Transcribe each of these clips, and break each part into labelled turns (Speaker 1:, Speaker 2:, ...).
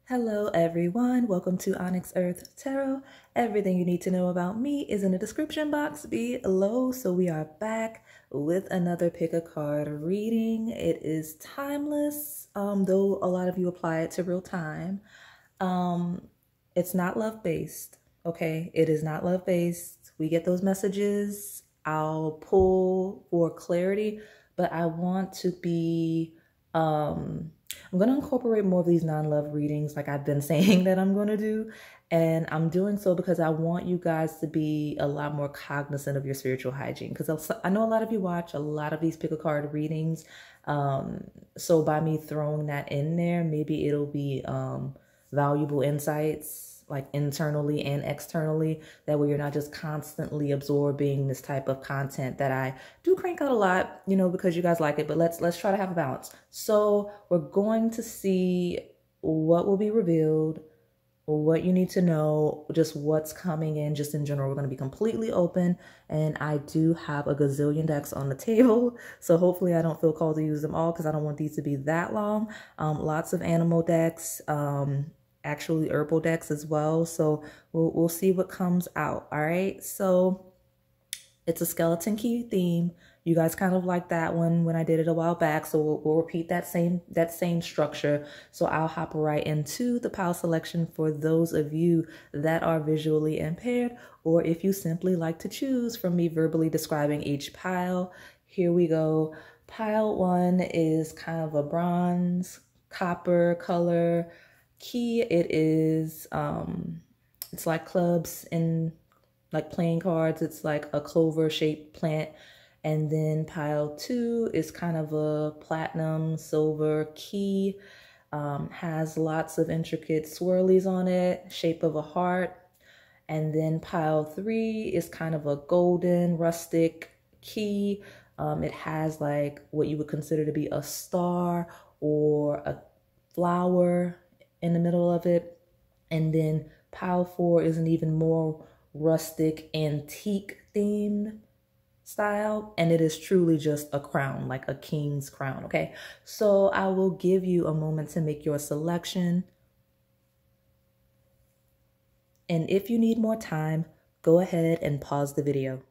Speaker 1: Hello everyone, welcome to Onyx Earth Tarot. Everything you need to know about me is in the description box below. So we are back with another pick a card reading. It is timeless, though a lot of you apply it to real time. It's not love-based, okay? It is not love-based. We get those messages. I'll pull for clarity, but I want to be, I'm going to incorporate more of these non-love readings like I've been saying that I'm going to do. And I'm doing so because I want you guys to be a lot more cognizant of your spiritual hygiene. Because I know a lot of you watch a lot of these pick a card readings. So by me throwing that in there, maybe it'll be valuable insights like internally and externally. That way you're not just constantly absorbing this type of content that I do crank out a lot, you know, because you guys like it, but let's try to have a balance. So we're going to see what will be revealed, what you need to know, just what's coming in, just in general. We're going to be completely open, and I do have a gazillion decks on the table, so hopefully I don't feel called to use them all because I don't want these to be that long. Lots of animal decks, actually herbal decks as well. So we'll see what comes out. All right. So it's a skeleton key theme. You guys kind of like that one when I did it a while back. So we'll repeat that same structure. So I'll hop right into the pile selection for those of you that are visually impaired, or if you simply like to choose from me verbally describing each pile. Here we go. Pile 1 is kind of a bronze copper color key. It is it's like clubs and like playing cards. It's like a clover shaped plant. And then pile 2 is kind of a platinum silver key, has lots of intricate swirlies on it, shape of a heart. And then pile 3 is kind of a golden rustic key. It has like what you would consider to be a star or a flower in the middle of it. And then pile 4 is an even more rustic antique themed style, and it is truly just a crown, like a king's crown. Okay, so I will give you a moment to make your selection, and if you need more time, go ahead and pause the video.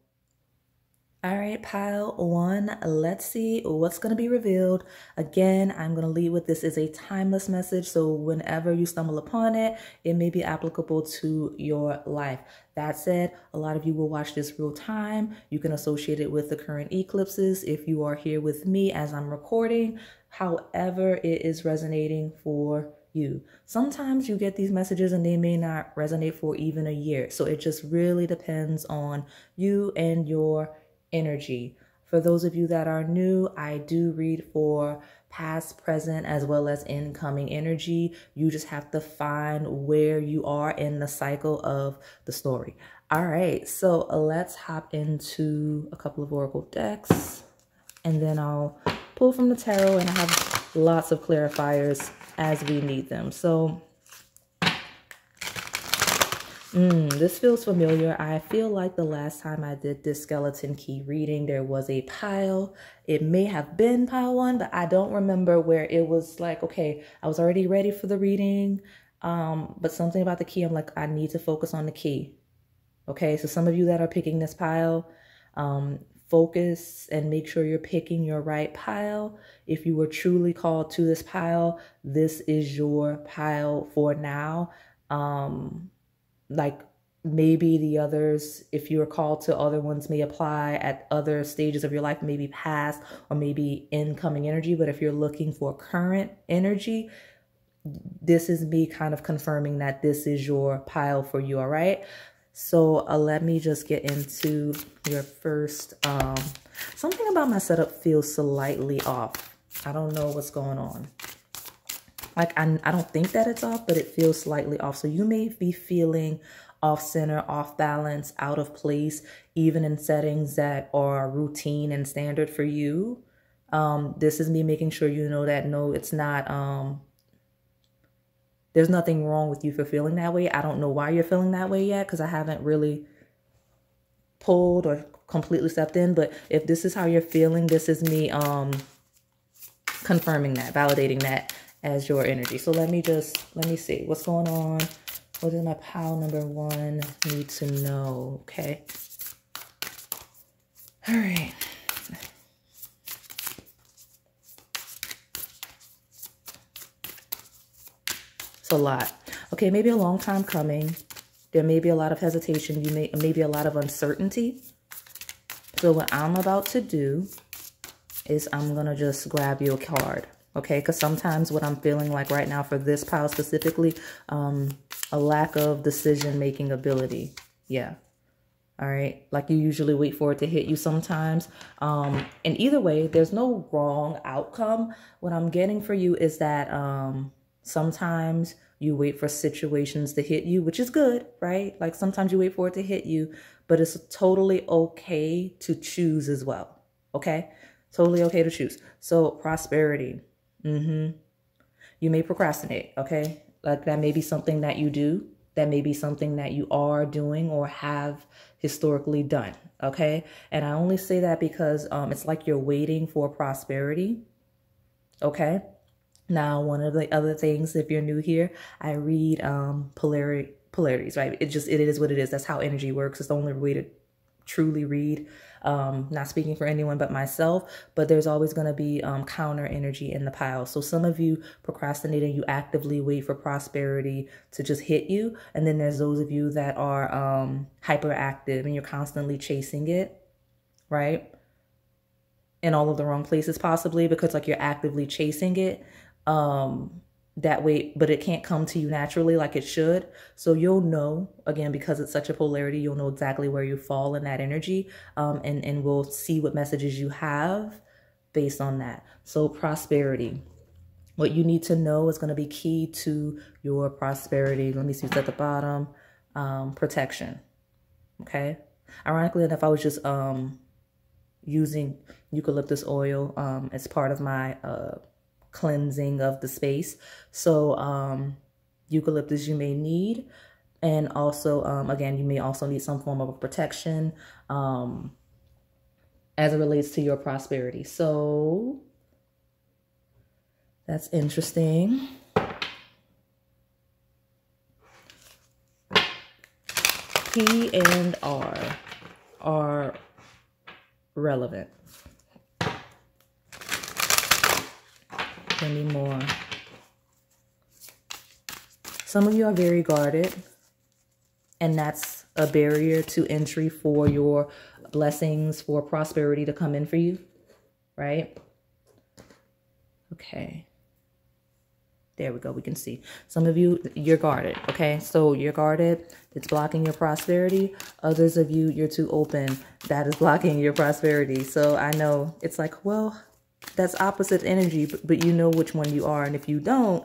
Speaker 1: All right, pile 1, let's see what's going to be revealed. Again, I'm going to lead with this is a timeless message, so whenever you stumble upon it, it may be applicable to your life. That said, a lot of you will watch this real time. You can associate it with the current eclipses if you are here with me as I'm recording. However, it is resonating for you. Sometimes you get these messages and they may not resonate for even a year. So it just really depends on you and your energy. For those of you that are new, I do read for past, present, as well as incoming energy. You just have to find where you are in the cycle of the story. All right, so let's hop into a couple of oracle decks, and then I'll pull from the tarot, and I have lots of clarifiers as we need them. So this feels familiar. I feel like the last time I did this skeleton key reading, there was a pile. It may have been pile 1, but I don't remember where it was like, okay, I was already ready for the reading. But something about the key, I'm like, I need to focus on the key. Okay, so some of you that are picking this pile, focus and make sure you're picking your right pile. If you were truly called to this pile, this is your pile for now. Like maybe the others, if you are called to other ones, may apply at other stages of your life, maybe past or maybe incoming energy. But if you're looking for current energy, this is me kind of confirming that this is your pile for you. All right. So let me just get into your first, something about my setup feels slightly off. I don't know what's going on. Like, I don't think that it's off, but it feels slightly off. So you may be feeling off center, off balance, out of place, even in settings that are routine and standard for you. This is me making sure you know that, no, it's not, there's nothing wrong with you for feeling that way. I don't know why you're feeling that way yet, because I haven't really pulled or completely stepped in. But if this is how you're feeling, this is me, confirming that, validating that, as your energy. So let me see what's going on. What does my pile number 1 need to know? Okay. All right. It's a lot. Okay, maybe a long time coming. There may be a lot of hesitation. Maybe a lot of uncertainty. So what I'm about to do is I'm going to just grab you a card. Okay, because sometimes what I'm feeling like right now for this pile specifically, a lack of decision-making ability. Yeah. All right. Like you usually wait for it to hit you sometimes. And either way, there's no wrong outcome. What I'm getting for you is that sometimes you wait for situations to hit you, which is good, right? Like sometimes you wait for it to hit you, but it's totally okay to choose as well. Okay. Totally okay to choose. So prosperity. You may procrastinate. Okay. Like that may be something that you do. That may be something that you are doing or have historically done. Okay. And I only say that because it's like you're waiting for prosperity. Okay. Now, one of the other things, if you're new here, I read polarities, right? It is what it is. That's how energy works. It's the only way to truly read. Not speaking for anyone but myself, but there's always going to be counter energy in the pile. So some of you procrastinate and you actively wait for prosperity to just hit you. And then there's those of you that are hyperactive and you're constantly chasing it, right? In all of the wrong places possibly, because like you're actively chasing it that way, but it can't come to you naturally like it should. So you'll know, again, because it's such a polarity, you'll know exactly where you fall in that energy, and we'll see what messages you have based on that. So prosperity, what you need to know is going to be key to your prosperity. Let me see what's at the bottom. Protection. Okay. Ironically enough, I was just using eucalyptus oil as part of my cleansing of the space. So eucalyptus you may need, and also again, you may also need some form of protection as it relates to your prosperity. So that's interesting. P and R are relevant. Any more? Some of you are very guarded, and that's a barrier to entry for your blessings, for prosperity to come in for you, right? Okay. There we go. We can see some of you, you're guarded. Okay. So you're guarded. It's blocking your prosperity. Others of you, you're too open. That is blocking your prosperity. So I know it's like, well, that's opposite energy, but you know which one you are. And if you don't,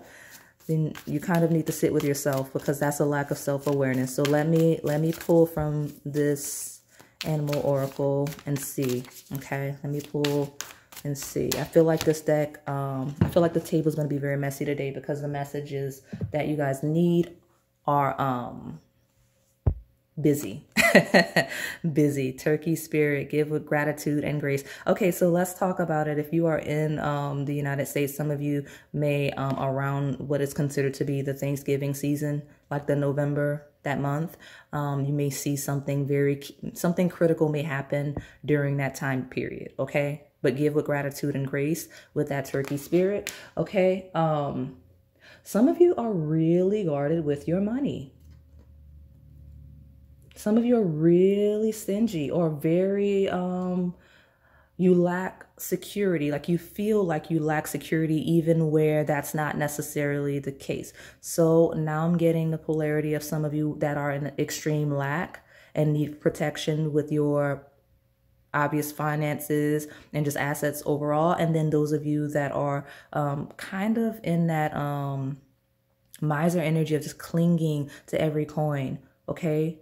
Speaker 1: then you kind of need to sit with yourself, because that's a lack of self-awareness. So let me pull from this animal oracle and see. Okay. Let me pull and see. I feel like this deck, I feel like the table is going to be very messy today, because the messages that you guys need are busy. Busy. Turkey spirit, give with gratitude and grace. Okay, so let's talk about it. If you are in the United States, some of you may around what is considered to be the Thanksgiving season, like the November, that month, you may see something something critical may happen during that time period. Okay, but give with gratitude and grace with that turkey spirit. Okay, some of you are really guarded with your money. Some of you are really stingy, or very, you lack security. Like you feel like you lack security even where that's not necessarily the case. So now I'm getting the polarity of some of you that are in extreme lack and need protection with your obvious finances and just assets overall. And then those of you that are kind of in that miser energy of just clinging to every coin. Okay.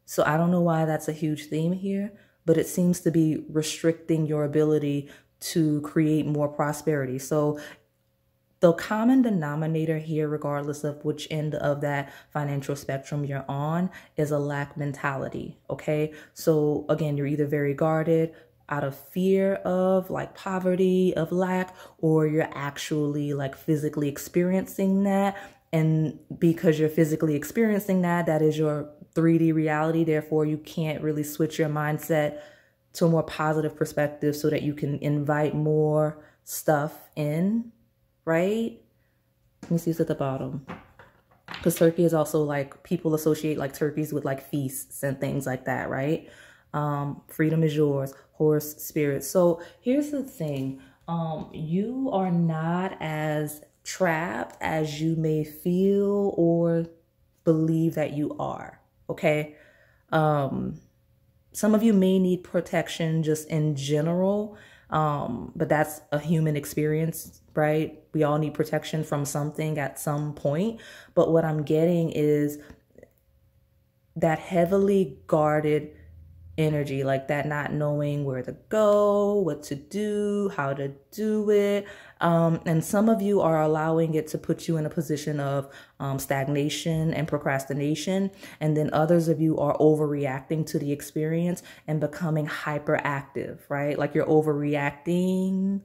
Speaker 1: So I don't know why that's a huge theme here, but it seems to be restricting your ability to create more prosperity. So the common denominator here, regardless of which end of that financial spectrum you're on, is a lack mentality. Okay. So again, you're either very guarded, out of fear of like poverty, of lack, or you're actually like physically experiencing that. And because you're physically experiencing that, that is your 3D reality. Therefore, you can't really switch your mindset to a more positive perspective so that you can invite more stuff in, right? Let me see what's at the bottom. Because turkey is also like, people associate like turkeys with like feasts and things like that, right? Freedom is yours, horse spirit. So here's the thing. You are not as trapped as you may feel or believe that you are, okay? Some of you may need protection just in general, but that's a human experience, right? We all need protection from something at some point. But what I'm getting is that heavily guarded energy, like that not knowing where to go, what to do, how to do it. And some of you are allowing it to put you in a position of stagnation and procrastination. And then others of you are overreacting to the experience and becoming hyperactive, right? Like you're overreacting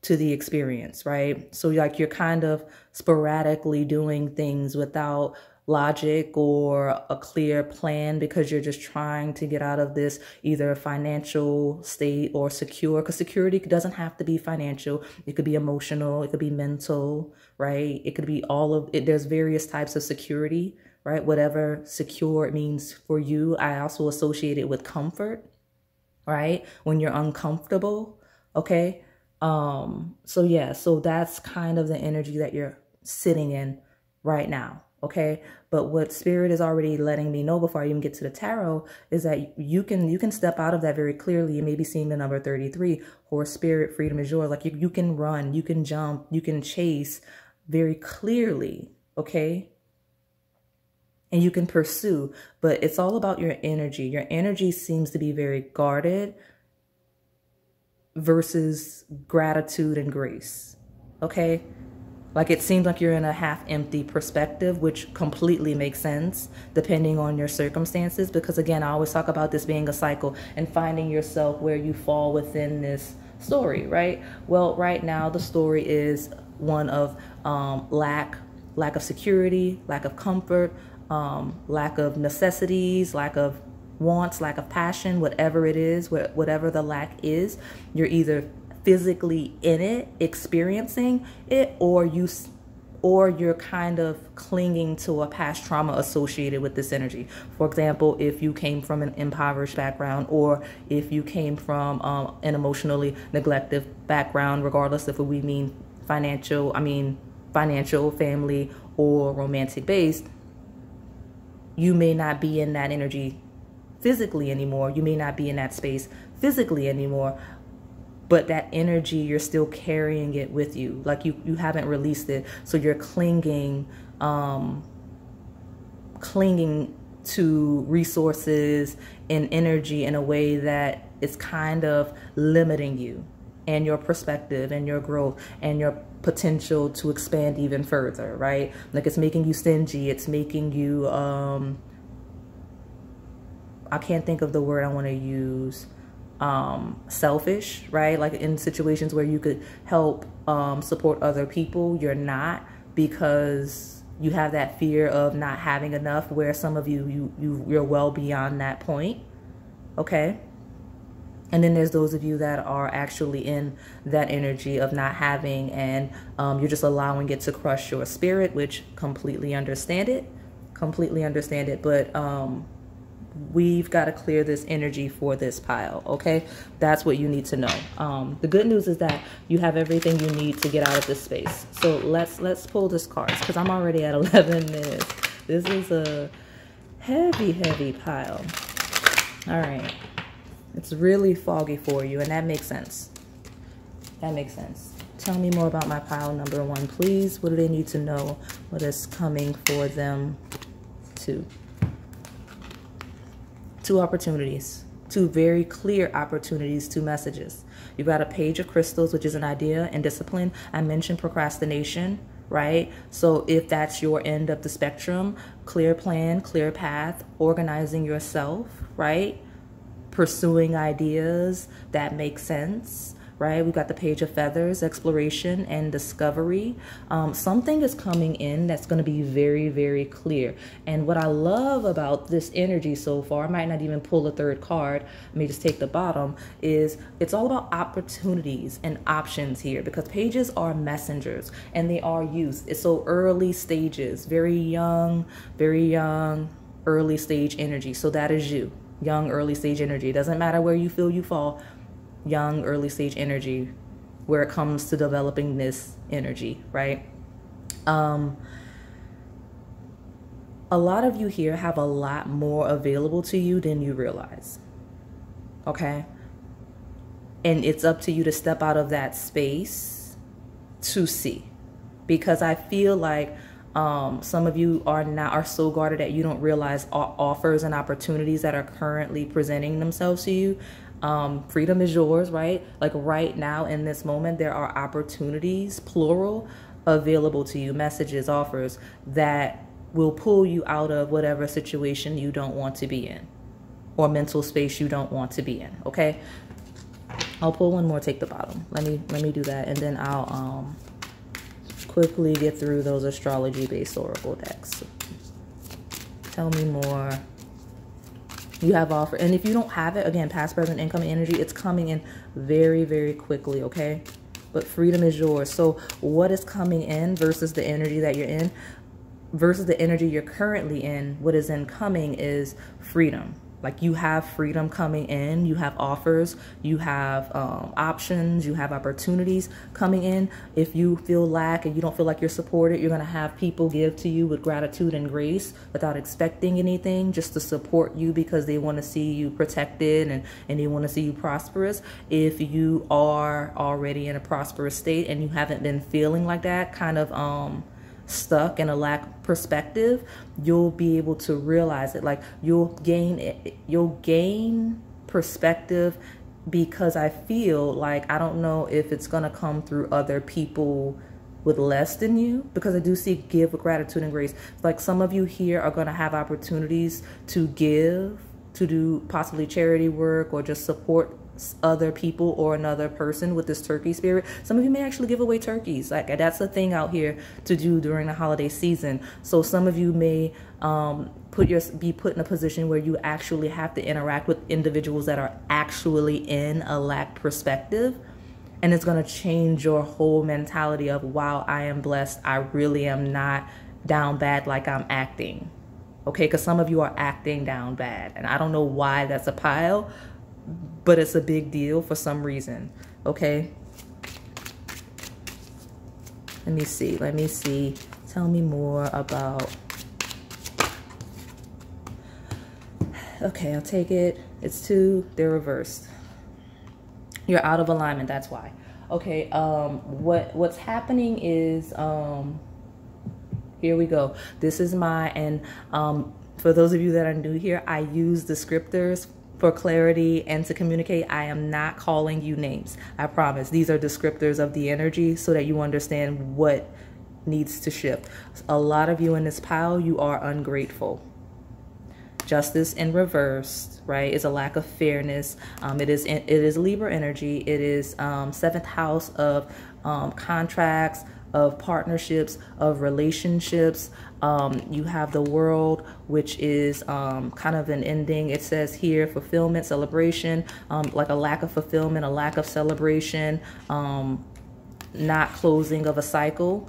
Speaker 1: to the experience, right? So like you're kind of sporadically doing things without logic or a clear plan because you're just trying to get out of this either financial state or secure, because security doesn't have to be financial. It could be emotional, it could be mental, right? It could be all of it. There's various types of security, right? Whatever secure it means for you. I also associate it with comfort, right? When you're uncomfortable, okay? So yeah, so that's kind of the energy that you're sitting in right now. Okay. But what spirit is already letting me know before I even get to the tarot is that you can step out of that very clearly. You may be seeing the number 33, horse spirit, freedom is yours. Like you can run, you can jump, you can chase very clearly. Okay. And you can pursue, but it's all about your energy. Your energy seems to be very guarded versus gratitude and grace. Okay. Like it seems like you're in a half empty perspective, which completely makes sense depending on your circumstances. Because again, I always talk about this being a cycle and finding yourself where you fall within this story, right? Well, right now the story is one of lack of security, lack of comfort, lack of necessities, lack of wants, lack of passion, whatever it is, whatever the lack is, you're either physically in it, experiencing it, or you're kind of clinging to a past trauma associated with this energy. For example, if you came from an impoverished background, or if you came from an emotionally neglected background, regardless if we mean financial, family, or romantic based, you may not be in that energy physically anymore. You may not be in that space physically anymore. But that energy, you're still carrying it with you. Like you haven't released it. So you're clinging to resources and energy in a way that is kind of limiting you and your perspective and your growth and your potential to expand even further, right? Like it's making you stingy. It's making you, I can't think of the word I want to use. Selfish, right? Like in situations where you could help support other people, you're not, because you have that fear of not having enough, where some of you're well beyond that point. Okay. And then there's those of you that are actually in that energy of not having, and you're just allowing it to crush your spirit, which completely understand it, but we've got to clear this energy for this pile. Okay, that's what you need to know. The good news is that you have everything you need to get out of this space. So let's pull this cards, because I'm already at 11 minutes. This is a heavy pile. All right, it's really foggy for you, and that makes sense. Tell me more about my pile number 1, please. What do they need to know? What is coming for them to? 2 opportunities, 2 very clear opportunities, 2 messages. You've got a page of crystals, which is an idea and discipline. I mentioned procrastination, right? So if that's your end of the spectrum, clear plan, clear path, organizing yourself, right? pursuing ideas that make sense, right? We've got the Page of Feathers, exploration and discovery. Something is coming in that's going to be very, very clear. And what I love about this energy so far, I might not even pull a third card, let me just take the bottom, is it's all about opportunities and options here, because pages are messengers and they are youth. It's so early stages, very young, early stage energy. So that is you, young, early stage energy. It doesn't matter where you feel you fall. Young, early stage energy, where it comes to developing this energy, right? A lot of you here have a lot more available to you than you realize, okay? And it's up to you to step out of that space to see, because I feel like some of you are so guarded that you don't realize offers and opportunities that are currently presenting themselves to you. Freedom is yours, right? Like right now in this moment, there are opportunities, plural, available to you, messages, offers that will pull you out of whatever situation you don't want to be in, or mental space you don't want to be in, okay? I'll pull one more, take the bottom. Let me do that, and then I'll quickly get through those astrology-based oracle decks. Tell me more. You have offer, and if you don't have it, again, past, present, incoming energy, it's coming in very, very quickly, okay? But freedom is yours. So what is coming in versus the energy that you're in, versus the energy you're currently in, what is incoming is freedom. Like you have freedom coming in, you have offers, you have options, you have opportunities coming in. If you feel lack and you don't feel like you're supported, you're going to have people give to you with gratitude and grace without expecting anything, just to support you because they want to see you protected and they want to see you prosperous. If you are already in a prosperous state and you haven't been feeling like that, kind of stuck in a lack perspective, you'll be able to realize it. Like you'll gain perspective, because I feel like, I don't know if it's gonna come through other people with less than you, because I do see give with gratitude and grace. Like some of you here are gonna have opportunities to give, to do possibly charity work or just support other people or another person with this turkey spirit. Some of you may actually give away turkeys. Like that's the thing out here to do during the holiday season. So some of you may be put in a position where you actually have to interact with individuals that are actually in a lack perspective. And it's going to change your whole mentality of, wow, I am blessed. I really am not down bad like I'm acting. Okay, because some of you are acting down bad. And I don't know why that's a pile, but it's a big deal for some reason, okay? Let me see. Tell me more about... Okay, I'll take it. It's 2, they're reversed. You're out of alignment, that's why. Okay, what's happening is, here we go. This is and for those of you that are new here, I use descriptors for clarity and to communicate. I am not calling you names. I promise. These are descriptors of the energy so that you understand what needs to shift. A lot of you in this pile, you are ungrateful. Justice in reverse, right, is a lack of fairness. It is Libra energy. It is 7th house of contracts, of partnerships, of relationships. You have the World, which is kind of an ending. It says here fulfillment, celebration, like a lack of fulfillment, a lack of celebration, not closing of a cycle.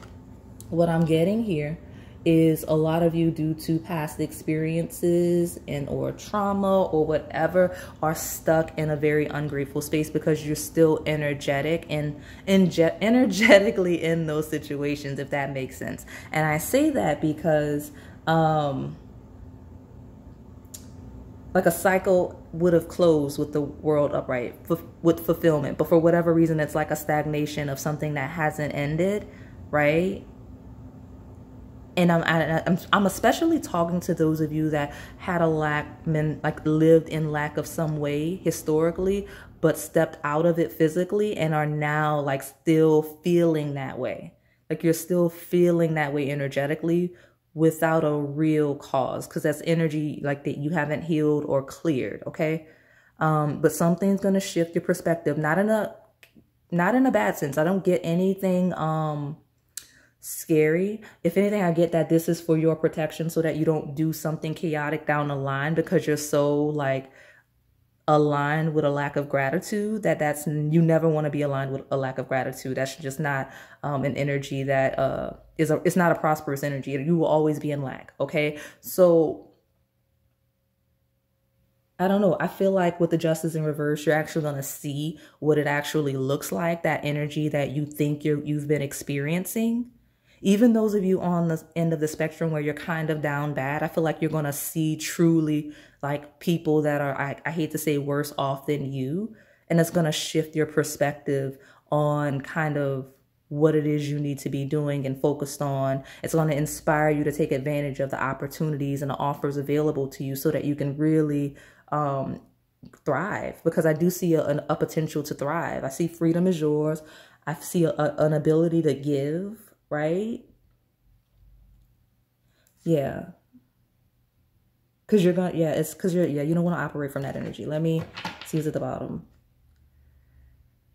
Speaker 1: What I'm getting here is a lot of you, due to past experiences and or trauma or whatever, are stuck in a very ungrateful space because you're still energetic and energetically in those situations, if that makes sense. And I say that because like a cycle would have closed with the World upright with fulfillment, but for whatever reason it's like a stagnation of something that hasn't ended, right? And I'm especially talking to those of you that had a lack, like lived in lack of some way historically, but stepped out of it physically and are now like still feeling that way. Like you're still feeling that way energetically without a real cause, because that's energy like that you haven't healed or cleared, okay? But something's going to shift your perspective, not in a bad sense. I don't get anything scary. If anything, I get that this is for your protection so that you don't do something chaotic down the line because you're so like aligned with a lack of gratitude that's you never want to be aligned with a lack of gratitude. That's just not an energy that it's not a prosperous energy. You will always be in lack. Okay, so I don't know. I feel like with the Justice in reverse, you're actually going to see what it actually looks like, that energy that you think you've been experiencing. Even those of you on the end of the spectrum where you're kind of down bad, I feel like you're going to see truly like people that are, I hate to say, worse off than you. And it's going to shift your perspective on kind of what it is you need to be doing and focused on. It's going to inspire you to take advantage of the opportunities and the offers available to you so that you can really thrive, because I do see a potential to thrive. I see freedom is yours. I see an ability to give, right? Yeah. Because you're going to, yeah, it's because you don't want to operate from that energy. Let me see what's at the bottom.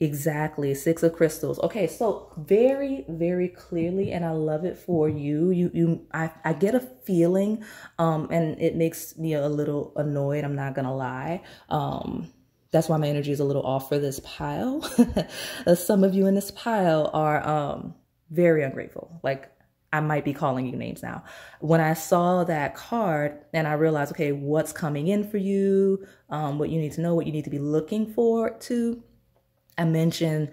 Speaker 1: Exactly. Six of Crystals. Okay, so very, very clearly, and I love it for you. I get a feeling, and it makes me a little annoyed. I'm not gonna lie. That's why my energy is a little off for this pile. Some of you in this pile are very ungrateful. Like, I might be calling you names now. When I saw that card and I realized, okay, what's coming in for you, what you need to know, what you need to be looking forward to. I mentioned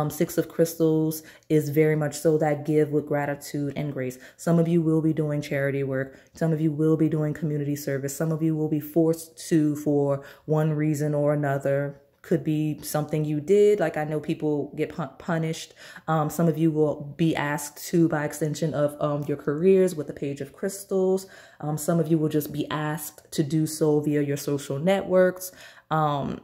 Speaker 1: Six of Crystals is very much so that give with gratitude and grace. Some of you will be doing charity work. Some of you will be doing community service. Some of you will be forced to for one reason or another. Could be something you did. Like I know people get punished. Some of you will be asked to by extension of your careers with the Page of Crystals. Some of you will just be asked to do so via your social networks. And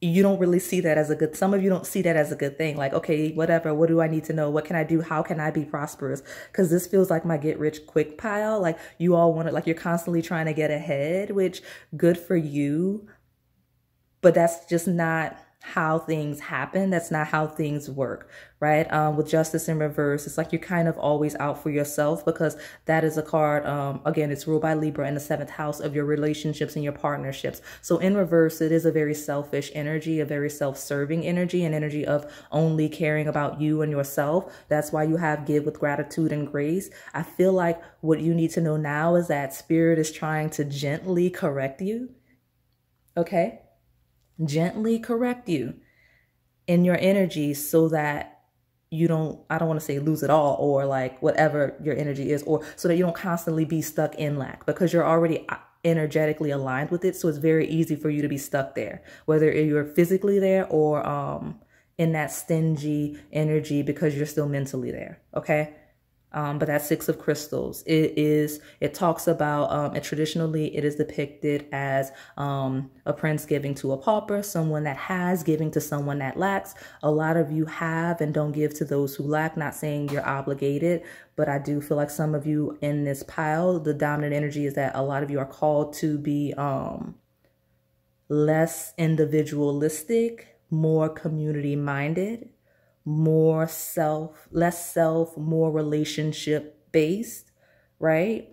Speaker 1: you don't really see that as a good, some of you don't see that as a good thing. Like, okay, whatever, what do I need to know? What can I do? How can I be prosperous? Because this feels like my get rich quick pile. Like you all want it, like you're constantly trying to get ahead, which good for you. But that's just not how things happen. That's not how things work, right? With Justice in reverse, it's like you're kind of always out for yourself, because that is a card, again, it's ruled by Libra in the 7th house of your relationships and your partnerships. So in reverse, it is a very selfish energy, a very self-serving energy, an energy of only caring about you and yourself. That's why you have give with gratitude and grace. I feel like what you need to know now is that Spirit is trying to gently correct you, okay? Gently correct you in your energy so that you don't, I don't want to say lose it all, or like whatever your energy is, or so that you don't constantly be stuck in lack, because you're already energetically aligned with it. So it's very easy for you to be stuck there, whether you're physically there or in that stingy energy because you're still mentally there. Okay. But that Six of Crystals, it talks about, and traditionally it is depicted as a prince giving to a pauper, someone that has giving to someone that lacks. A lot of you have and don't give to those who lack, not saying you're obligated, but I do feel like some of you in this pile, the dominant energy is that a lot of you are called to be less individualistic, more community minded, more less self, more relationship based, right?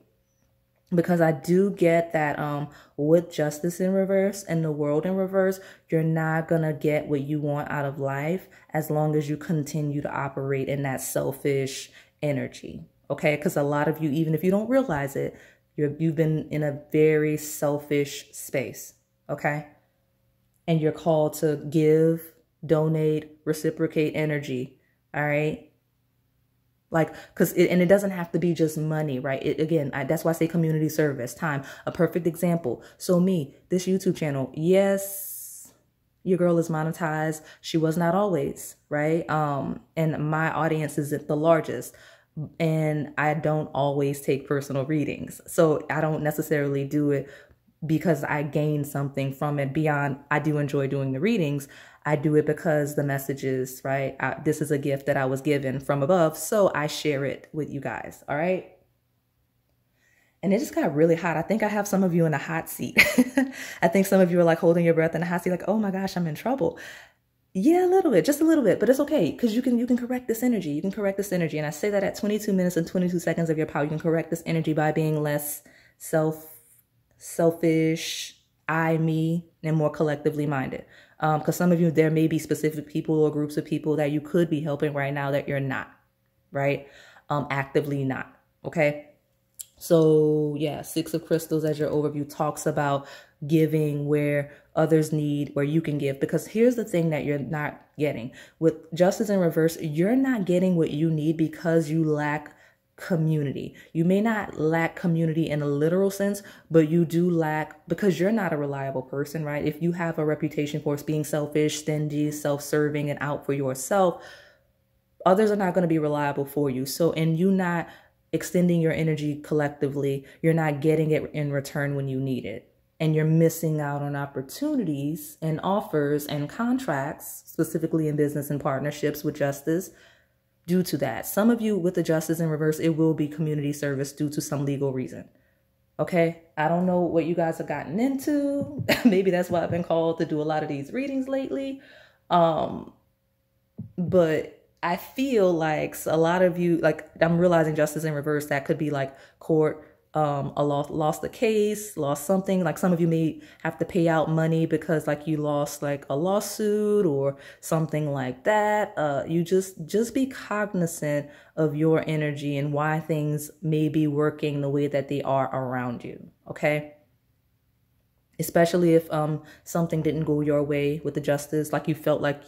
Speaker 1: Because I do get that with Justice in reverse and the World in reverse, you're not gonna get what you want out of life as long as you continue to operate in that selfish energy, okay? Because a lot of you, even if you don't realize it, you've been in a very selfish space, okay? And you're called to give, donate, reciprocate energy. All right. Like, and it doesn't have to be just money, right? That's why I say community service, time, a perfect example. So this YouTube channel, yes, your girl is monetized. She was not always, right? And my audience is the largest, and I don't always take personal readings. So I don't necessarily do it because I gain something from it beyond, I do enjoy doing the readings. I do it because the messages, right? This is a gift that I was given from above, so I share it with you guys, all right? And it just got really hot. I think I have some of you in a hot seat. I think some of you are like holding your breath in a hot seat, like, oh my gosh, I'm in trouble. Yeah, a little bit, just a little bit, but it's okay because you can correct this energy. You can correct this energy. And I say that at 22 minutes and 22 seconds of your power, you can correct this energy by being less selfish, I, me, and more collectively minded. Because some of you, there may be specific people or groups of people that you could be helping right now that you're not, right? Actively not, okay? So yeah, Six of Crystals as your overview talks about giving where others need, where you can give. Because here's the thing that you're not getting. With Justice in reverse, you're not getting what you need because you lack community. You may not lack community in a literal sense, but you do lack, because you're not a reliable person, right? If you have a reputation for being selfish, stingy, self-serving, and out for yourself, others are not going to be reliable for you. So in you not extending your energy collectively, you're not getting it in return when you need it. And you're missing out on opportunities and offers and contracts, specifically in business and partnerships with Justice, due to that. Some of you with the Justice in reverse, it will be community service due to some legal reason. Okay, I don't know what you guys have gotten into. Maybe that's why I've been called to do a lot of these readings lately. But I feel like a lot of you, like I'm realizing Justice in reverse, that could be like court, lost the case, lost something. Like some of you may have to pay out money because like you lost like a lawsuit or something like that. You just be cognizant of your energy and why things may be working the way that they are around you. Okay. Especially if something didn't go your way with the Justice, like you felt like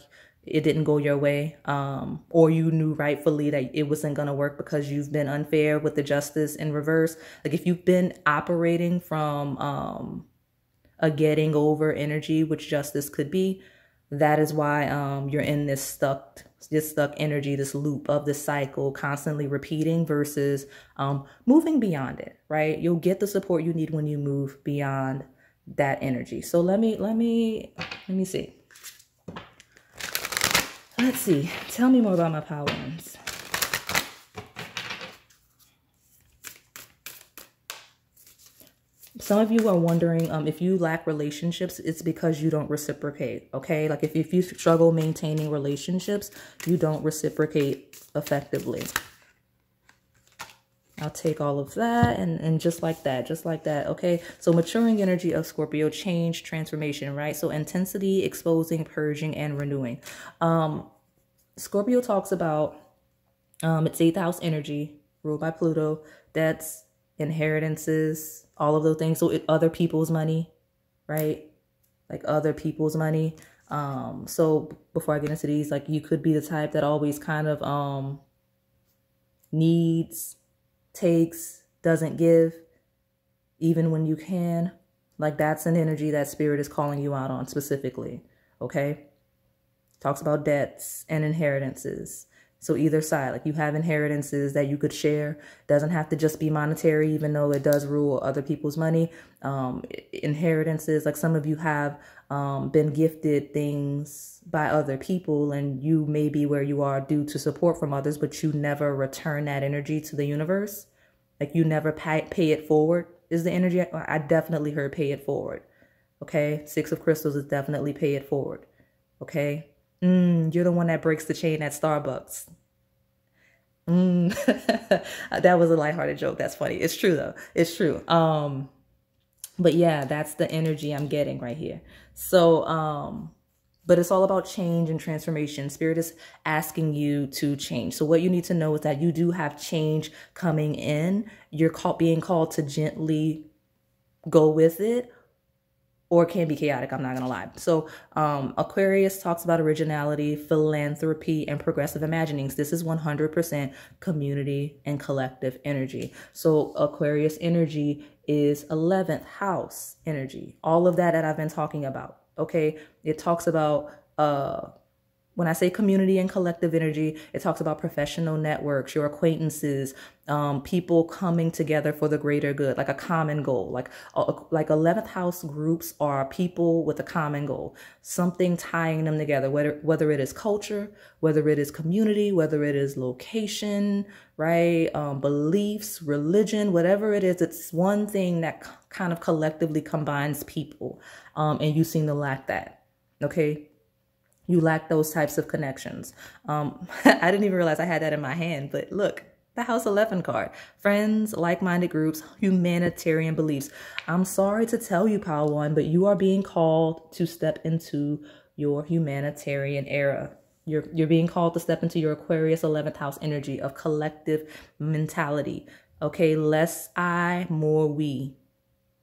Speaker 1: it didn't go your way, or you knew rightfully that it wasn't going to work because you've been unfair with the Justice in reverse. Like if you've been operating from a getting over energy, which Justice could be, that is why you're in this stuck energy, this loop of this cycle constantly repeating versus moving beyond it, right? You'll get the support you need when you move beyond that energy. So let me see. Let's see. Tell me more about my power ones. Some of you are wondering if you lack relationships, it's because you don't reciprocate, okay? Like if you struggle maintaining relationships, you don't reciprocate effectively. I'll take all of that and just like that, okay? So maturing energy of Scorpio, change, transformation, right? So intensity, exposing, purging, and renewing. Scorpio talks about its 8th house energy ruled by Pluto. That's inheritances, all of those things. So other people's money, right? Like other people's money. So before I get into these, like you could be the type that always kind of needs, takes, doesn't give, even when you can. Like that's an energy that Spirit is calling you out on specifically, okay? Talks about debts and inheritances. So either side, like you have inheritances that you could share. Doesn't have to just be monetary, even though it does rule other people's money. Inheritances, like some of you have been gifted things by other people and you may be where you are due to support from others, but you never return that energy to the universe. Like you never pay it forward is the energy. I definitely heard pay it forward. Okay. 6 of Crystals is definitely pay it forward. Okay. You're the one that breaks the chain at Starbucks. That was a lighthearted joke. That's funny. It's true though. It's true. But yeah, that's the energy I'm getting right here. So, but it's all about change and transformation. Spirit is asking you to change. So what you need to know is that you do have change coming in. You're being called to gently go with it, or it can be chaotic, I'm not going to lie. So Aquarius talks about originality, philanthropy, and progressive imaginings. This is 100% community and collective energy. So Aquarius energy is 11th house energy. All of that I've been talking about, okay? It talks about when I say community and collective energy, it talks about professional networks, your acquaintances, people coming together for the greater good, like a common goal. Like 11th house groups are people with a common goal, something tying them together, whether it is culture, whether it is community, whether it is location, right? Beliefs, religion, whatever it is, it's one thing that kind of collectively combines people. And you seem to lack that, okay? You lack those types of connections. I didn't even realize I had that in my hand, but look, the House 11 card. Friends, like-minded groups, humanitarian beliefs. I'm sorry to tell you, Power One, but you are being called to step into your humanitarian era. You're being called to step into your Aquarius 11th house energy of collective mentality. Okay, less I, more we.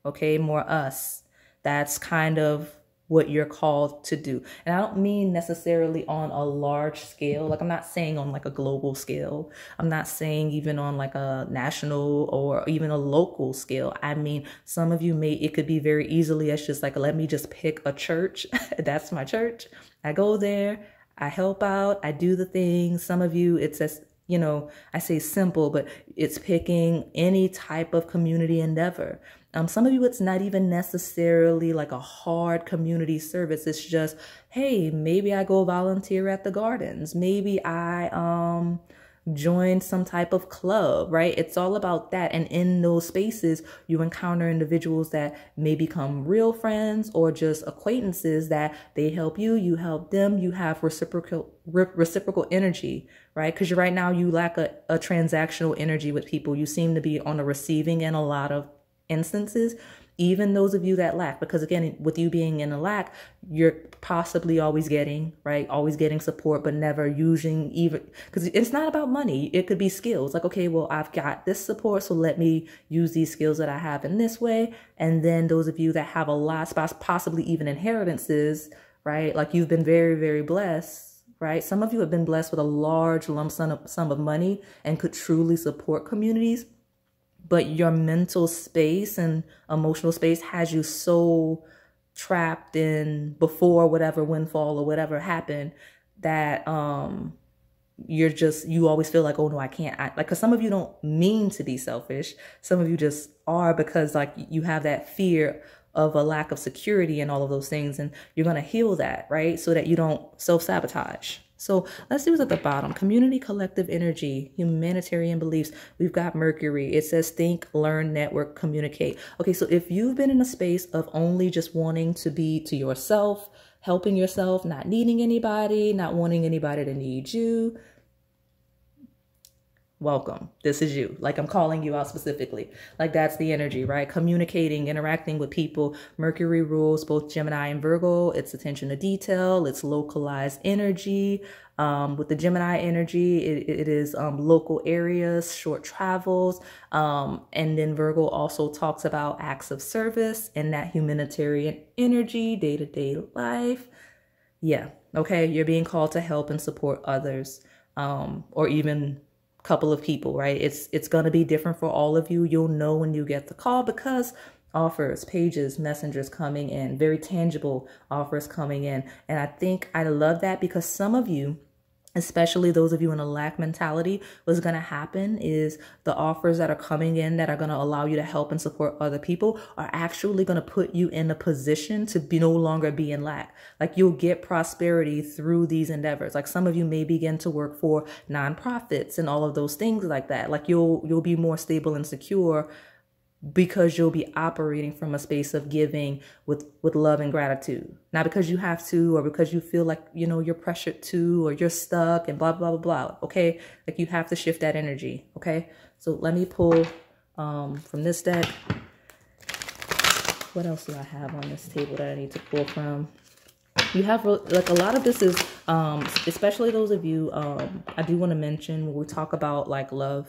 Speaker 1: Okay, more us. That's kind of what you're called to do. And I don't mean necessarily on a large scale. Like, I'm not saying on like a global scale. I'm not saying even on like a national or even a local scale. I mean, some of you it could be very easily as just like, let me just pick a church. That's my church. I go there, I help out, I do the things. Some of you, it's as, you know, I say simple, but it's picking any type of community endeavor. Some of you, it's not even necessarily like a hard community service. It's just, hey, maybe I go volunteer at the gardens. Maybe I join some type of club, right? It's all about that. And in those spaces, you encounter individuals that may become real friends or just acquaintances that they help you, you help them, you have reciprocal energy, right? Because right now you lack a transactional energy with people. You seem to be on the receiving end a lot of instances, even those of you that lack, because again, with you being in a lack, you're possibly always getting, right? Always getting support, but never using even, because it's not about money. It could be skills. Like, okay, well, I've got this support, so let me use these skills that I have in this way. And then those of you that have a lot, possibly even inheritances, right? Like you've been very, very blessed, right? Some of you have been blessed with a large lump sum of money and could truly support communities. But your mental space and emotional space has you so trapped in before whatever windfall or whatever happened that you always feel like, oh no, I can't. Because some of you don't mean to be selfish. Some of you just are, because like you have that fear of a lack of security and all of those things. And you're going to heal that, right? So that you don't self-sabotage. So let's see what's at the bottom. Community, collective energy, humanitarian beliefs. We've got Mercury. It says think, learn, network, communicate. Okay, so if you've been in a space of only just wanting to be to yourself, helping yourself, not needing anybody, not wanting anybody to need you, welcome. This is you. Like, I'm calling you out specifically. Like, that's the energy, right? Communicating, interacting with people. Mercury rules both Gemini and Virgo. It's attention to detail. It's localized energy. With the Gemini energy, it is local areas, short travels. And then Virgo also talks about acts of service and that humanitarian energy, day-to-day life. Yeah. Okay. You're being called to help and support others, or even couple of people, right? It's going to be different for all of you. You'll know when you get the call, because offers, pages, messengers coming in, very tangible offers coming in. And I think I love that, because some of you, especially those of you in a lack mentality, what's going to happen is the offers that are coming in that are going to allow you to help and support other people are actually going to put you in a position to no longer be in lack. Like, you'll get prosperity through these endeavors. Like, some of you may begin to work for nonprofits and all of those things like that. Like, you'll be more stable and secure, because you'll be operating from a space of giving with love and gratitude. Not because you have to, or because you feel like, you know, you're pressured to, or you're stuck and blah, blah, blah, blah. Okay. Like, you have to shift that energy. Okay. So let me pull from this deck. What else do I have on this table that I need to pull from? You have, like, a lot of this is, especially those of you, I do want to mention when we talk about like love,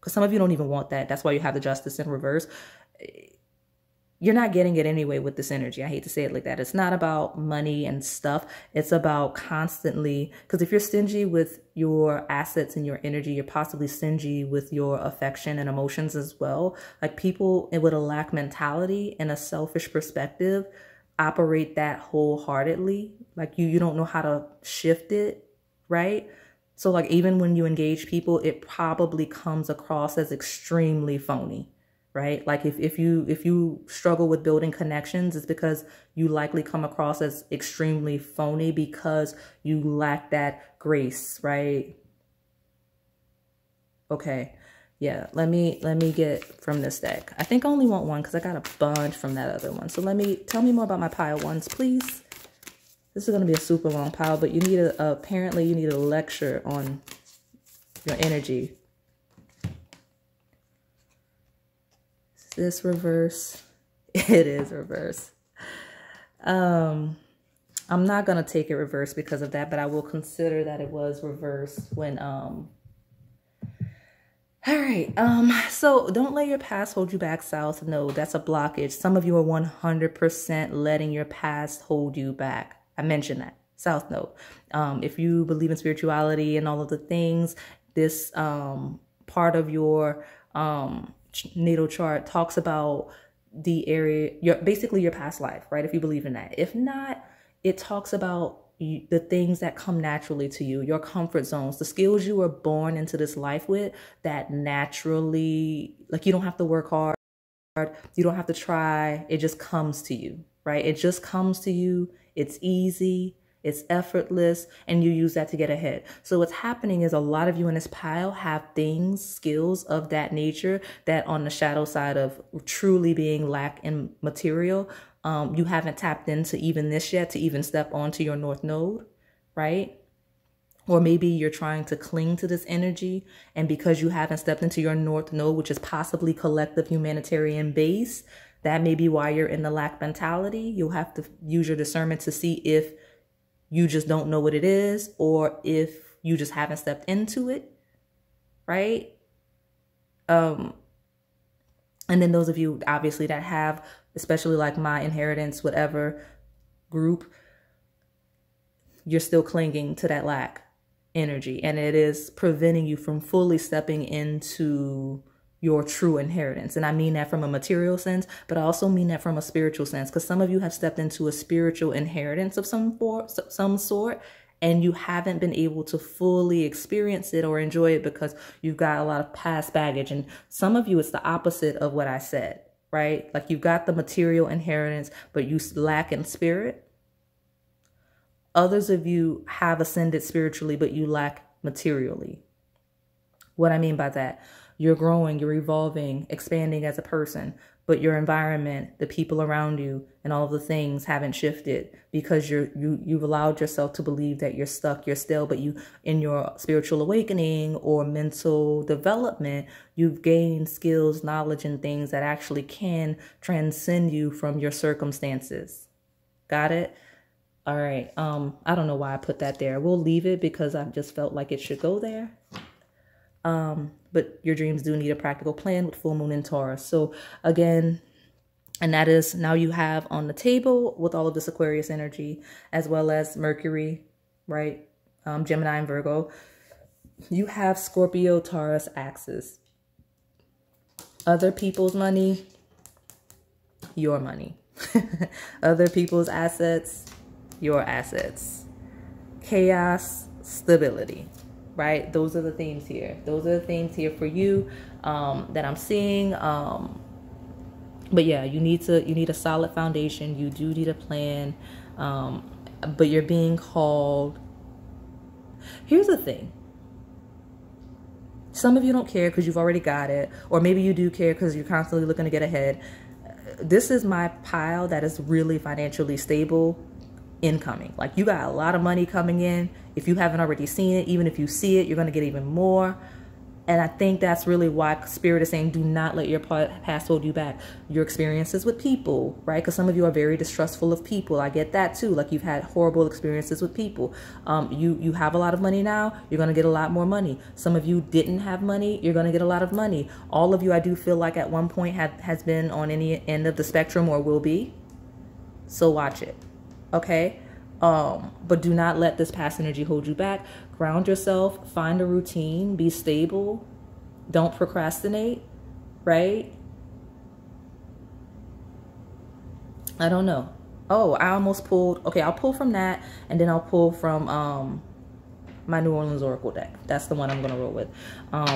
Speaker 1: because some of you don't even want that. That's why you have the Justice in reverse. You're not getting it anyway with this energy. I hate to say it like that. It's not about money and stuff. It's about constantly, because if you're stingy with your assets and your energy, you're possibly stingy with your affection and emotions as well. Like, people with a lack mentality and a selfish perspective operate that wholeheartedly. Like you don't know how to shift it, right? So like even when you engage people, it probably comes across as extremely phony, right? Like if you struggle with building connections, it's because you likely come across as extremely phony because you lack that grace, right? Okay. Yeah, let me get from this deck. I think I only want one because I got a bunch from that other one. So tell me more about my pile ones, please. This is going to be a super long pile, but you need apparently you need a lecture on your energy. Is this reverse? It is reverse. I'm not going to take it reverse because of that, but I will consider that it was reversed when, all right. So don't let your past hold you back, South. No, that's a blockage. Some of you are 100% letting your past hold you back. I mentioned that. South Node. If you believe in spirituality and all of the things, this part of your natal chart talks about the area, basically your past life, right? If you believe in that. If not, it talks about the things that come naturally to you, your comfort zones, the skills you were born into this life with that naturally, like you don't have to work hard. You don't have to try. It just comes to you, right? It just comes to you. It's easy. It's effortless. And you use that to get ahead. So what's happening is a lot of you in this pile have things, skills of that nature that on the shadow side of truly being lack in material, you haven't tapped into even this yet to even step onto your North Node, right? Or maybe you're trying to cling to this energy, and because you haven't stepped into your North Node, which is possibly collective humanitarian base, that may be why you're in the lack mentality. You'll have to use your discernment to see if you just don't know what it is or if you just haven't stepped into it, right? And then those of you, obviously, that have, especially like my inheritance, whatever group, you're still clinging to that lack energy, and it is preventing you from fully stepping into your true inheritance. And I mean that from a material sense, but I also mean that from a spiritual sense, because some of you have stepped into a spiritual inheritance of some sort, and you haven't been able to fully experience it or enjoy it because you've got a lot of past baggage. And some of you, it's the opposite of what I said, right? Like you've got the material inheritance, but you lack in spirit. Others of you have ascended spiritually, but you lack materially. What I mean by that, you're growing, you're evolving, expanding as a person, but your environment, the people around you, and all of the things haven't shifted because you've allowed yourself to believe that you're stuck, you're still, but you, in your spiritual awakening or mental development, you've gained skills, knowledge, and things that actually can transcend you from your circumstances. Got it? All right. I don't know why I put that there. We'll leave it because I just felt like it should go there. But your dreams do need a practical plan with full moon in Taurus. So again, and that is now you have on the table with all of this Aquarius energy, as well as Mercury, right? Gemini and Virgo. You have Scorpio, Taurus axis. Other people's money, your money. Other people's assets, your assets. Chaos, stability. Right? Those are the themes here. Those are the themes here for you that I'm seeing. But yeah, you need a solid foundation. You do need a plan. But you're being called. Here's the thing. Some of you don't care because you've already got it. Or maybe you do care because you're constantly looking to get ahead. This is my pile that is really financially stable. Incoming. Like you got a lot of money coming in. If you haven't already seen it, even if you see it, you're going to get even more. And I think that's really why Spirit is saying do not let your past hold you back. Your experiences with people, right? Because some of you are very distrustful of people. I get that too. Like you've had horrible experiences with people. You have a lot of money now. You're going to get a lot more money. Some of you didn't have money. You're going to get a lot of money. All of you, I do feel like at one point has been on any end of the spectrum or will be. So watch it. Okay. But do not let this past energy hold you back. Ground yourself, find a routine, be stable. Don't procrastinate, right? I don't know. Oh, I almost pulled. Okay, I'll pull from that, and then I'll pull from my New Orleans Oracle deck. That's the one I'm gonna roll with.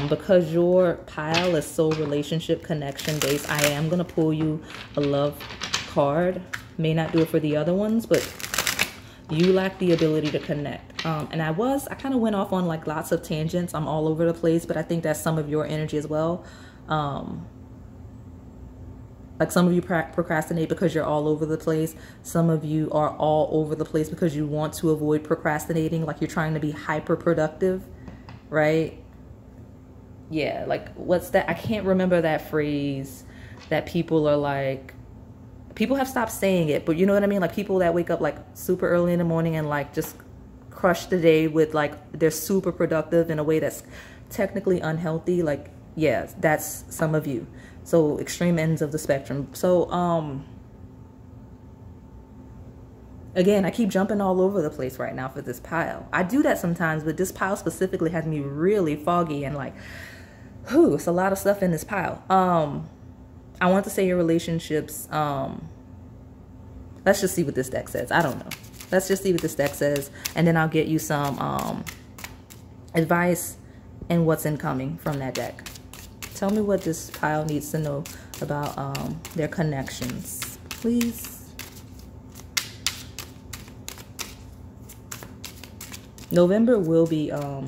Speaker 1: Because your pile is so relationship connection based, I am gonna pull you a love card. May not do it for the other ones, but you lack the ability to connect. And I kind of went off on like lots of tangents. I'm all over the place, but I think that's some of your energy as well. Like some of you procrastinate because you're all over the place. Some of you are all over the place because you want to avoid procrastinating. Like you're trying to be hyper productive, right? Yeah, like what's that? I can't remember that phrase that people are like, people have stopped saying it, but you know what I mean? Like people that wake up like super early in the morning and like just crush the day with like, they're super productive in a way that's technically unhealthy. Like, yeah, that's some of you. So extreme ends of the spectrum. So, again, I keep jumping all over the place right now for this pile. I do that sometimes, but this pile specifically has me really foggy and like, whew, it's a lot of stuff in this pile. I want to say your relationships, let's just see what this deck says. I don't know. Let's just see what this deck says. And then I'll get you some advice and what's incoming from that deck. Tell me what this pile needs to know about their connections, please. November will be a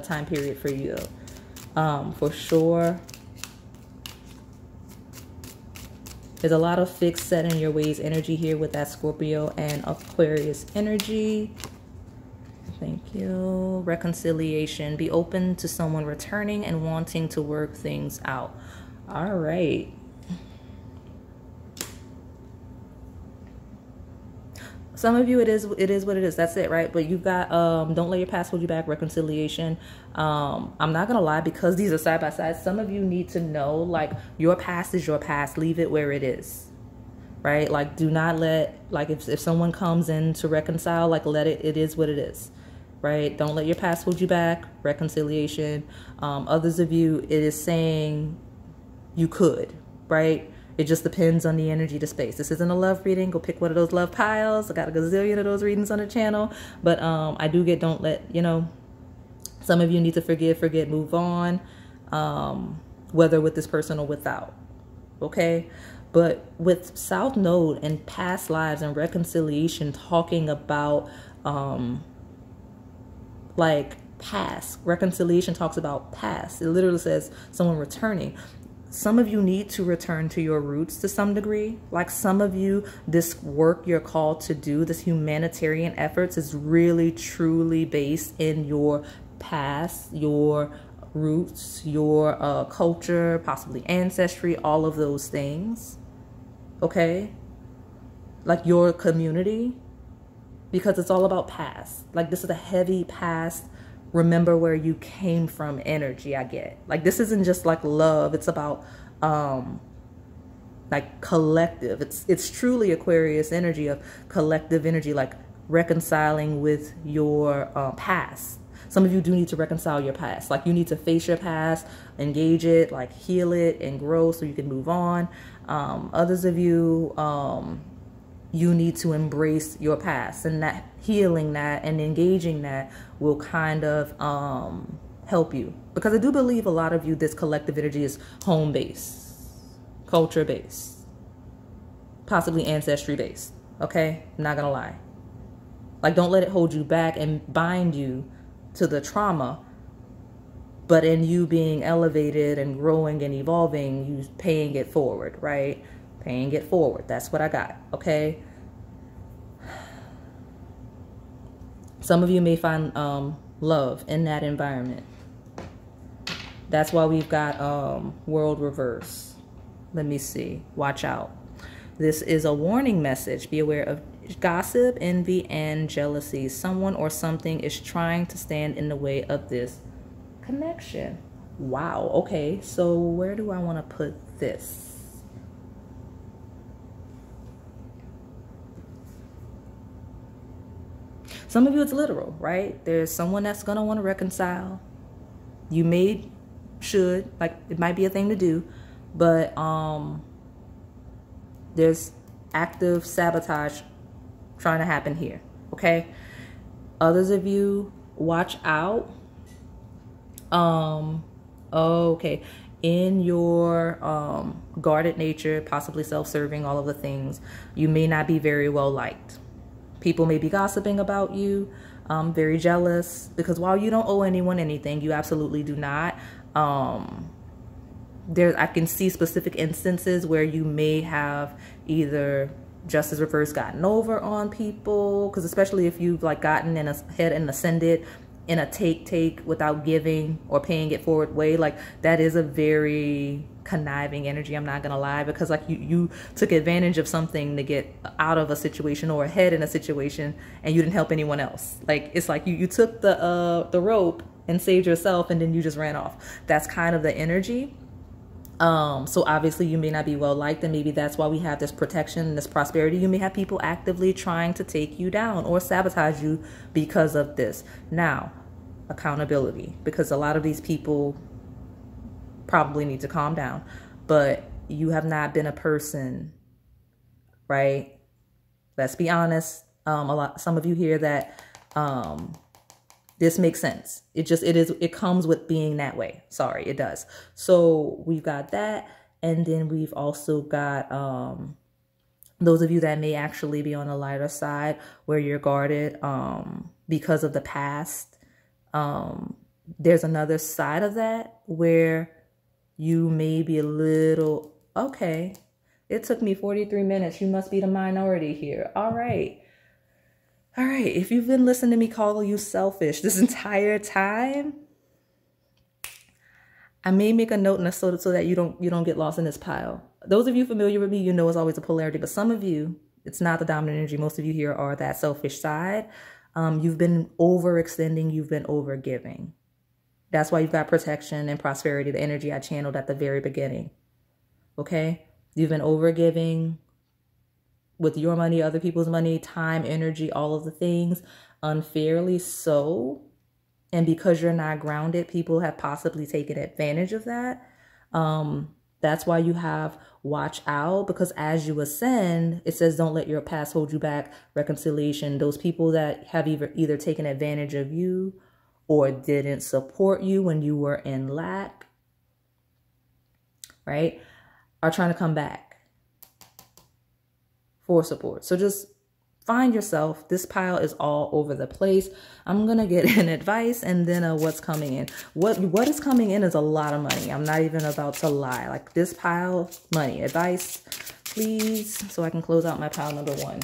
Speaker 1: time period for you, for sure. There's a lot of fixed, set in your ways energy here with that Scorpio and Aquarius energy. Thank you. Reconciliation. Be open to someone returning and wanting to work things out. All right. Some of you, it is what it is. That's it, right? But you've got don't let your past hold you back. Reconciliation. I'm not gonna lie, because these are side by side. Some of you need to know, like, your past is your past. Leave it where it is. Right? Like, do not let, like, if someone comes in to reconcile, like, let it. It is what it is. Right? Don't let your past hold you back. Reconciliation. Others of you, it is saying you could, right? It just depends on the energy to space. This isn't a love reading. Go pick one of those love piles. I got a gazillion of those readings on the channel. But I do get, don't let, you know, some of you need to forgive, forget, move on, whether with this person or without. Okay? But with South Node and past lives and reconciliation, talking about like past. Reconciliation talks about past. It literally says someone returning. Some of you need to return to your roots to some degree. Like some of you, this work you're called to do, this humanitarian efforts, is really truly based in your past, your roots, your culture, possibly ancestry, all of those things. Okay? Like your community. Because it's all about past. Like this is a heavy past, remember where you came from energy I get. Like this isn't just like love. It's about like collective. It's truly Aquarius energy of collective energy, like reconciling with your past. Some of you do need to reconcile your past. Like you need to face your past, engage it, like heal it and grow so you can move on. Others of you, you need to embrace your past, and that healing that and engaging that will kind of help you. Because I do believe a lot of you, this collective energy is home-based, culture-based, possibly ancestry-based, okay? I'm not gonna lie. Like, don't let it hold you back and bind you to the trauma, but in you being elevated and growing and evolving, you paying it forward, right? Paying it forward. That's what I got, okay? Some of you may find love in that environment. That's why we've got world reverse. Let me see. Watch out. This is a warning message. Be aware of gossip, envy, and jealousy. Someone or something is trying to stand in the way of this connection. Wow. Okay. So where do I want to put this? Some of you, it's literal, right? There's someone that's going to want to reconcile. You should, like, it might be a thing to do, but there's active sabotage trying to happen here, okay? Others of you, watch out. Okay, in your guarded nature, possibly self-serving, all of the things, you may not be very well liked. People may be gossiping about you, very jealous, because while you don't owe anyone anything, you absolutely do not. I can see specific instances where you may have either justice reverse gotten over on people, because especially if you've like gotten in a head and ascended in a take without giving or paying it forward way, like that is a very conniving energy, I'm not gonna lie, because like you took advantage of something to get out of a situation or ahead in a situation, and you didn't help anyone else. Like it's like you took the rope and saved yourself, and then you just ran off. That's kind of the energy. So obviously you may not be well liked, and maybe that's why we have this protection and this prosperity. You may have people actively trying to take you down or sabotage you because of this. Now, accountability, because a lot of these people probably need to calm down, but you have not been a person, right? Let's be honest. Some of you hear that, this makes sense. It comes with being that way. Sorry, it does. So we've got that. And then we've also got those of you that may actually be on the lighter side where you're guarded because of the past. There's another side of that where you may be a little, okay, it took me 43 minutes. You must be the minority here. All right. All right, if you've been listening to me call you selfish this entire time, I may make a note in so that you don't get lost in this pile. Those of you familiar with me, you know it's always a polarity, but some of you, it's not the dominant energy. Most of you here are that selfish side. You've been overextending, you've been overgiving. That's why you've got protection and prosperity, the energy I channeled at the very beginning. Okay? You've been overgiving with your money, other people's money, time, energy, all of the things, unfairly so. And because you're not grounded, people have possibly taken advantage of that. That's why you have watch out, because as you ascend, it says don't let your past hold you back. Reconciliation, those people that have either taken advantage of you or didn't support you when you were in lack, right, are trying to come back for support. So just find yourself. This pile is all over the place. I'm gonna get an advice and then what's coming in. What is coming in is a lot of money. I'm not even about to lie. Like this pile, money. Advice, please, so I can close out my pile number 1.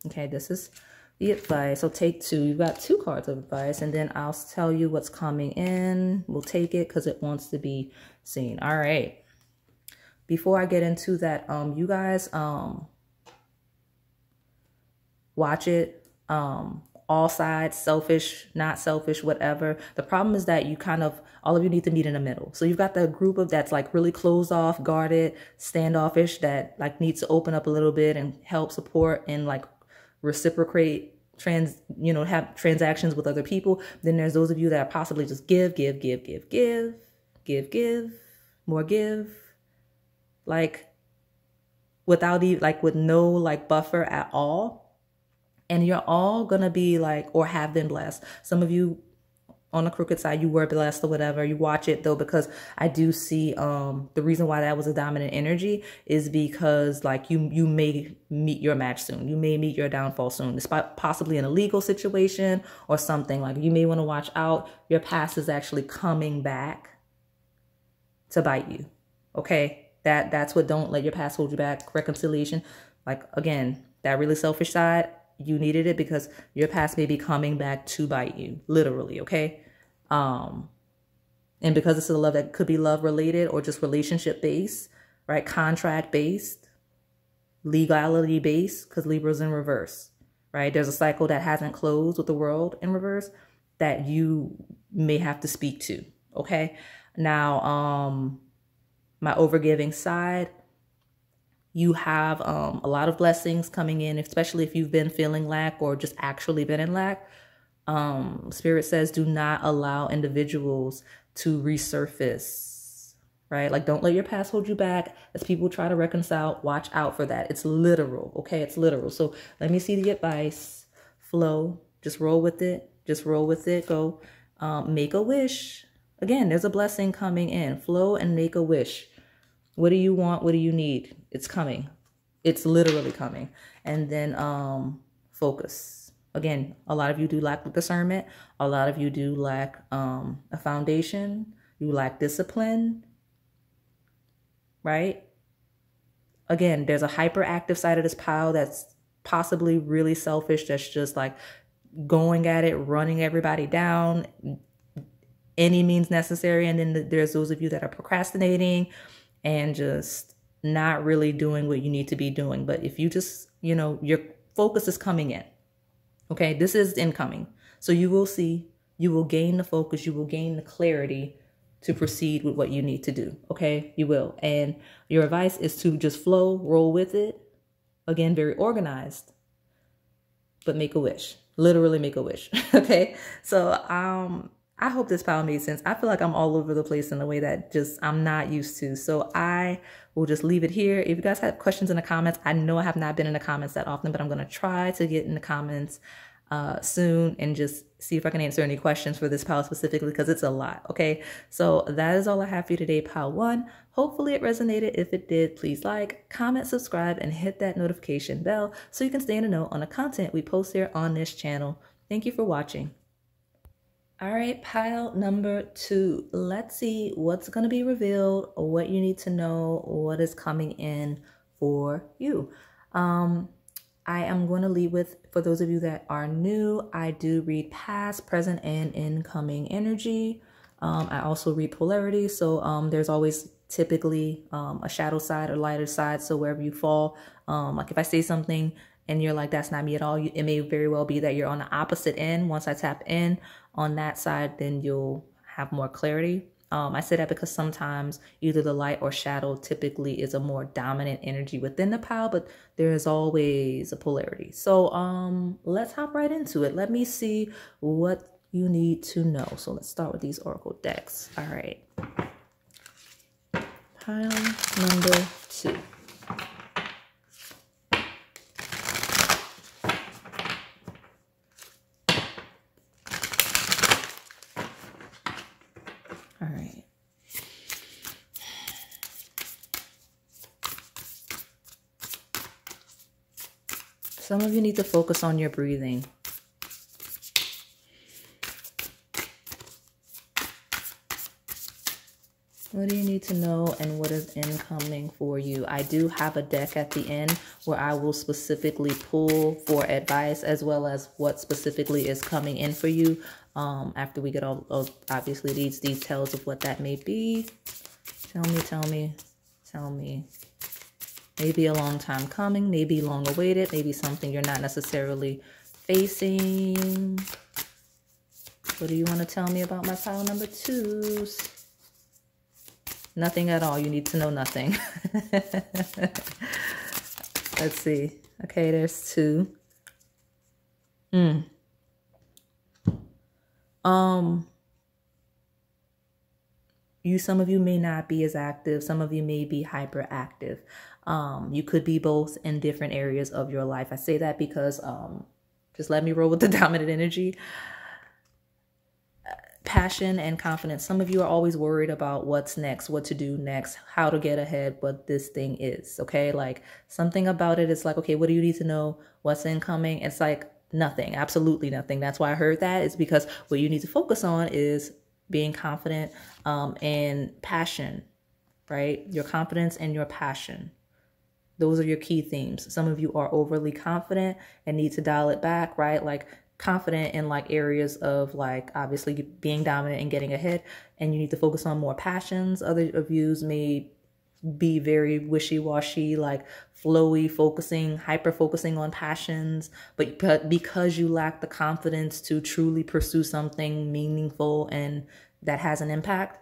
Speaker 1: Okay, this is the advice. So take 2. You've got 2 cards of advice, and then I'll tell you what's coming in. We'll take it because it wants to be seen. All right. Before I get into that, you guys watch it. All sides, selfish, not selfish, whatever. The problem is that you all of you need to meet in the middle. So you've got the group of that's like really closed off, guarded, standoffish, that like needs to open up a little bit and help support and like reciprocate, have transactions with other people. Then there's those of you that possibly just give, more give, like without even with no like buffer at all. And you're all gonna be like, or have been blessed. Some of you on the crooked side, you were blessed or whatever. You watch it though, because I do see the reason why that was a dominant energy is because like you may meet your match soon. You may meet your downfall soon. It's possibly in a legal situation or something. Like you may want to watch out. Your past is actually coming back to bite you. Okay, that's what, don't let your past hold you back. Reconciliation, like again, that really selfish side, you needed it because your past may be coming back to bite you, literally. Okay. And because it's a love that could be love related or just relationship based, right? Contract based, legality based, because Libra's in reverse, right? There's a cycle that hasn't closed with the world in reverse that you may have to speak to. Okay. Now, my overgiving side, you have a lot of blessings coming in, especially if you've been feeling lack or just actually been in lack. Spirit says do not allow individuals to resurface right? Like, don't let your past hold you back. As people try to reconcile, watch out for that. It's literal, okay? It's literal. So let me see the advice. Flow, just roll with it. Just roll with it. Go make a wish. Again, there's a blessing coming in. Flow and make a wish. What do you want? What do you need? It's coming. It's literally coming. And then focus. Again, a lot of you do lack discernment. A lot of you do lack a foundation. You lack discipline, right? Again, there's a hyperactive side of this pile that's possibly really selfish. That's just like going at it, running everybody down, any means necessary. And then there's those of you that are procrastinating and just not really doing what you need to be doing. But if you just, you know, your focus is coming in. Okay, this is incoming. So you will see, you will gain the focus, you will gain the clarity to proceed with what you need to do. Okay, you will. And your advice is to just flow, roll with it. Again, very organized, but make a wish. Literally make a wish. Okay, so I hope this pile made sense. I feel like I'm all over the place in a way that just I'm not used to. So I will just leave it here. If you guys have questions in the comments, I know I have not been in the comments that often, but I'm going to try to get in the comments soon and just see if I can answer any questions for this pile specifically, because it's a lot. Okay, so that is all I have for you today, pile 1. Hopefully it resonated. If it did, please like, comment, subscribe, and hit that notification bell so you can stay in the know on the content we post here on this channel. Thank you for watching. All right, pile number 2. Let's see what's going to be revealed, what you need to know, what is coming in for you. I am going to lead with, for those of you that are new, I do read past, present, and incoming energy. I also read polarity. So there's always typically a shadow side or lighter side. So wherever you fall, like if I say something and you're like, that's not me at all, it may very well be that you're on the opposite end. Once I tap in on that side, then you'll have more clarity. I say that because sometimes either the light or shadow typically is a more dominant energy within the pile, but there is always a polarity. So let's hop right into it. Let me see what you need to know. So let's start with these oracle decks. All right. Pile number 2. All right. Some of you need to focus on your breathing. What do you need to know and what is incoming for you? I do have a deck at the end where I will specifically pull for advice as well as what specifically is coming in for you after we get all of, obviously, these details of what that may be. Tell me, tell me, tell me. Maybe a long time coming, maybe long awaited, maybe something you're not necessarily facing. What do you want to tell me about my pile number 2s? Nothing at all. You need to know nothing. Let's see. Okay, there's 2. Some of you may not be as active. Some of you may be hyperactive. You could be both in different areas of your life. I say that because just let me roll with the dominant energy. Passion and confidence. Some of you are always worried about what's next, what to do next, how to get ahead, what this thing is. Okay, like something about it is like, okay, what do you need to know? What's incoming? It's like nothing, absolutely nothing. That's why I heard that, is because what you need to focus on is being confident and passion, right? Your confidence and your passion. Those are your key themes. Some of you are overly confident and need to dial it back, right? Like confident in like areas of like obviously being dominant and getting ahead, and you need to focus on more passions. Other of yous may be very wishy-washy, like flowy, focusing, hyper focusing on passions, but because you lack the confidence to truly pursue something meaningful and that has an impact,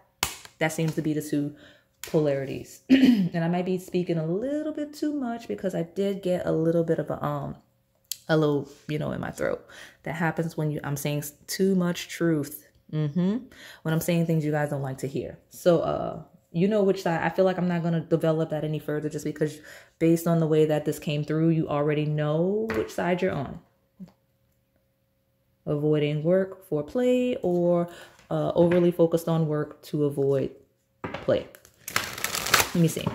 Speaker 1: that seems to be the 2 polarities. And I might be speaking a little bit too much because I did get a little bit of a little, you know, in my throat. That happens when I'm saying too much truth. When I'm saying things you guys don't like to hear. So You know which side. I feel like I'm not going to develop that any further just because based on the way that this came through, you already know which side you're on. Avoiding work for play, or overly focused on work to avoid play. Let me see.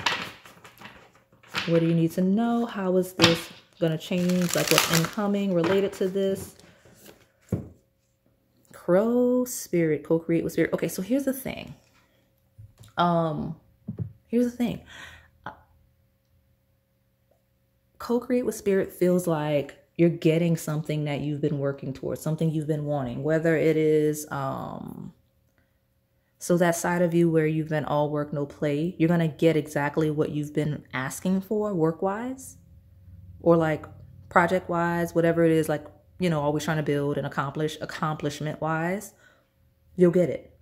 Speaker 1: What do you need to know? How is this going to change? Like what's incoming related to this? Crow spirit, co-create with spirit. Okay, so here's the thing. Co-create with spirit feels like you're getting something that you've been working towards, something you've been wanting, whether it is, so that side of you where you've been all work, no play, you're going to get exactly what you've been asking for work-wise or like project-wise, whatever it is, like, you know, always trying to build and accomplish, accomplishment-wise, you'll get it.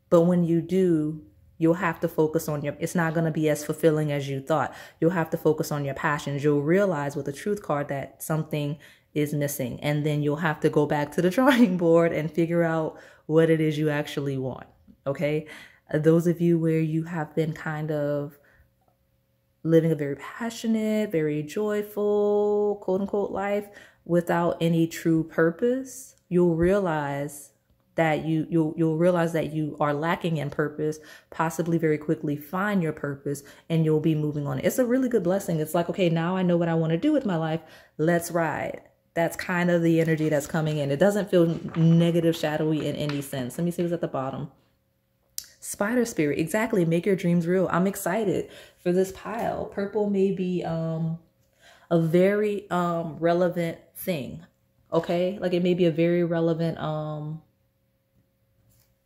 Speaker 1: But when you do, you'll have to focus on it's not going to be as fulfilling as you thought. You'll have to focus on your passions. You'll realize with the truth card that something is missing. And then you'll have to go back to the drawing board and figure out what it is you actually want. Okay. Those of you where you have been kind of living a very passionate, very joyful, quote unquote, life without any true purpose, you'll realize that you'll realize that you are lacking in purpose, possibly very quickly find your purpose, and you'll be moving on. It's a really good blessing. It's like, okay, now I know what I want to do with my life. Let's ride. That's kind of the energy that's coming in. It doesn't feel negative, shadowy in any sense. Let me see what's at the bottom. Spider spirit. Exactly. Make your dreams real. I'm excited for this pile. Purple may be a very relevant thing. Okay? Like it may be a very relevant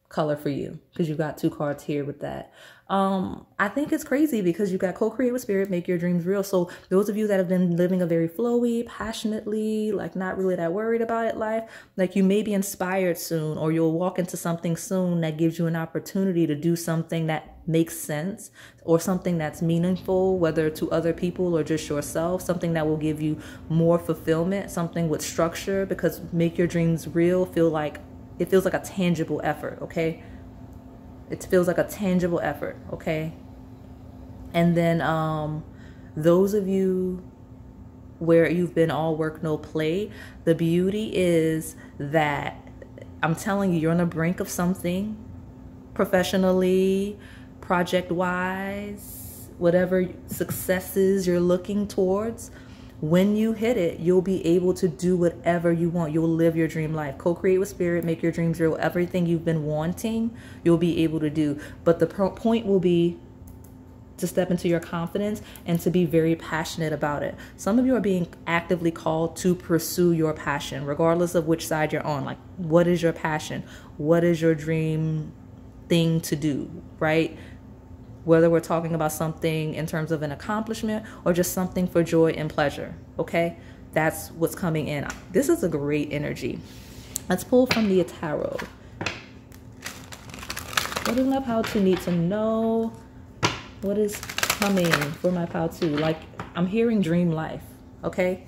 Speaker 1: color for you because you've got two cards here with that. I think it's crazy because you got co-create with spirit, make your dreams real. So those of you that have been living a very flowy, passionately, like not really that worried about it life, like you may be inspired soon, or you'll walk into something soon that gives you an opportunity to do something that makes sense or something that's meaningful, whether to other people or just yourself, something that will give you more fulfillment, something with structure, because make your dreams real it feels like a tangible effort, okay? It feels like a tangible effort, okay? And then those of you where you've been all work, no play, the beauty is that I'm telling you, you're on the brink of something professionally, project-wise, whatever successes you're looking towards. When you hit it, you'll be able to do whatever you want. You'll live your dream life. Co-create with spirit, make your dreams real. Everything you've been wanting, you'll be able to do. But the point will be to step into your confidence and to be very passionate about it. Some of you are being actively called to pursue your passion, regardless of which side you're on. Like, what is your passion? What is your dream thing to do, right? Whether we're talking about something in terms of an accomplishment or just something for joy and pleasure, okay? That's what's coming in. This is a great energy. Let's pull from the tarot. What does my pile 2 need to know? What is coming for my pile 2? Like, I'm hearing dream life, okay?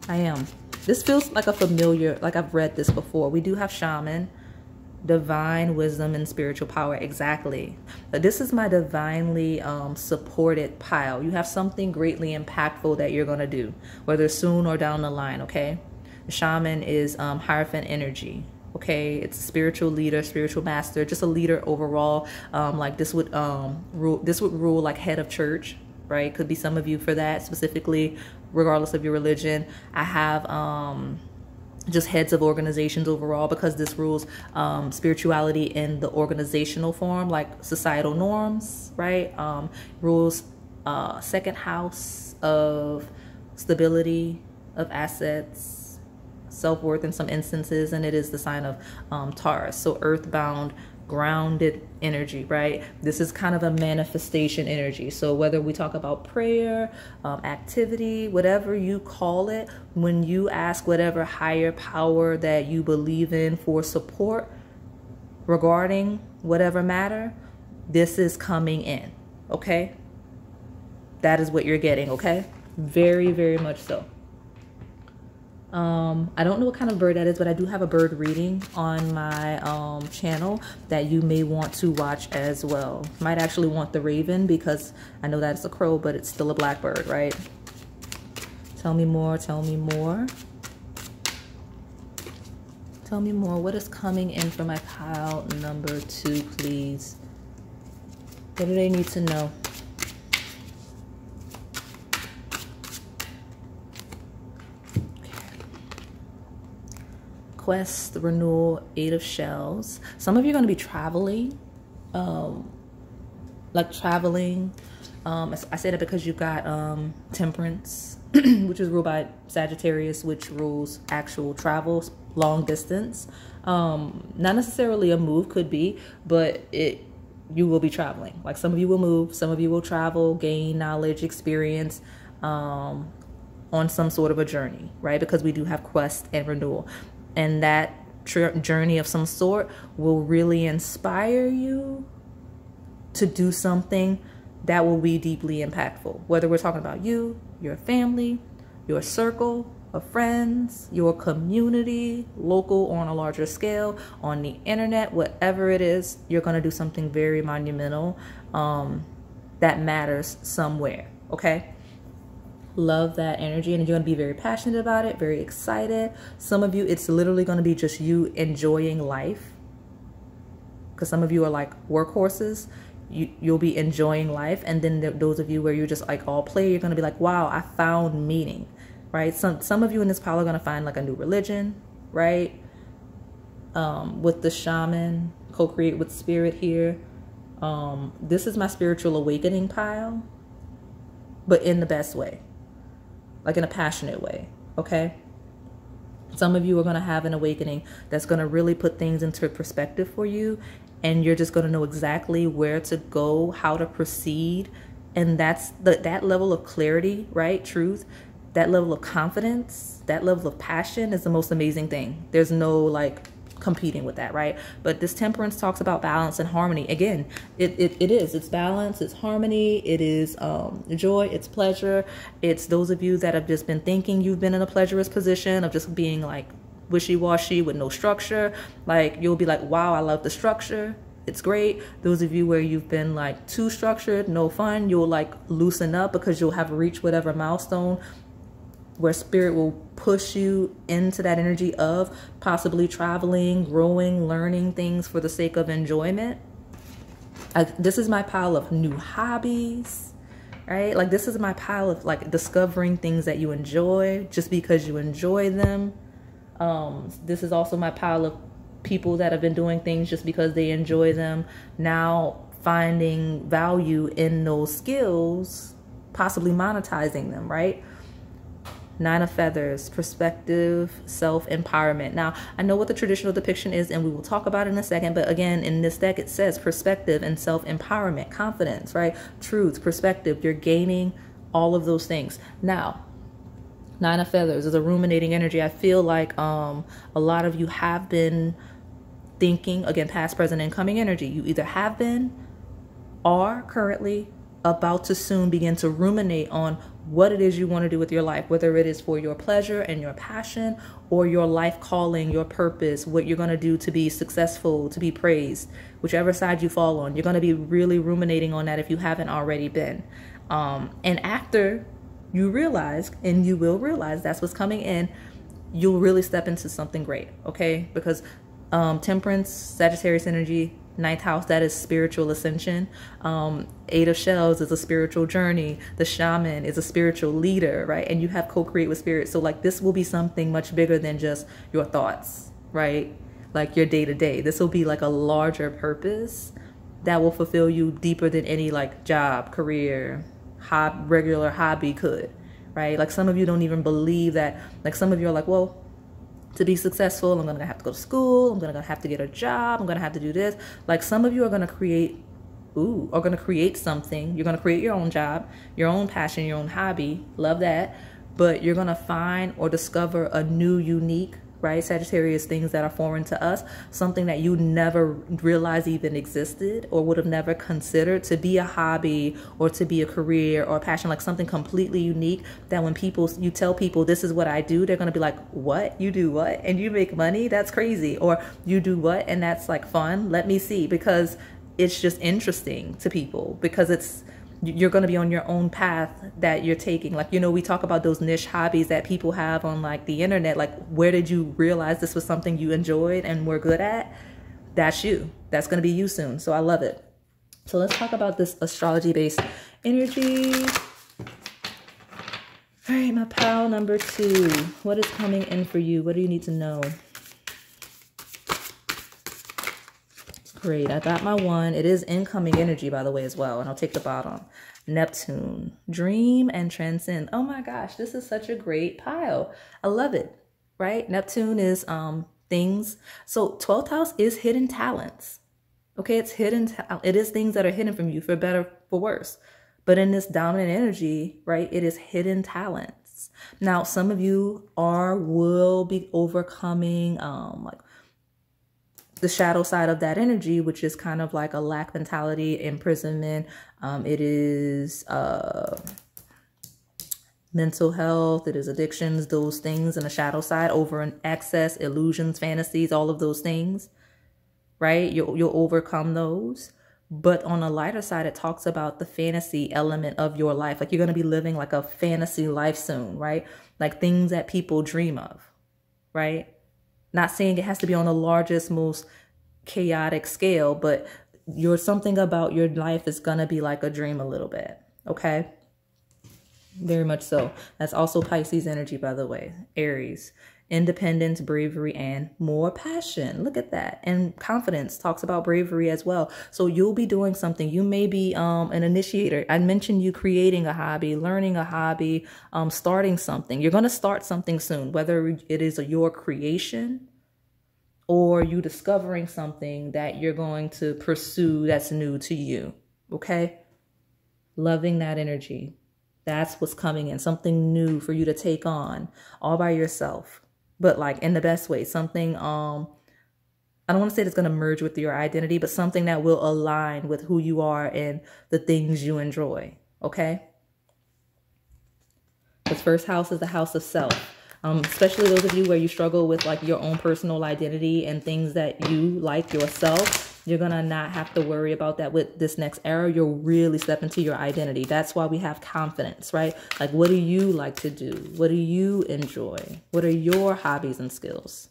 Speaker 1: I am. This feels like a familiar, like I've read this before. We do have shaman, divine wisdom and spiritual power. Exactly. This is my divinely supported pile. You have something greatly impactful that you're going to do, whether soon or down the line. Okay. The shaman is Hierophant energy. Okay. It's a spiritual leader, spiritual master, just a leader overall. Like this would rule like head of church, right? Could be some of you for that specifically, regardless of your religion. I have just heads of organizations overall, because this rules spirituality in the organizational form, like societal norms, right? Rules second house of stability, of assets, self-worth in some instances, and it is the sign of Taurus. So earthbound, grounded energy, right? This is kind of a manifestation energy. So whether we talk about prayer, activity, whatever you call it, when you ask whatever higher power that you believe in for support regarding whatever matter, this is coming in, okay? That is what you're getting, okay? Very, very much so. I don't know what kind of bird that is, but I do have a bird reading on my channel that you may want to watch as well. Might actually want the raven because I know that it's a crow, but it's still a blackbird, right? Tell me more, tell me more. Tell me more. What is coming in for my pile number 2, please? What do they need to know? Quest, renewal, 8 of shells. Some of you are going to be traveling, like traveling. I say that because you got temperance, which is ruled by Sagittarius, which rules actual travel, long distance. Not necessarily a move, could be, but you will be traveling. Like some of you will move, some of you will travel, gain knowledge, experience on some sort of a journey, right? Because we do have quest and renewal. And that journey of some sort will really inspire you to do something that will be deeply impactful. Whether we're talking about you, your family, your circle of friends, your community, local or on a larger scale, on the internet, whatever it is, you're going to do something very monumental that matters somewhere, okay? Love that energy, and you're going to be very passionate about it, very excited. Some of you, it's literally going to be just you enjoying life, because some of you are like workhorses. You'll be enjoying life, and then those of you where you're just like all play, you're going to be like, wow, I found meaning, right? Some of you in this pile are going to find like a new religion, right? With the shaman, co-create with spirit here. This is my spiritual awakening pile, but in the best way. Like in a passionate way, okay? Some of you are going to have an awakening that's going to really put things into perspective for you, and you're just going to know exactly where to go, how to proceed, and that's that level of clarity, right? Truth, that level of confidence, that level of passion is the most amazing thing. There's no like competing with that, right? But this temperance talks about balance and harmony. Again, it's balance, it's harmony, it is joy, it's pleasure. It's those of you that have just been thinking you've been in a pleasurous position of just being like wishy-washy with no structure. Like you'll be like, wow, I love the structure, it's great. Those of you where you've been like too structured, no fun, you'll like loosen up because you'll have reached whatever milestone where spirit will push you into that energy of possibly traveling, growing, learning things for the sake of enjoyment. This is my pile of new hobbies, right? Like this is my pile of like discovering things that you enjoy just because you enjoy them. This is also my pile of people that have been doing things just because they enjoy them, now finding value in those skills, possibly monetizing them, right? 9 of feathers, perspective, self-empowerment. Now, I know what the traditional depiction is, and we will talk about it in a second, but again, in this deck, it says perspective and self-empowerment, confidence, right? Truth, perspective, you're gaining all of those things. Now, 9 of feathers is a ruminating energy. I feel like a lot of you have been thinking, again, past, present, and coming energy. You either have been, are currently, about to soon begin to ruminate on what it is you want to do with your life, whether it is for your pleasure and your passion or your life calling, your purpose, what you're going to do to be successful, to be praised, whichever side you fall on. You're going to be really ruminating on that if you haven't already been. And after you realize, and you will realize that's what's coming in, you'll really step into something great, okay? Because temperance, Sagittarius energy, 9th house, that is spiritual ascension. 8 of shells is a spiritual journey. The shaman is a spiritual leader, right? And you have co-create with spirit. So like this will be something much bigger than just your thoughts, right? Like your day-to-day. This will be like a larger purpose that will fulfill you deeper than any like job, career, regular hobby could, right? Like some of you don't even believe that. Like some of you are like, well, to be successful, I'm going to have to go to school. I'm going to have to get a job. I'm going to have to do this. Like some of you are going to create, are going to create something. You're going to create your own job, your own passion, your own hobby. Love that. But you're going to find or discover a new, unique right? Sagittarius, things that are foreign to us, something that you never realized even existed or would have never considered to be a hobby or to be a career or a passion, like something completely unique that when you tell people this is what I do, they're going to be like, what? You do what? And you make money? That's crazy. Or you do what? And that's like fun. Let me see, because it's just interesting to people, because you're going to be on your own path that you're taking. Like, you know, we talk about those niche hobbies that people have on like the internet. Like, where did you realize this was something you enjoyed and were good at? That's you. That's going to be you soon. So I love it. So let's talk about this astrology based energy. All right, my pal number 2. What is coming in for you? What do you need to know? Great, I got my 1. It is incoming energy, by the way, as well. And I'll take the bottom. Neptune, dream and transcend. Oh my gosh, this is such a great pile. I love it, right? Neptune is things. So 12th house is hidden talents. Okay, it's hidden. It is things that are hidden from you, for better, for worse. But in this dominant energy, right, it is hidden talents. Now, some of you will be overcoming like the shadow side of that energy, which is kind of like a lack mentality, imprisonment. It is mental health. It is addictions, those things in the shadow side, over an excess, illusions, fantasies, all of those things, right? You'll overcome those. But on the lighter side, it talks about the fantasy element of your life. Like, you're going to be living like a fantasy life soon, right? Like things that people dream of, right? Not saying it has to be on the largest, most chaotic scale, but something about your life is going to be like a dream a little bit. Okay. Very much so. That's also Pisces energy, by the way. Aries, independence, bravery, and more passion. Look at that. And confidence talks about bravery as well. So you'll be doing something. You may be an initiator. I mentioned you creating a hobby, learning a hobby, starting something. You're going to start something soon, whether it is your creation or you discovering something that you're going to pursue that's new to you. Okay? Loving that energy. That's what's coming in. Something new for you to take on all by yourself. But like in the best way, something, I don't want to say it's going to merge with your identity, but something that will align with who you are and the things you enjoy. Okay. This first house is the house of self. Especially those of you where you struggle with like your own personal identity and things that you like yourself. You're going to not have to worry about that with this next era. You'll really step into your identity. That's why we have confidence, right? Like, what do you like to do? What do you enjoy? What are your hobbies and skills?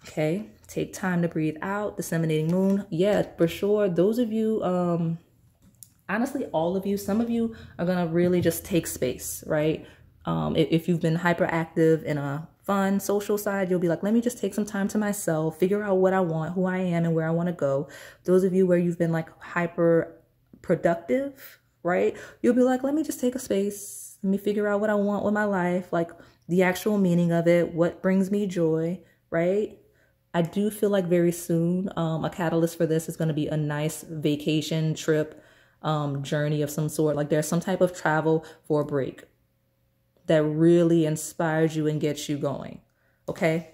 Speaker 1: Okay. Take time to breathe out. Disseminating moon. Yeah, for sure. Those of you, honestly, all of you, some of you are going to really just take space, right? If you've been hyperactive in a fun social side, you'll be like, let me just take some time to myself, figure out what I want, who I am, and where I want to go. Those of you where you've been like hyper productive, right? You'll be like, let me just take a space. Let me figure out what I want with my life, like the actual meaning of it, what brings me joy, right? I do feel like very soon, a catalyst for this is going to be a nice vacation trip, journey of some sort. Like there's some type of travel for a break that really inspires you and gets you going. Okay.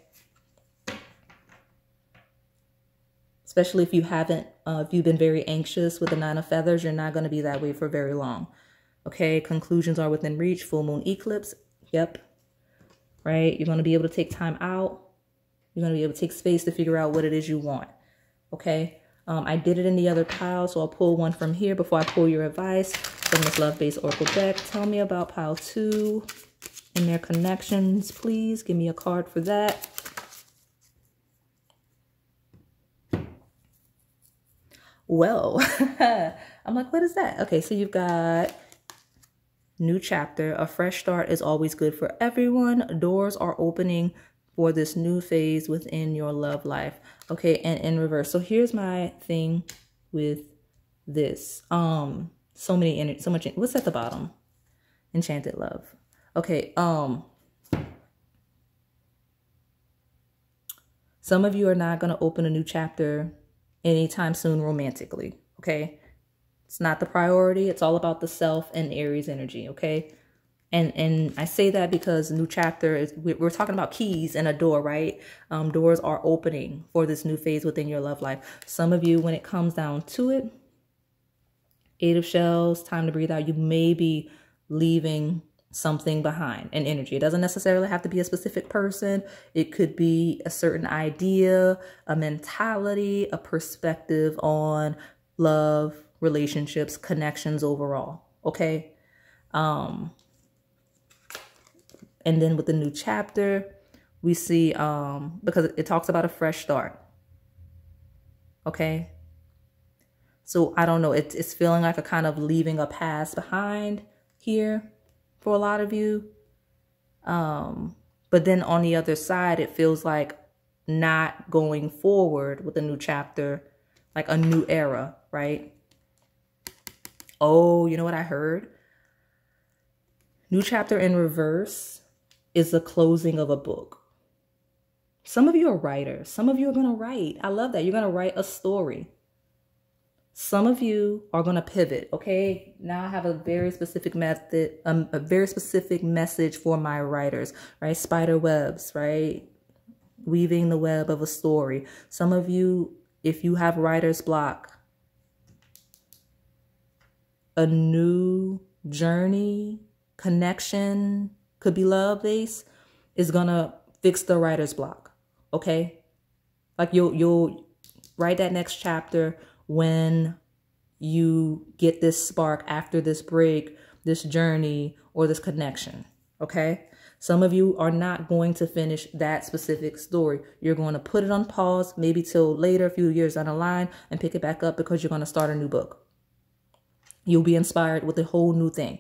Speaker 1: Especially if you haven't, if you've been very anxious with the 9 of feathers, you're not going to be that way for very long. Okay. Conclusions are within reach. Full moon eclipse. Yep. Right. You're going to be able to take time out. You're going to be able to take space to figure out what it is you want. Okay. I did it in the other pile, so I'll pull one from here before I pull your advice from this love-based oracle deck. Tell me about pile 2 and their connections, please. Give me a card for that. Well, I'm like, what is that? Okay, so you've got new chapter. A fresh start is always good for everyone. Doors are opening for this new phase within your love life. Okay, and in reverse. So here's my thing with this. So much. What's at the bottom? Enchanted love. Okay. Some of you are not going to open a new chapter anytime soon romantically. Okay. It's not the priority. It's all about the self and Aries energy. Okay. And I say that because new chapter is, we're talking about keys and a door, right? Doors are opening for this new phase within your love life. Some of you, when it comes down to it, 8 of Shells, time to breathe out. You may be leaving something behind, an energy. It doesn't necessarily have to be a specific person. It could be a certain idea, a mentality, a perspective on love, relationships, connections overall. Okay. And then with the new chapter, we see, because it talks about a fresh start. Okay. So I don't know, it's feeling like a kind of leaving a past behind here for a lot of you. But then on the other side, it feels like not going forward with a new chapter, like a new era, right? Oh, you know what I heard? New chapter in reverse is the closing of a book. Some of you are writers. Some of you are going to write. I love that. You're going to write a story. Some of you are going to pivot. Okay. Now I have a very specific method, a very specific message for my writers, right? Spider webs, right? Weaving the web of a story. Some of you, if you have writer's block, a new journey, connection, could be love base, is gonna fix the writer's block. Okay. Like you'll write that next chapter when you get this spark after this break, this journey, or this connection. Okay. Some of you are not going to finish that specific story. You're going to put it on pause, maybe till later, a few years down the line, and pick it back up because you're going to start a new book. You'll be inspired with a whole new thing.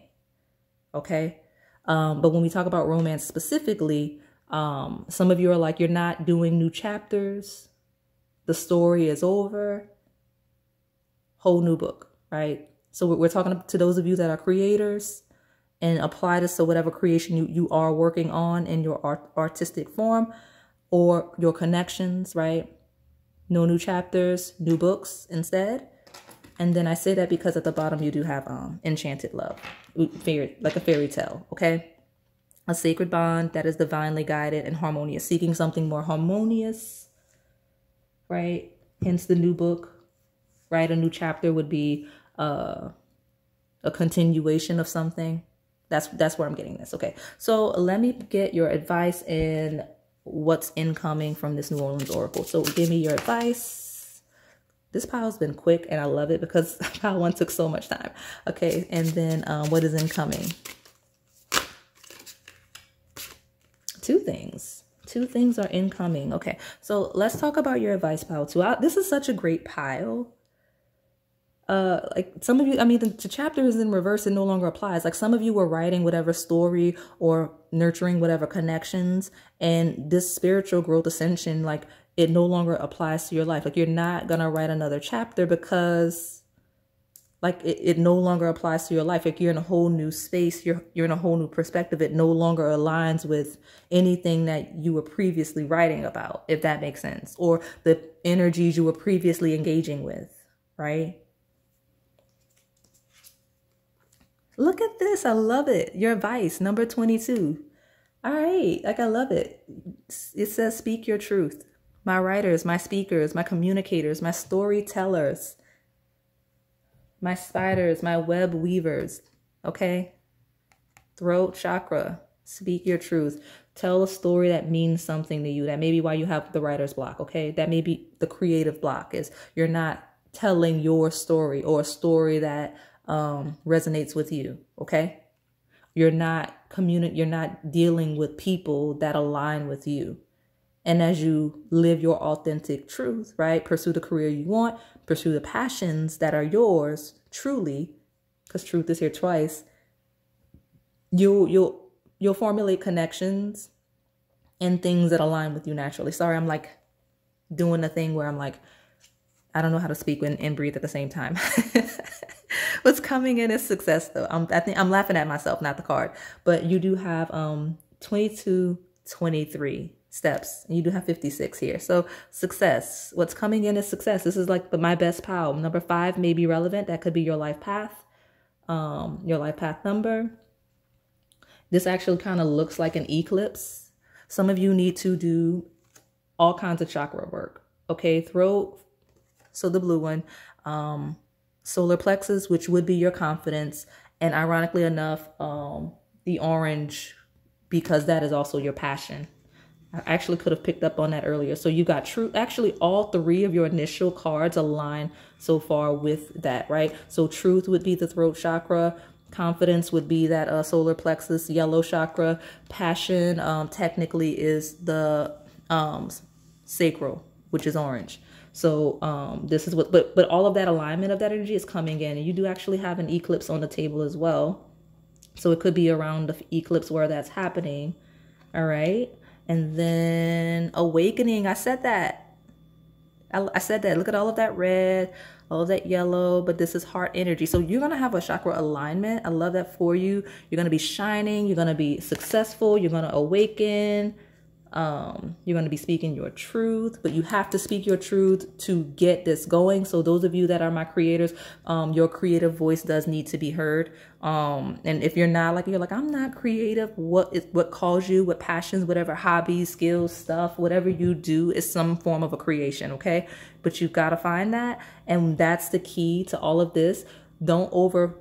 Speaker 1: Okay. But when we talk about romance specifically, some of you are like, you're not doing new chapters. The story is over. Whole new book, right? So we're talking to those of you that are creators, and apply this to whatever creation you are working on in your artistic form or your connections, right? No new chapters, new books instead. And then I say that because at the bottom you do have enchanted love, like a fairy tale, okay? A sacred bond that is divinely guided and harmonious, seeking something more harmonious, right? Hence the new book, right? A new chapter would be a continuation of something. That's where I'm getting this, okay? So let me get your advice and what's incoming from this New Orleans Oracle. So give me your advice. This pile's been quick and I love it because pile 1 took so much time. Okay, and then what is incoming? Two things are incoming. Okay, so let's talk about your advice, pile 2. This is such a great pile. Like some of you, I mean, the chapter is in reverse. It no longer applies. Like some of you were writing whatever story or nurturing whatever connections, and this spiritual growth ascension, like it no longer applies to your life. Like you're not going to write another chapter because like it no longer applies to your life. Like you're in a whole new space. You're in a whole new perspective. It no longer aligns with anything that you were previously writing about, if that makes sense, or the energies you were previously engaging with, right? Look at this. I love it. Your advice, number 22. All right. Like, I love it. It says, speak your truth. My writers, my speakers, my communicators, my storytellers, my spiders, my web weavers. Okay. Throat chakra. Speak your truth. Tell a story that means something to you. That may be why you have the writer's block. Okay. That may be the creative block, is you're not telling your story, or a story that resonates with you. Okay. You're not dealing with people that align with you. And as you live your authentic truth, right? Pursue the career you want, pursue the passions that are yours truly, because truth is here twice. You'll formulate connections and things that align with you naturally. Sorry, I'm like doing the thing where I'm like, I don't know how to speak and breathe at the same time. What's coming in is success, though. I think I'm laughing at myself, not the card. But you do have 22, 23 steps. And you do have 56 here. So success. What's coming in is success. This is like my best pile. Number 5 may be relevant. That could be your life path. Your life path number. This actually kind of looks like an eclipse. Some of you need to do all kinds of chakra work. Okay, throat, so the blue one, solar plexus, which would be your confidence, and ironically enough, the orange, because that is also your passion. I actually could have picked up on that earlier. So you got truth. Actually, all three of your initial cards align so far with that, right? So truth would be the throat chakra. Confidence would be that solar plexus, yellow chakra. Passion technically is the sacral, which is orange. So this is what, but all of that alignment of that energy is coming in. And you do actually have an eclipse on the table as well. So it could be around the eclipse where that's happening. All right. And then awakening, I said that. I said that. Look at all of that red, all of that yellow, but this is heart energy. So you're going to have a chakra alignment. I love that for you. You're going to be shining. You're going to be successful. You're going to awaken. You're going to be speaking your truth, but you have to speak your truth to get this going. So those of you that are my creators, your creative voice does need to be heard. And if you're not, like, you're like, I'm not creative. What calls you, what passions, whatever hobbies, skills, stuff, whatever you do is some form of a creation. Okay. But you've got to find that. And that's the key to all of this. Don't over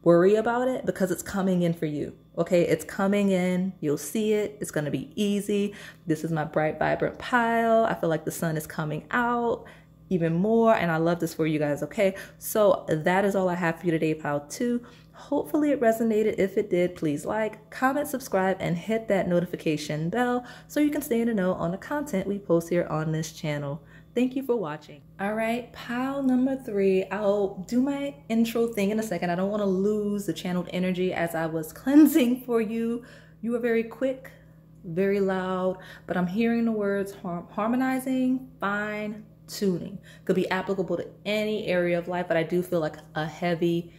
Speaker 1: worry about it because it's coming in for you. Okay, it's coming in. You'll see it. It's going to be easy. This is my bright, vibrant pile. I feel like the sun is coming out even more. And I love this for you guys. Okay, so that is all I have for you today, pile 2. Hopefully it resonated. If it did, please like, comment, subscribe, and hit that notification bell so you can stay in the know on the content we post here on this channel. Thank you for watching. All right, pile number 3. I'll do my intro thing in a second. I don't want to lose the channeled energy as I was cleansing for you. You were very quick, very loud, but I'm hearing the words harmonizing, fine tuning. Could be applicable to any area of life, but I do feel like a heavy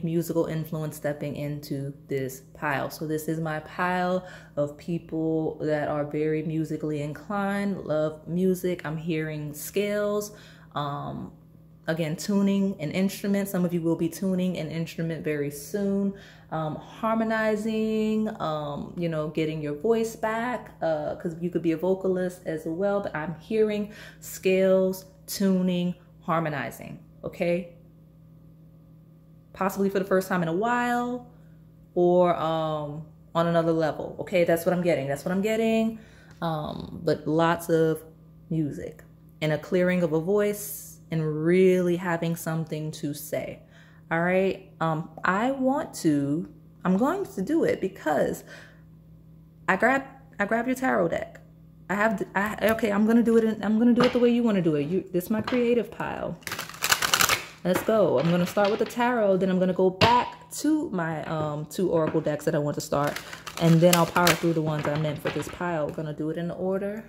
Speaker 1: musical influence stepping into this pile. So this is my pile of people that are very musically inclined, love music. I'm hearing scales, again, tuning an instrument. Some of you will be tuning an instrument very soon. Harmonizing, you know, getting your voice back, because you could be a vocalist as well, but I'm hearing scales, tuning, harmonizing, okay? Possibly for the first time in a while, or on another level. Okay, that's what I'm getting. That's what I'm getting. But lots of music and a clearing of a voice and really having something to say. All right. I'm going to do it because I grabbed your tarot deck. Okay, I'm gonna do it the way you want to do it. This is my creative pile. Let's go. I'm going to start with the tarot. Then I'm going to go back to my 2 oracle decks that I want to start. And then I'll power through the ones I meant for this pile. We're going to do it in order.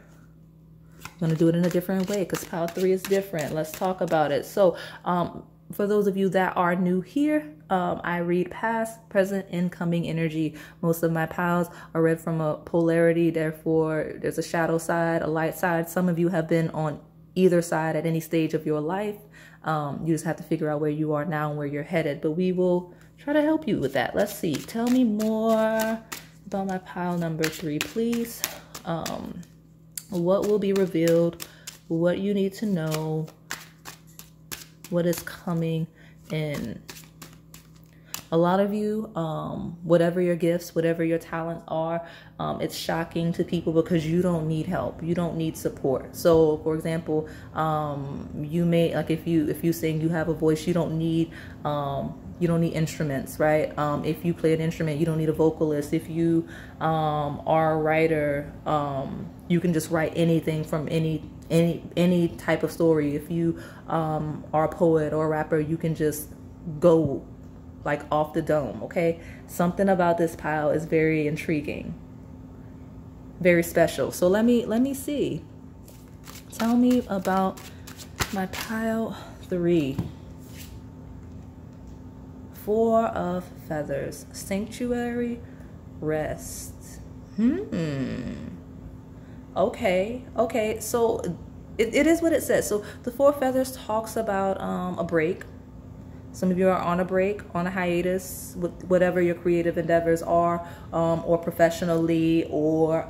Speaker 1: I'm going to do it in a different way because pile 3 is different. Let's talk about it. So for those of you that are new here, I read past, present, incoming energy. Most of my piles are read from a polarity. Therefore, there's a shadow side, a light side. Some of you have been on either side at any stage of your life. You just have to figure out where you are now and where you're headed, but we will try to help you with that. Let's see. Tell me more about my pile number 3, please. What will be revealed, what you need to know, what is coming in. A lot of you, whatever your gifts, whatever your talents are, it's shocking to people because you don't need help. You don't need support. So, for example, you may, like, if you sing, you have a voice, you don't need instruments, right? If you play an instrument, you don't need a vocalist. If you are a writer, you can just write anything from any type of story. If you are a poet or a rapper, you can just go like off the dome. Okay, something about this pile is very intriguing, very special. So let me see. Tell me about my pile 3. 4 of feathers, sanctuary, rest. Okay, so it is what it says. So the 4 feathers talks about a break. Some of you are on a break, on a hiatus with whatever your creative endeavors are, or professionally, or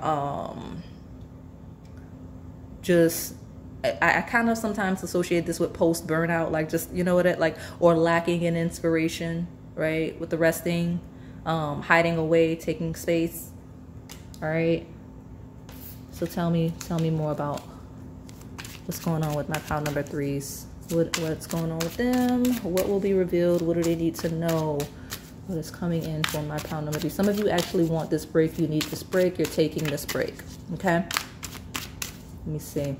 Speaker 1: just, I kind of sometimes associate this with post burnout, like just, you know what it like, or lacking in inspiration, right? With the resting, hiding away, taking space. All right. So tell me more about what's going on with my pile number 3s. What's going on with them? What will be revealed? What do they need to know? What is coming in for my pile number 3? Some of you actually want this break. You need this break. You're taking this break. Okay. Let me see.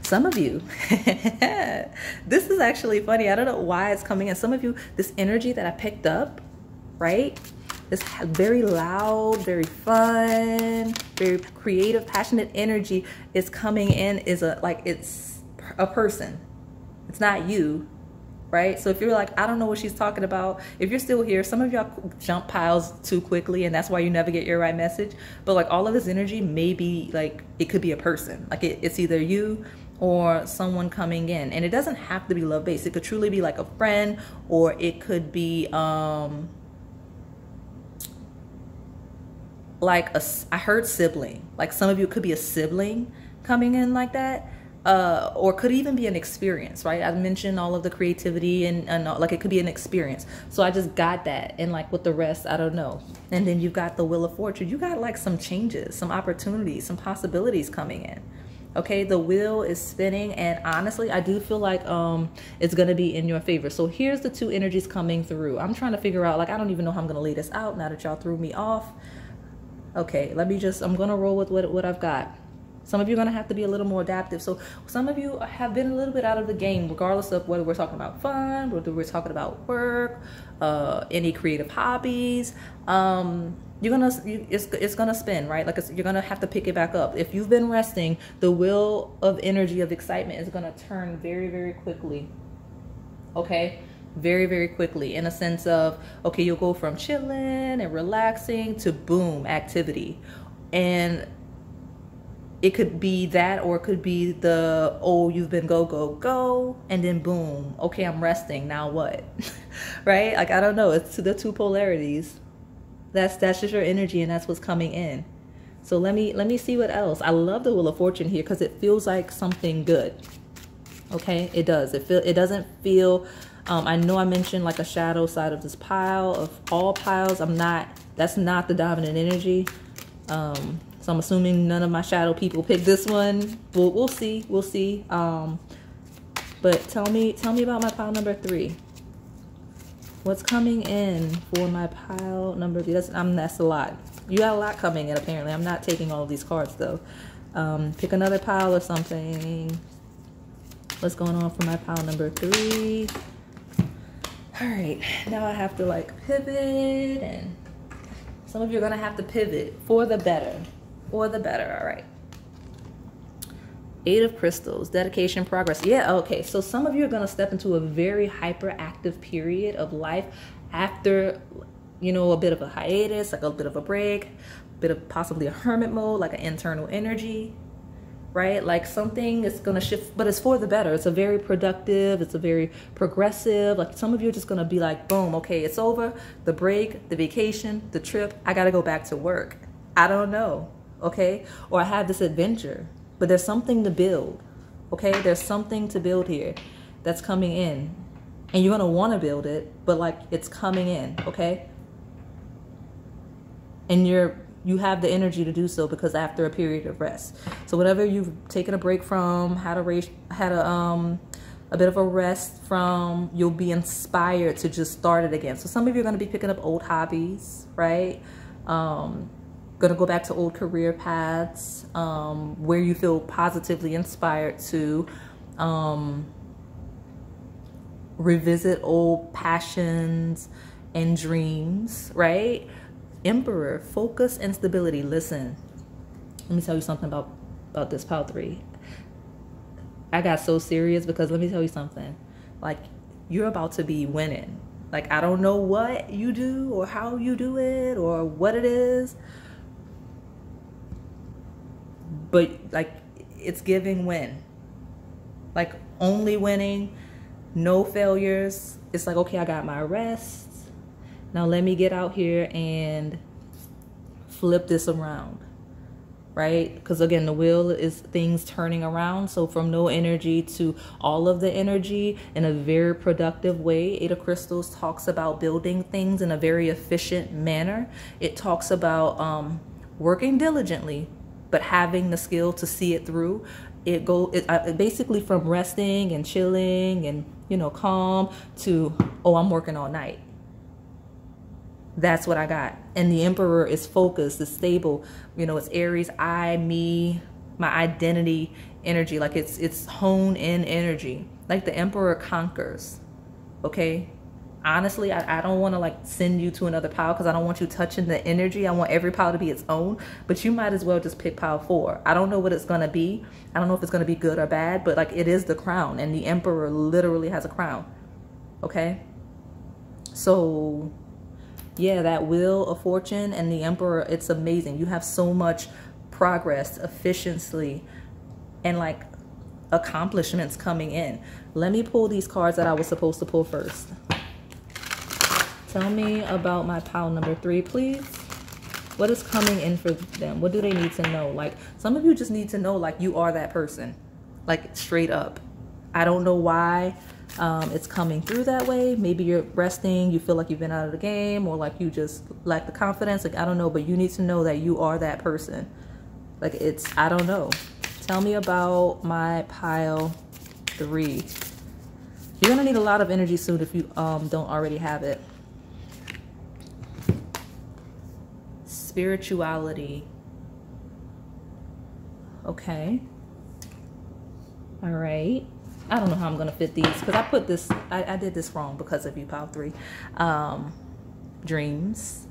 Speaker 1: Some of you, this is actually funny. I don't know why it's coming in. Some of you, this energy that I picked up, right? This very loud, very fun, very creative, passionate energy is coming in. It's a person. It's not you, right? So if you're like, I don't know what she's talking about, if you're still here, some of y'all jump piles too quickly, and that's why you never get your right message. But like all of this energy may be like, it could be a person. Like it's either you or someone coming in, and it doesn't have to be love-based. It could truly be like a friend, or it could be like I heard sibling. Like some of you, it could be a sibling coming in like that, or could even be an experience, right? I mentioned all of the creativity and like it could be an experience. So I just got that, and like with the rest, I don't know. And then you've got the Wheel of Fortune. You got like some changes, some opportunities, some possibilities coming in. Okay, the wheel is spinning, and honestly, I do feel like it's gonna be in your favor. So here's the two energies coming through. I'm trying to figure out, like, I don't even know how I'm gonna lay this out now that y'all threw me off. Okay, I'm gonna roll with what I've got. Some of you are gonna have to be a little more adaptive. So some of you have been a little bit out of the game, regardless of whether we're talking about fun, whether we're talking about work, any creative hobbies. It's gonna spin, right? Like you're gonna have to pick it back up. If you've been resting, the wheel of energy of excitement is gonna turn very, very quickly. Okay, very, very quickly, in a sense of, okay, you'll go from chilling and relaxing to boom, activity. And it could be that, or it could be the, oh, you've been go, and then boom, okay, I'm resting, now what? Right? Like, I don't know, it's the two polarities. That's just your energy, and that's what's coming in. So let me see what else. I love the Wheel of Fortune here because it feels like something good. Okay, it does. It doesn't feel. I know I mentioned like a shadow side of this pile, of all piles. That's not the dominant energy. So I'm assuming none of my shadow people picked this one. We'll see. We'll see. But tell me about my pile number 3. What's coming in for my pile number 3? That's a lot. You got a lot coming in, apparently. I'm not taking all of these cards, though. Pick another pile or something. What's going on for my pile number 3? All right. Now I have to, like, pivot. And some of you are going to have to pivot for the better. For the better. All right. 8 of Crystals, dedication, progress. Yeah, okay. So some of you are going to step into a very hyperactive period of life after, you know, a bit of a hiatus, like a bit of a break, a bit of possibly a hermit mode, like an internal energy, right? Like something is going to shift, but it's for the better. It's a very productive, it's a very progressive. Like some of you are just going to be like, boom, okay, it's over. The break, the vacation, the trip, I got to go back to work. I don't know, okay? Or I have this adventure. But there's something to build, okay? There's something to build here that's coming in. And you're going to want to build it, but like it's coming in, okay? And you have the energy to do so because after a period of rest. So whatever you've taken a break from, had a bit of a rest from, you'll be inspired to just start it again. So some of you are going to be picking up old hobbies, right? Gonna go back to old career paths where you feel positively inspired to revisit old passions and dreams, right? Emperor, focus and stability. Listen, let me tell you something about this pile 3. I got so serious because let me tell you something. Like, you're about to be winning. Like, I don't know what you do or how you do it or what it is, but like it's giving win, like only winning, no failures. It's like, okay, I got my rest. Now let me get out here and flip this around, right? Because again, the wheel is things turning around. So from no energy to all of the energy in a very productive way. Eight of Crystals talks about building things in a very efficient manner. It talks about working diligently, but having the skill to see it through. It basically from resting and chilling and, you know, calm to, oh, I'm working all night. That's what I got. And the Emperor is focused, is stable. You know, it's Aries, I, me, my identity energy. Like it's honed in energy. Like the Emperor conquers. Okay? Honestly, I don't want to like send you to another pile because I don't want you touching the energy. I want every pile to be its own. But you might as well just pick pile 4. I don't know what it's going to be. I don't know if it's going to be good or bad. But like it is the crown. And the Emperor literally has a crown. Okay? So yeah, that Wheel of Fortune and the Emperor, it's amazing. You have so much progress, efficiency, and like accomplishments coming in. Let me pull these cards that I was supposed to pull first. Tell me about my pile number 3, please. What is coming in for them? What do they need to know? Like some of you just need to know like you are that person, like straight up. I don't know why it's coming through that way. Maybe you're resting, you feel like you've been out of the game, or like you just lack the confidence. Like I don't know, but you need to know that you are that person. Like it's, I don't know. Tell me about my pile 3. You're gonna need a lot of energy soon if you don't already have it. Spirituality. Okay. All right. I don't know how I'm going to fit these because I put this, I did this wrong because of you, pile 3. Dreams.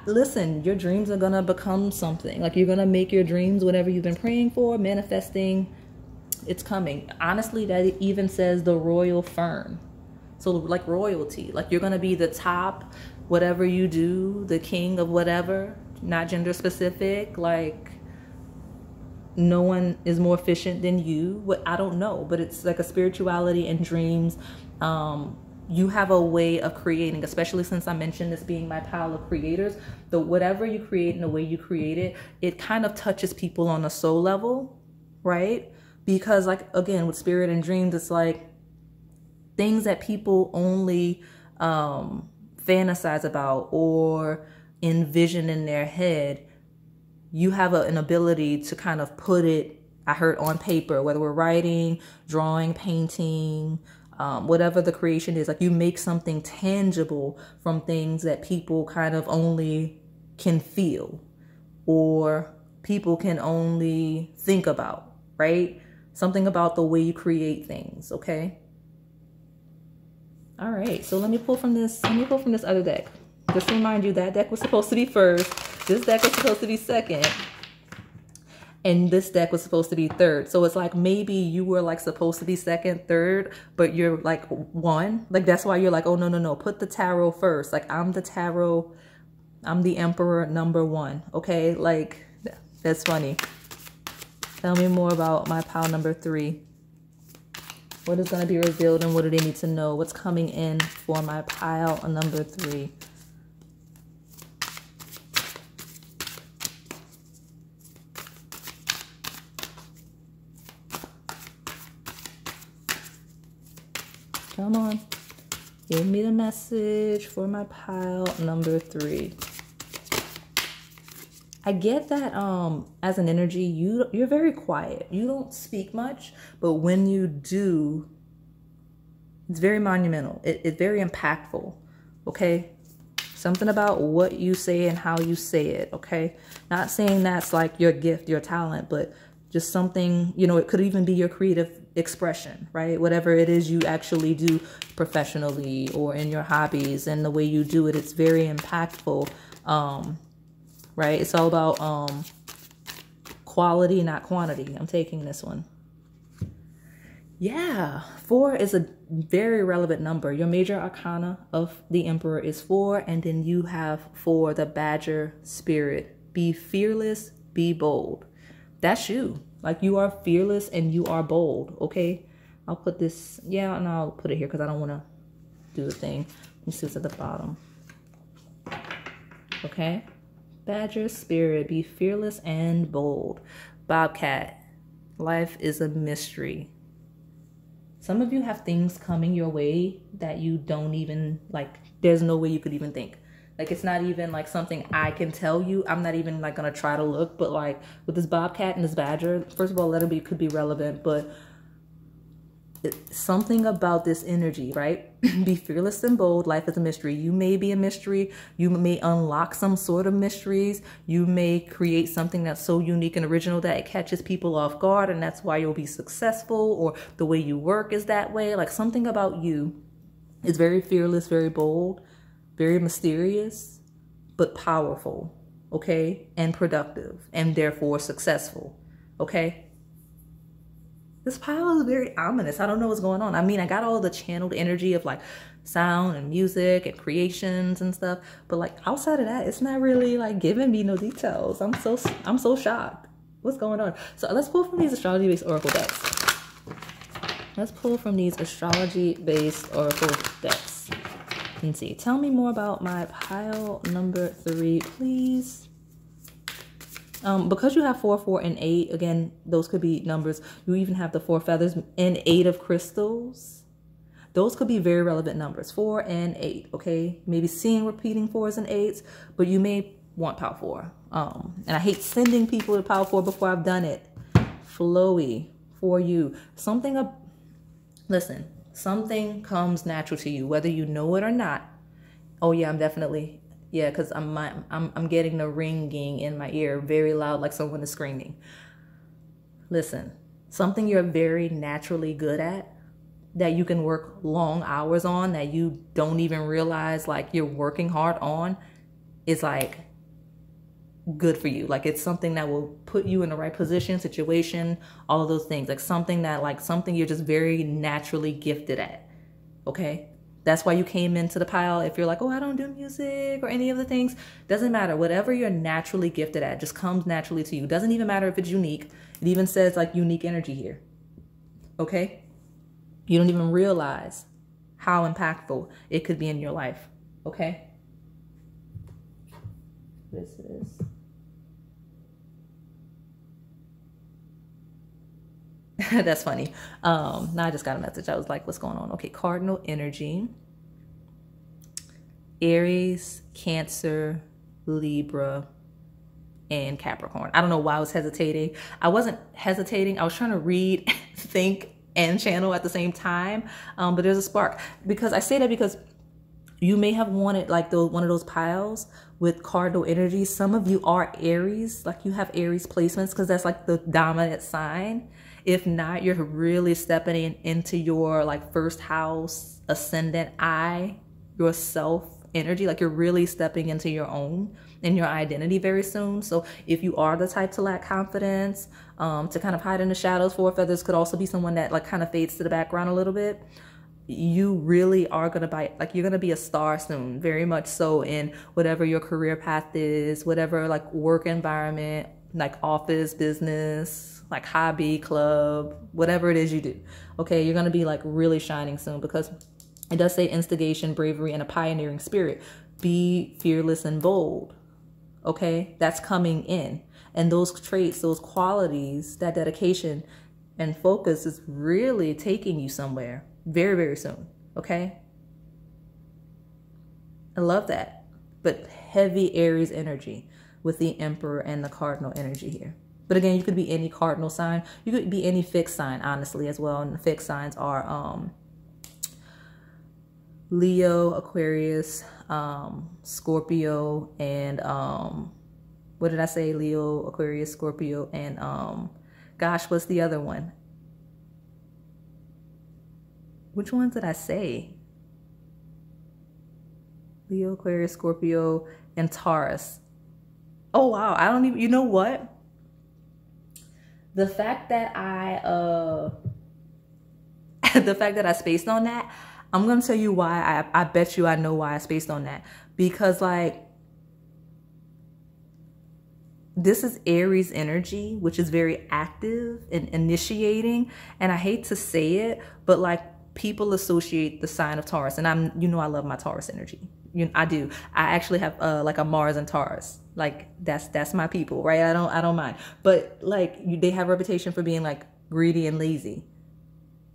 Speaker 1: Listen, your dreams are going to become something. Like you're going to make your dreams, whatever you've been praying for, manifesting, it's coming. Honestly, that even says the royal fern. So like royalty, like you're going to be the top, whatever you do, the king of whatever, not gender specific, like no one is more efficient than you. What, I don't know, but it's like a spirituality and dreams. You have a way of creating, especially since I mentioned this being my pile of creators. The whatever you create and the way you create it, it kind of touches people on a soul level, right? Because like, again, with spirit and dreams, it's like things that people only fantasize about or envision in their head. You have an ability to kind of put it, I heard, on paper, whether we're writing, drawing, painting, whatever the creation is. Like you make something tangible from things that people kind of only can feel or people can only think about, right? Something about the way you create things, okay? All right, so let me pull from this other deck. Just to remind you, that deck was supposed to be first. This deck was supposed to be second. And this deck was supposed to be third. So it's like maybe you were like supposed to be second, third, but you're like 1. Like that's why you're like, oh, no. Put the tarot first. Like I'm the tarot. I'm the Emperor number 1. Okay, like that's funny. Tell me more about my pile number 3. What is going to be revealed and what do they need to know? What's coming in for my pile number 3? Come on. Give me the message for my pile number 3. I get that as an energy, you're very quiet. You don't speak much, but when you do, it's very monumental. It's very impactful, okay? Something about what you say and how you say it, okay? Not saying that's like your gift, your talent, but just something, you know, it could even be your creative expression, right? Whatever it is you actually do professionally or in your hobbies and the way you do it, it's very impactful, right? It's all about quality, not quantity. I'm taking this one. Yeah, 4 is a very relevant number. Your major arcana of the Emperor is 4, and then you have 4, the Badger spirit. Be fearless, be bold. That's you. Like, you are fearless and you are bold, okay? I'll put this, yeah, and I'll put it here because I don't want to do the thing. Let me see what's at the bottom. Okay? Badger spirit, be fearless and bold. Bobcat, life is a mystery. Some of you have things coming your way that you don't even, like, there's no way you could even think. Like, it's not even like something I can tell you. I'm not even like gonna try to look, but like with this bobcat and this badger, first of all, let it could be relevant, but something about this energy, right? Be fearless and bold. Life is a mystery. You may be a mystery. You may unlock some sort of mysteries. You may create something that's so unique and original that it catches people off guard, and that's why you'll be successful, or the way you work is that way. Like, something about you is very fearless, very bold, very mysterious, but powerful, okay? And productive, and therefore successful, okay? This pile is very ominous. I don't know what's going on. I mean, I got all the channeled energy of like sound and music and creations and stuff, but like outside of that, it's not really like giving me no details. I'm so shocked. What's going on? So let's pull from these astrology-based oracle decks. Let's pull from these astrology-based oracle decks. Let's see. Tell me more about my pile number 3, please. Because you have 4, 4, and 8, again, those could be numbers. You even have the 4 feathers and 8 of crystals. Those could be very relevant numbers, 4 and 8, okay? Maybe seeing repeating 4s and 8s, but you may want pile 4. And I hate sending people to pile 4 before I've done it. Flowy for you. Listen, something comes natural to you, whether you know it or not. Oh yeah, I'm definitely... Yeah, because I'm getting the ringing in my ear very loud, like someone is screaming. Listen, something you're very naturally good at, that you can work long hours on, that you don't even realize like you're working hard on, is like good for you. Like, it's something that will put you in the right position, situation, all of those things. Like something you're just very naturally gifted at, okay? That's why you came into the pile. If you're like, oh, I don't do music or any of the things, doesn't matter. Whatever you're naturally gifted at just comes naturally to you. Doesn't even matter if it's unique. It even says like unique energy here. Okay? You don't even realize how impactful it could be in your life. Okay? This is... That's funny. Now I just got a message. I was like, what's going on? Okay, cardinal energy. Aries, Cancer, Libra, and Capricorn. I don't know why I was hesitating. I wasn't hesitating. I was trying to read, think, and channel at the same time. But there's a spark. Because I say that because you may have wanted like one of those piles with cardinal energy. Some of you are Aries, like you have Aries placements because that's like the dominant sign. If not, you're really stepping into your like first house, ascendant I, yourself energy. Like, you're really stepping into your own and your identity very soon. So if you are the type to lack confidence, to kind of hide in the shadows, 4 feathers could also be someone that like kind of fades to the background a little bit. You really are going to you're going to be a star soon, very much so, in whatever your career path is, whatever like work environment, like office, business, like hobby, club, whatever it is you do. Okay, you're going to be like really shining soon, because it does say instigation, bravery, and a pioneering spirit. Be fearless and bold. Okay, that's coming in. And those traits, those qualities, that dedication and focus is really taking you somewhere very, very soon. Okay, I love that. But heavy Aries energy with the Emperor and the cardinal energy here. But again, you could be any cardinal sign. You could be any fixed sign, honestly, as well. And the fixed signs are Leo, Aquarius, Scorpio, and what did I say? Leo, Aquarius, Scorpio, and gosh, what's the other one? Which ones did I say? Leo, Aquarius, Scorpio, and Taurus. Oh wow, I don't even, you know what? The fact that I spaced on that, I'm going to tell you why. I bet you I know why I spaced on that. Because like this is Aries energy, which is very active and initiating. And I hate to say it, but like people associate the sign of Taurus, and I'm, you know, I love my Taurus energy. I do. I actually have like a Mars and Taurus. Like that's my people, right? I don't mind. But like they have a reputation for being like greedy and lazy.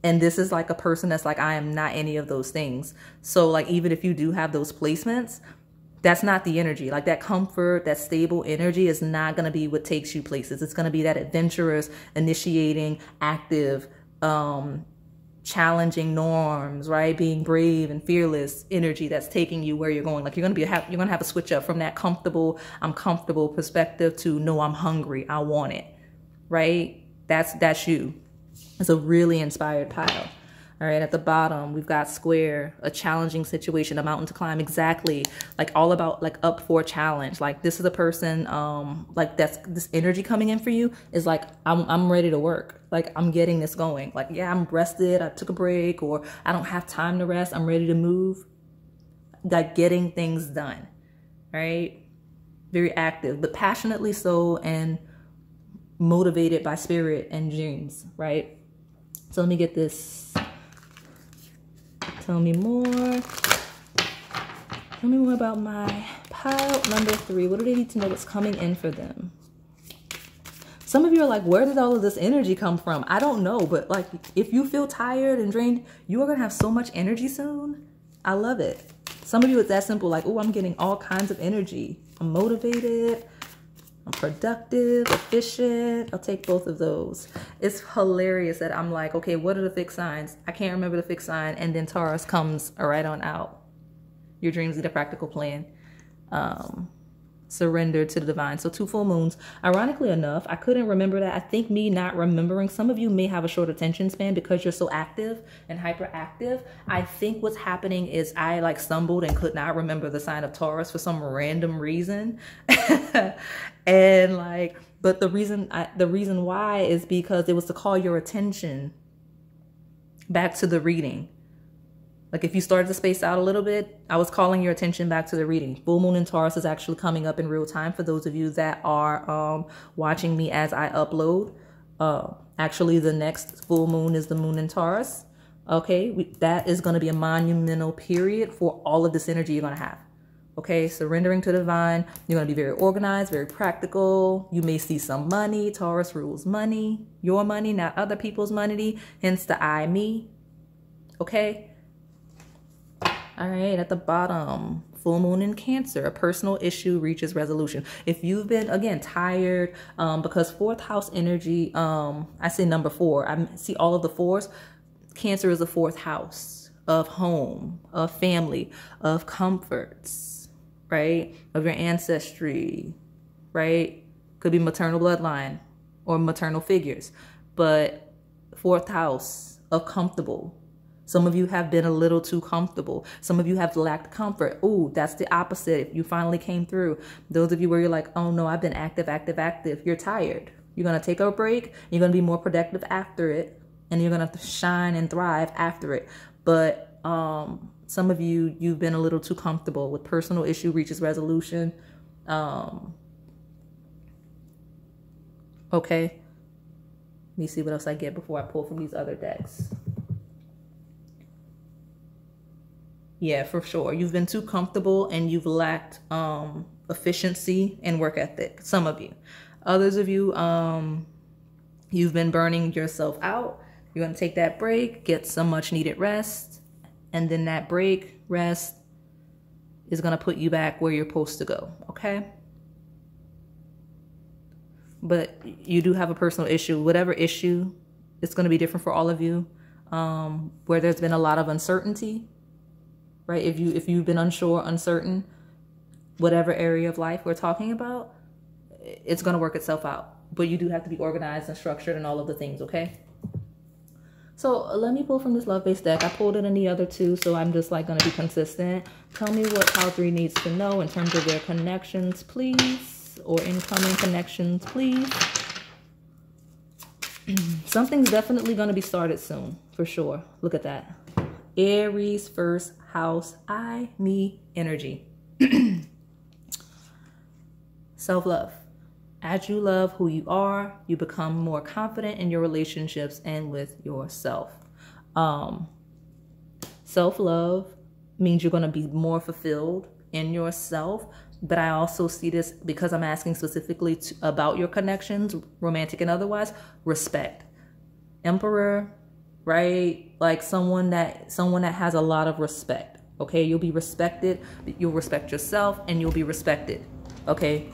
Speaker 1: And this is like a person that's like, I am not any of those things. So like, even if you do have those placements, that's not the energy. Like that comfort, that stable energy is not going to be what takes you places. It's going to be that adventurous, initiating, active, challenging norms, right? Being brave and fearless energy that's taking you where you're going. Like you're going to have a switch up from that comfortable, I'm comfortable perspective to no, I'm hungry, I want it, right? That's you. It's a really inspired pile. All right, at the bottom, we've got square, a challenging situation, a mountain to climb. Exactly. Like all about like up for a challenge. Like this is a person, like that's this energy coming in for you is like, I'm ready to work. Like I'm getting this going. Like, yeah, I'm rested. I took a break, or I don't have time to rest. I'm ready to move. Like getting things done, right? Very active, but passionately so, and motivated by spirit and dreams, right? So let me get this. Tell me more. Tell me more about my pile number 3. What do they need to know what's coming in for them? Some of you are like, where did all of this energy come from? I don't know, but like, if you feel tired and drained, you are going to have so much energy soon. I love it. Some of you, it's that simple, like, oh, I'm getting all kinds of energy. I'm motivated. I'm productive, efficient. I'll take both of those. It's hilarious that I'm like, okay, what are the fixed signs? I can't remember the fixed sign. And then Taurus comes right on out. Your dreams need a practical plan. Surrender to the divine. So 2 full moons. Ironically enough, I couldn't remember that. I think me not remembering, some of you may have a short attention span because you're so active and hyperactive. I think what's happening is I like stumbled and could not remember the sign of Taurus for some random reason. And like, but the reason why is because it was to call your attention back to the reading. Like if you started to space out a little bit, I was calling your attention back to the reading. Full moon in Taurus is actually coming up in real time for those of you that are watching me as I upload. Actually, the next full moon is the moon in Taurus. Okay, that is going to be a monumental period for all of this energy you're going to have. Okay, surrendering to the divine. You're going to be very organized, very practical. You may see some money. Taurus rules money, your money, not other people's money. Hence the I, me. Okay. All right, at the bottom, full moon in Cancer, a personal issue reaches resolution. If you've been, again, tired, because 4th house energy, I say number 4, I see all of the 4s. Cancer is the 4th house of home, of family, of comforts, right? Of your ancestry, right? Could be maternal bloodline or maternal figures, but 4th house of comfortable. Some of you have been a little too comfortable. Some of you have lacked comfort. Ooh, that's the opposite. If you finally came through, those of you where you're like, oh no, I've been active. You're tired. You're going to take a break. You're going to be more productive after it. And you're going to shine and thrive after it. But some of you, you've been a little too comfortable with personal issue reaches resolution. Okay. Let me see what else I get before I pull from these other decks. Yeah, for sure. You've been too comfortable and you've lacked efficiency and work ethic. Some of you. Others of you, you've been burning yourself out. You're going to take that break, get some much needed rest. And then that break, rest, is going to put you back where you're supposed to go. Okay? But you do have a personal issue. Whatever issue, it's going to be different for all of you. Where there's been a lot of uncertainty. Right? If you've been unsure, uncertain, whatever area of life we're talking about, it's going to work itself out. But you do have to be organized and structured and all of the things, okay? So let me pull from this love-based deck. I pulled it in the other 2, so I'm just like going to be consistent. Tell me what pile 3 needs to know in terms of their connections, please, or incoming connections, please. Something's definitely going to be started soon, for sure. Look at that. Aries 1st house, I, me, energy. Self-love. As you love who you are, you become more confident in your relationships and with yourself. Self-love means you're going to be more fulfilled in yourself. But I also see this, because I'm asking specifically about your connections, romantic and otherwise, respect. Emperor, right? Like someone that has a lot of respect. Okay, you'll be respected. You'll respect yourself, and you'll be respected. Okay,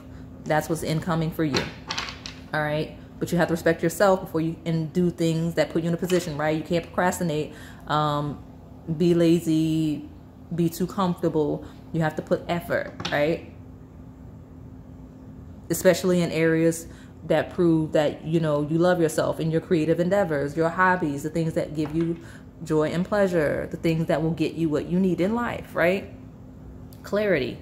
Speaker 1: that's what's incoming for you. All right, but you have to respect yourself before you and do things that put you in a position. Right? You can't procrastinate. Be lazy. Be too comfortable. You have to put effort. Right? Especially in areas that prove that, you know, you love yourself in your creative endeavors, your hobbies, the things that give you joy and pleasure, the things that will get you what you need in life, right? Clarity.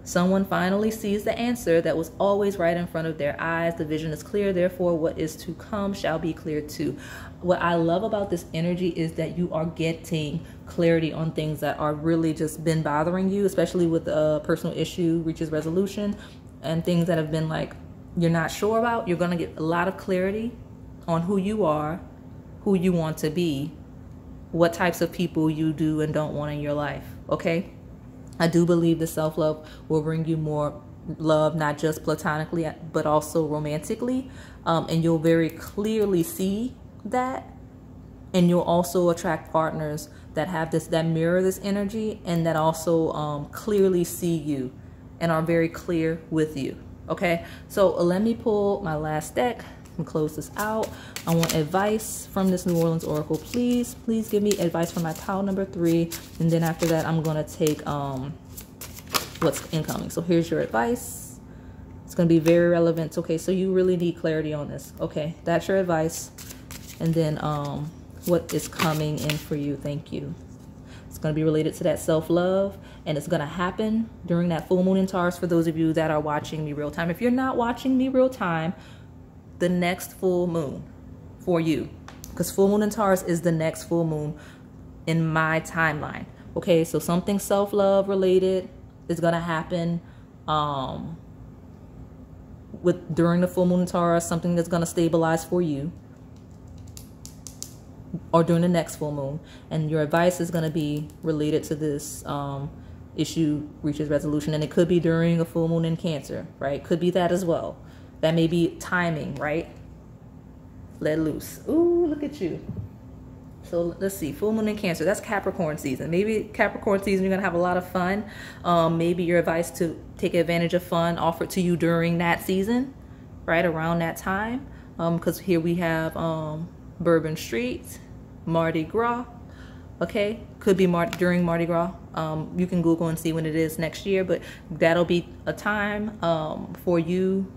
Speaker 1: Someone finally sees the answer that was always right in front of their eyes. The vision is clear, therefore what is to come shall be clear too. What I love about this energy is that you are getting clarity on things that are really just been bothering you, especially with a personal issue reaches resolution. And things that have been like you're not sure about, you're going to get a lot of clarity on who you are, who you want to be, what types of people you do and don't want in your life. Okay? I do believe the self-love will bring you more love, not just platonically, but also romantically. And you'll very clearly see that. And you'll also attract partners that have this, that mirror this energy, and that also clearly see you and are very clear with you. Okay, so let me pull my last deck and close this out. I want advice from this New Orleans Oracle. Please give me advice for my pile number 3, and then after that I'm gonna take what's incoming. So here's your advice. It's gonna be very relevant. Okay, so you really need clarity on this. Okay, that's your advice. And then what is coming in for you? Thank you. It's going to be related to that self-love, and it's going to happen during that full moon in Taurus for those of you that are watching me real time. If you're not watching me real time, the next full moon for you, because full moon in Taurus is the next full moon in my timeline. Okay, so something self-love related is going to happen during the full moon in Taurus, something that's going to stabilize for you, or during the next full moon. And your advice is going to be related to this issue reaches resolution. And it could be during a full moon in Cancer, right? Could be that as well. That may be timing, right? Let loose. Ooh, look at you. So let's see, full moon in Cancer, that's Capricorn season. Maybe Capricorn season, you're gonna have a lot of fun. Maybe your advice to take advantage of fun offered to you during that season, right? Around that time. Because here we have Bourbon Street, Mardi Gras. Okay, could be during Mardi Gras. You can Google and see when it is next year, but that'll be a time for you,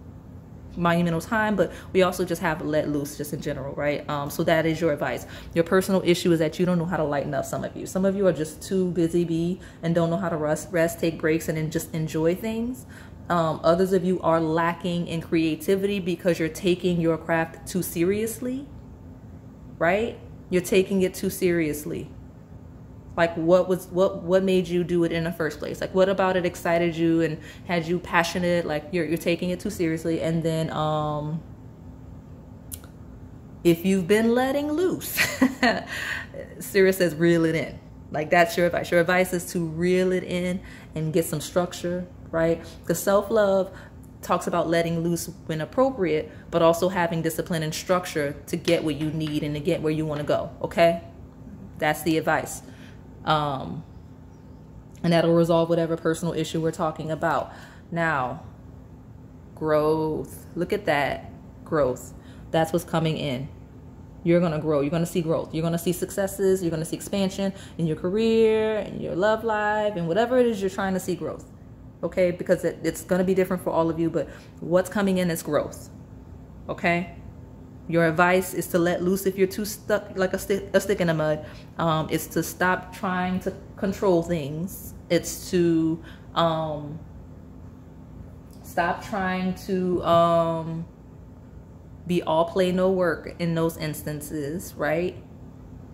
Speaker 1: monumental time. But we also just have let loose just in general, right? So that is your advice. Your personal issue is that you don't know how to lighten up. Some of you are just too busy and don't know how to rest, take breaks, and then just enjoy things. Others of you are lacking in creativity because you're taking your craft too seriously, right? You're taking it too seriously. Like what made you do it in the first place? Like what about it excited you and had you passionate? Like you're taking it too seriously. And then if you've been letting loose, Sirius says reel it in. Like that's your advice. Your advice is to reel it in and get some structure, right? Because self-love talks about letting loose when appropriate, but also having discipline and structure to get what you need and to get where you want to go. Okay, that's the advice. And that'll resolve whatever personal issue we're talking about. Now, growth. Look at that. Growth. That's what's coming in. You're going to grow. You're going to see growth. You're going to see successes. You're going to see expansion in your career, in your love life, and whatever it is you're trying to see growth. Okay, because it's going to be different for all of you, but what's coming in is growth. Okay, your advice is to let loose if you're too stuck like a stick in the mud. It's to stop trying to control things. It's to stop trying to be all play no work in those instances, right?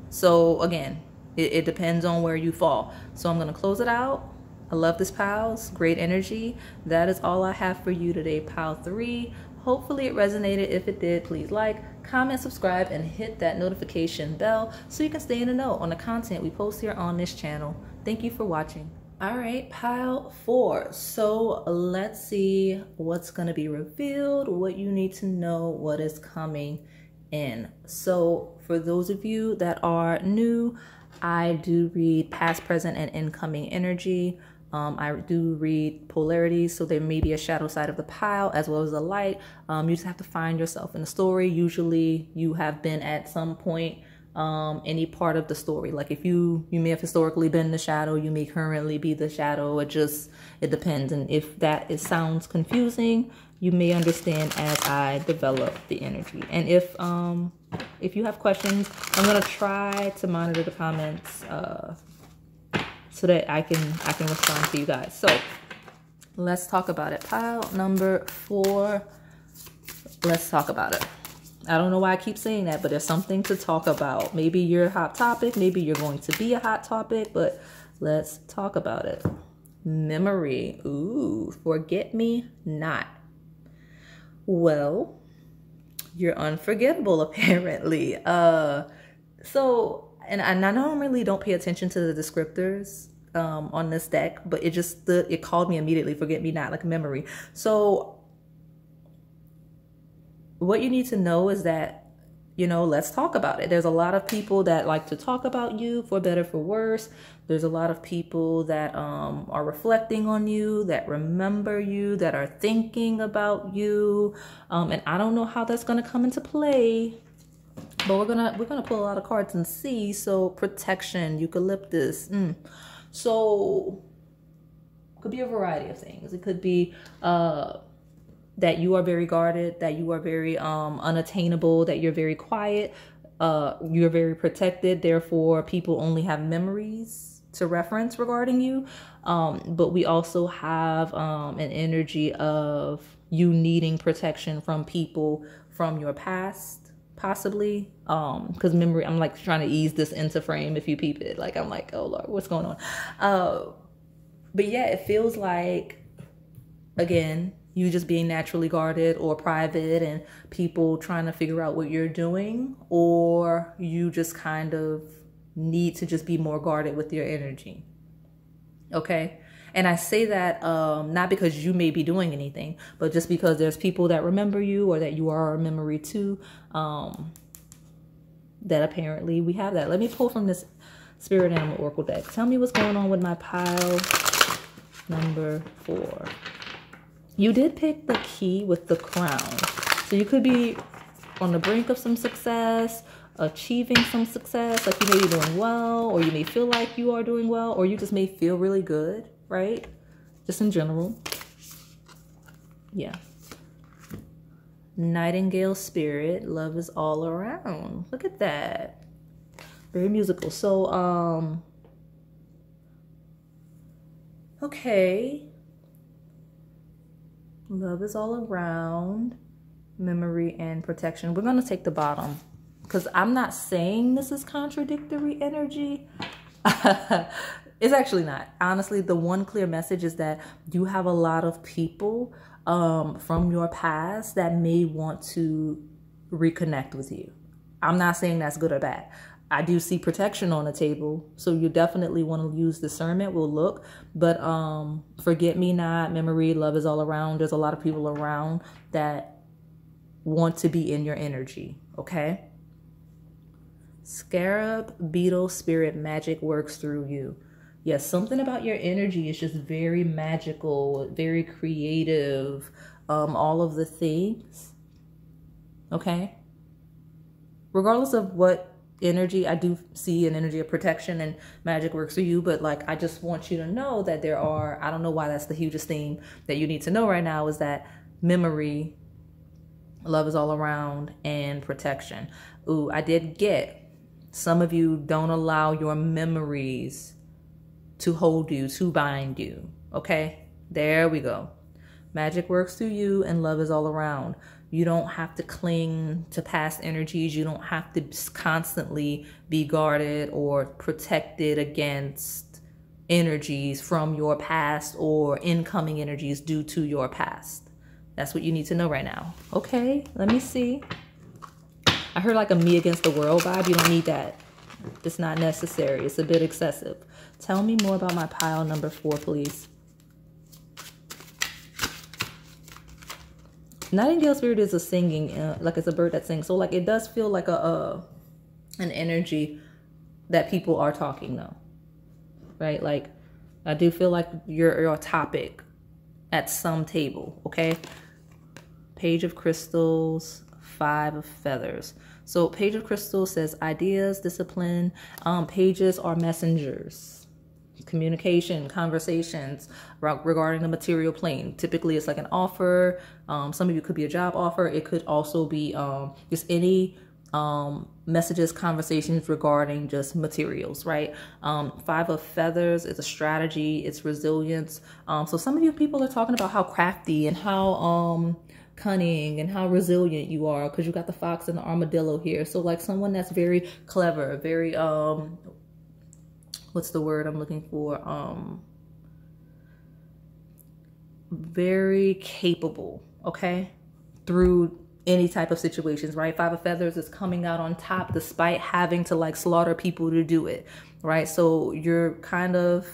Speaker 1: So again, it depends on where you fall. So I'm going to close it out. I love this, pals. Great energy. That is all I have for you today, pile 3. Hopefully it resonated. If it did, please like, comment, subscribe, and hit that notification bell so you can stay in the know on the content we post here on this channel. Thank you for watching. All right, pile 4. So let's see what's going to be revealed, what you need to know, what is coming in. So for those of you that are new, I do read past, present, and incoming energy. I do read polarities, so there may be a shadow side of the pile as well as a light. You just have to find yourself in the story. Usually you have been at some point any part of the story. Like if you may have historically been the shadow, you may currently be the shadow. It depends. And if sounds confusing, you may understand as I develop the energy. And if you have questions, I'm gonna try to monitor the comments so that I can respond to you guys. So let's talk about it. Pile number 4. Let's talk about it. I don't know why I keep saying that, but there's something to talk about. Maybe you're a hot topic. Maybe you're going to be a hot topic, but let's talk about it. Memory. Ooh, forget me not. Well, you're unforgettable apparently. So, and I normally don't pay attention to the descriptors on this deck, but it called me immediately, forget me not, like memory. So what you need to know is that, let's talk about it. There's a lot of people that like to talk about you, for better, for worse. There's a lot of people that are reflecting on you, that remember you, that are thinking about you. And I don't know how that's going to come into play, but we're gonna pull a lot of cards and see. So protection, eucalyptus. So it could be a variety of things. It could be that you are very guarded, that you are very unattainable, that you're very quiet, you're very protected. Therefore, people only have memories to reference regarding you. But we also have an energy of you needing protection from people from your past, possibly. Because memory, I'm like trying to ease this into frame if you peep it. Like, I'm like, oh Lord, what's going on? But yeah, it feels like, again, you just being naturally guarded or private and people trying to figure out what you're doing, or you just kind of need to just be more guarded with your energy. Okay. And I say that not because you may be doing anything, but just because there's people that remember you or that you are a memory to, that apparently we have that. Let me pull from this Spirit Animal Oracle deck. Tell me what's going on with my pile number 4. You did pick the key with the crown. So you could be on the brink of some success, achieving some success, like you may be doing well, or you may feel like you are doing well, or you just may feel really good, right? Just in general. Yeah. Nightingale spirit, love is all around. Look at that. Very musical. So, okay. Love is all around, memory and protection. We're going to take the bottom because I'm not saying this is contradictory energy. It's actually not. Honestly, the one clear message is that you have a lot of people from your past that may want to reconnect with you. I'm not saying that's good or bad. I do see protection on the table, so you definitely want to use discernment. We'll look, but forget me not, memory, love is all around. There's a lot of people around that want to be in your energy, okay? Scarab, beetle, spirit, magic works through you. Yes, something about your energy is just very magical, very creative, all of the things, okay? Regardless of what energy, I do see an energy of protection and magic works for you, but like I just want you to know that there are, I don't know why that's the hugest theme that you need to know right now, is that memory, love is all around, and protection. Ooh, I did get some of you don't allow your memories to hold you, to bind you. Okay, there we go. Magic works through you and love is all around. You don't have to cling to past energies. You don't have to constantly be guarded or protected against energies from your past or incoming energies due to your past. That's what you need to know right now. Okay, let me see. I heard like a me against the world vibe. You don't need that. It's not necessary. It's a bit excessive. Tell me more about my pile number 4, please. Nightingale spirit is a singing, like it's a bird that sings. So like it does feel like an energy that people are talking though, right? Like I do feel like you're a topic at some table, okay? Page of Crystals, 5 of Feathers. So Page of Crystals says ideas, discipline. Pages are messengers. Communication, conversations regarding the material plane. Typically it's like an offer. Some of you could be a job offer. It could also be just any messages, conversations regarding just materials, right? 5 of Feathers is a strategy, it's resilience. So some of you people are talking about how crafty and how cunning and how resilient you are, because you got the fox and the armadillo here. So like someone that's very clever, very what's the word I'm looking for? Very capable, okay? Through any type of situations, right? 5 of Feathers is coming out on top despite having to like slaughter people to do it, right? So you're kind of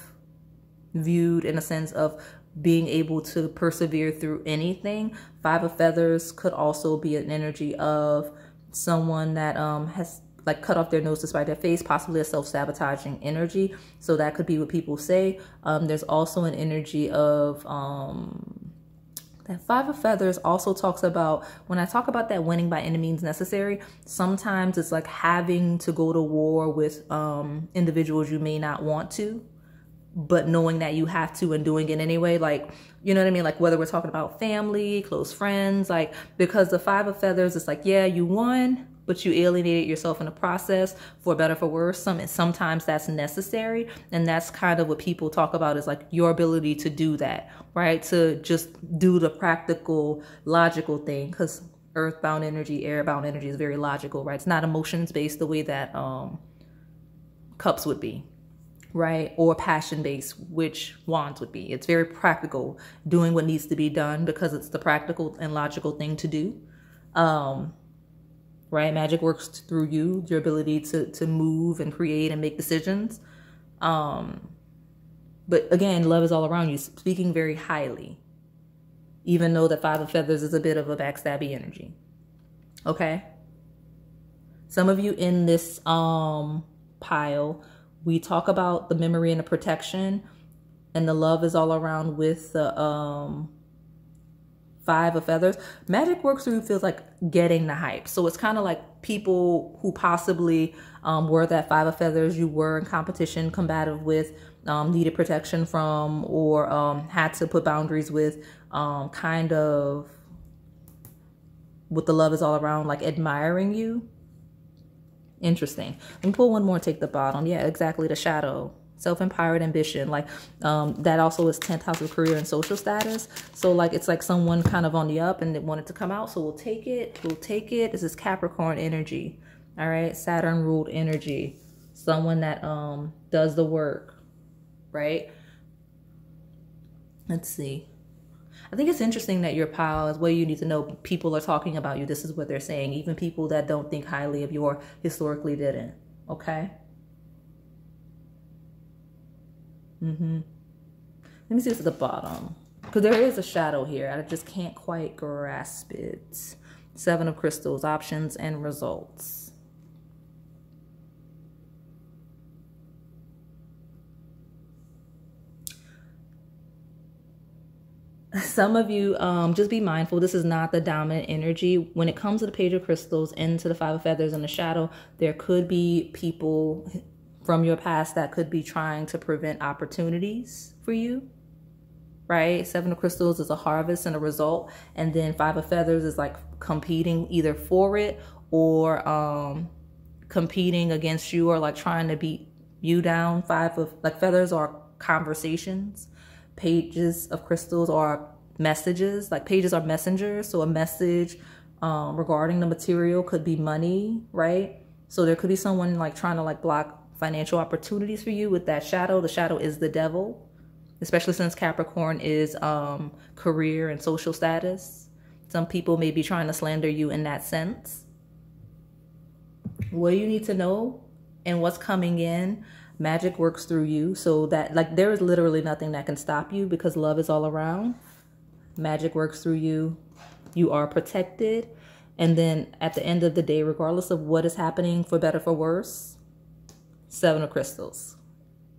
Speaker 1: viewed in a sense of being able to persevere through anything. 5 of Feathers could also be an energy of someone that has like cut off their nose to spite their face, possibly a self-sabotaging energy. So that could be what people say. There's also an energy of that 5 of Feathers also talks about, when I talk about that winning by any means necessary, sometimes it's like having to go to war with individuals you may not want to, but knowing that you have to and doing it anyway. Like, you know what I mean? Like whether we're talking about family, close friends, like, because the 5 of Feathers, it's like, yeah, you won, but you alienated yourself in the process, for better, for worse. Sometimes that's necessary. And that's kind of what people talk about, is like your ability to do that, right? To just do the practical, logical thing. Because earthbound energy, airbound energy is very logical, right? It's not emotions based the way that cups would be, right? Or passion based, which wands would be. It's very practical, doing what needs to be done because it's the practical and logical thing to do. Right? Magic works through you, your ability to move and create and make decisions. But again, love is all around you, speaking very highly, even though the 5 of Feathers is a bit of a backstabby energy. Okay. Some of you in this pile, we talk about the memory and the protection, and the love is all around with the 5 of Feathers. Magic works through feels like getting the hype. So it's kind of like people who possibly were that 5 of Feathers you were in competition, combative with, needed protection from, or had to put boundaries with, kind of with the love is all around, like admiring you. Interesting. Let me pull one more, take the bottom. Yeah, exactly. The shadow. Self-empowered ambition, like that also is 10th house of career and social status. So like it's like someone kind of on the up and they wanted to come out, so we'll take it. This is Capricorn energy. All right, Saturn ruled energy, someone that does the work, right? Let's see. I think it's interesting that your pile is where you need to know people are talking about you. This is what they're saying. Even people that don't think highly of you or historically didn't. Okay. Let me see what's at the bottom, because there is a shadow here. I just can't quite grasp it. 7 of Crystals, options and results. Some of you, just be mindful. This is not the dominant energy. When it comes to the Page of Crystals and to the 5 of Feathers and the shadow, there could be people from your past that could be trying to prevent opportunities for you, right? 7 of Crystals is a harvest and a result. And then 5 of Feathers is like competing either for it or competing against you, or like trying to beat you down. 5 of like Feathers are conversations. Pages of Crystals are messages. Like pages are messengers. So a message regarding the material could be money, right? So there could be someone like trying to like block financial opportunities for you with that shadow. The shadow is the devil, especially since Capricorn is career and social status. Some people may be trying to slander you in that sense. What you need to know and what's coming in, magic works through you. So that, like, there is literally nothing that can stop you because love is all around. Magic works through you. You are protected. And then at the end of the day, regardless of what is happening, for better, for worse, 7 of crystals.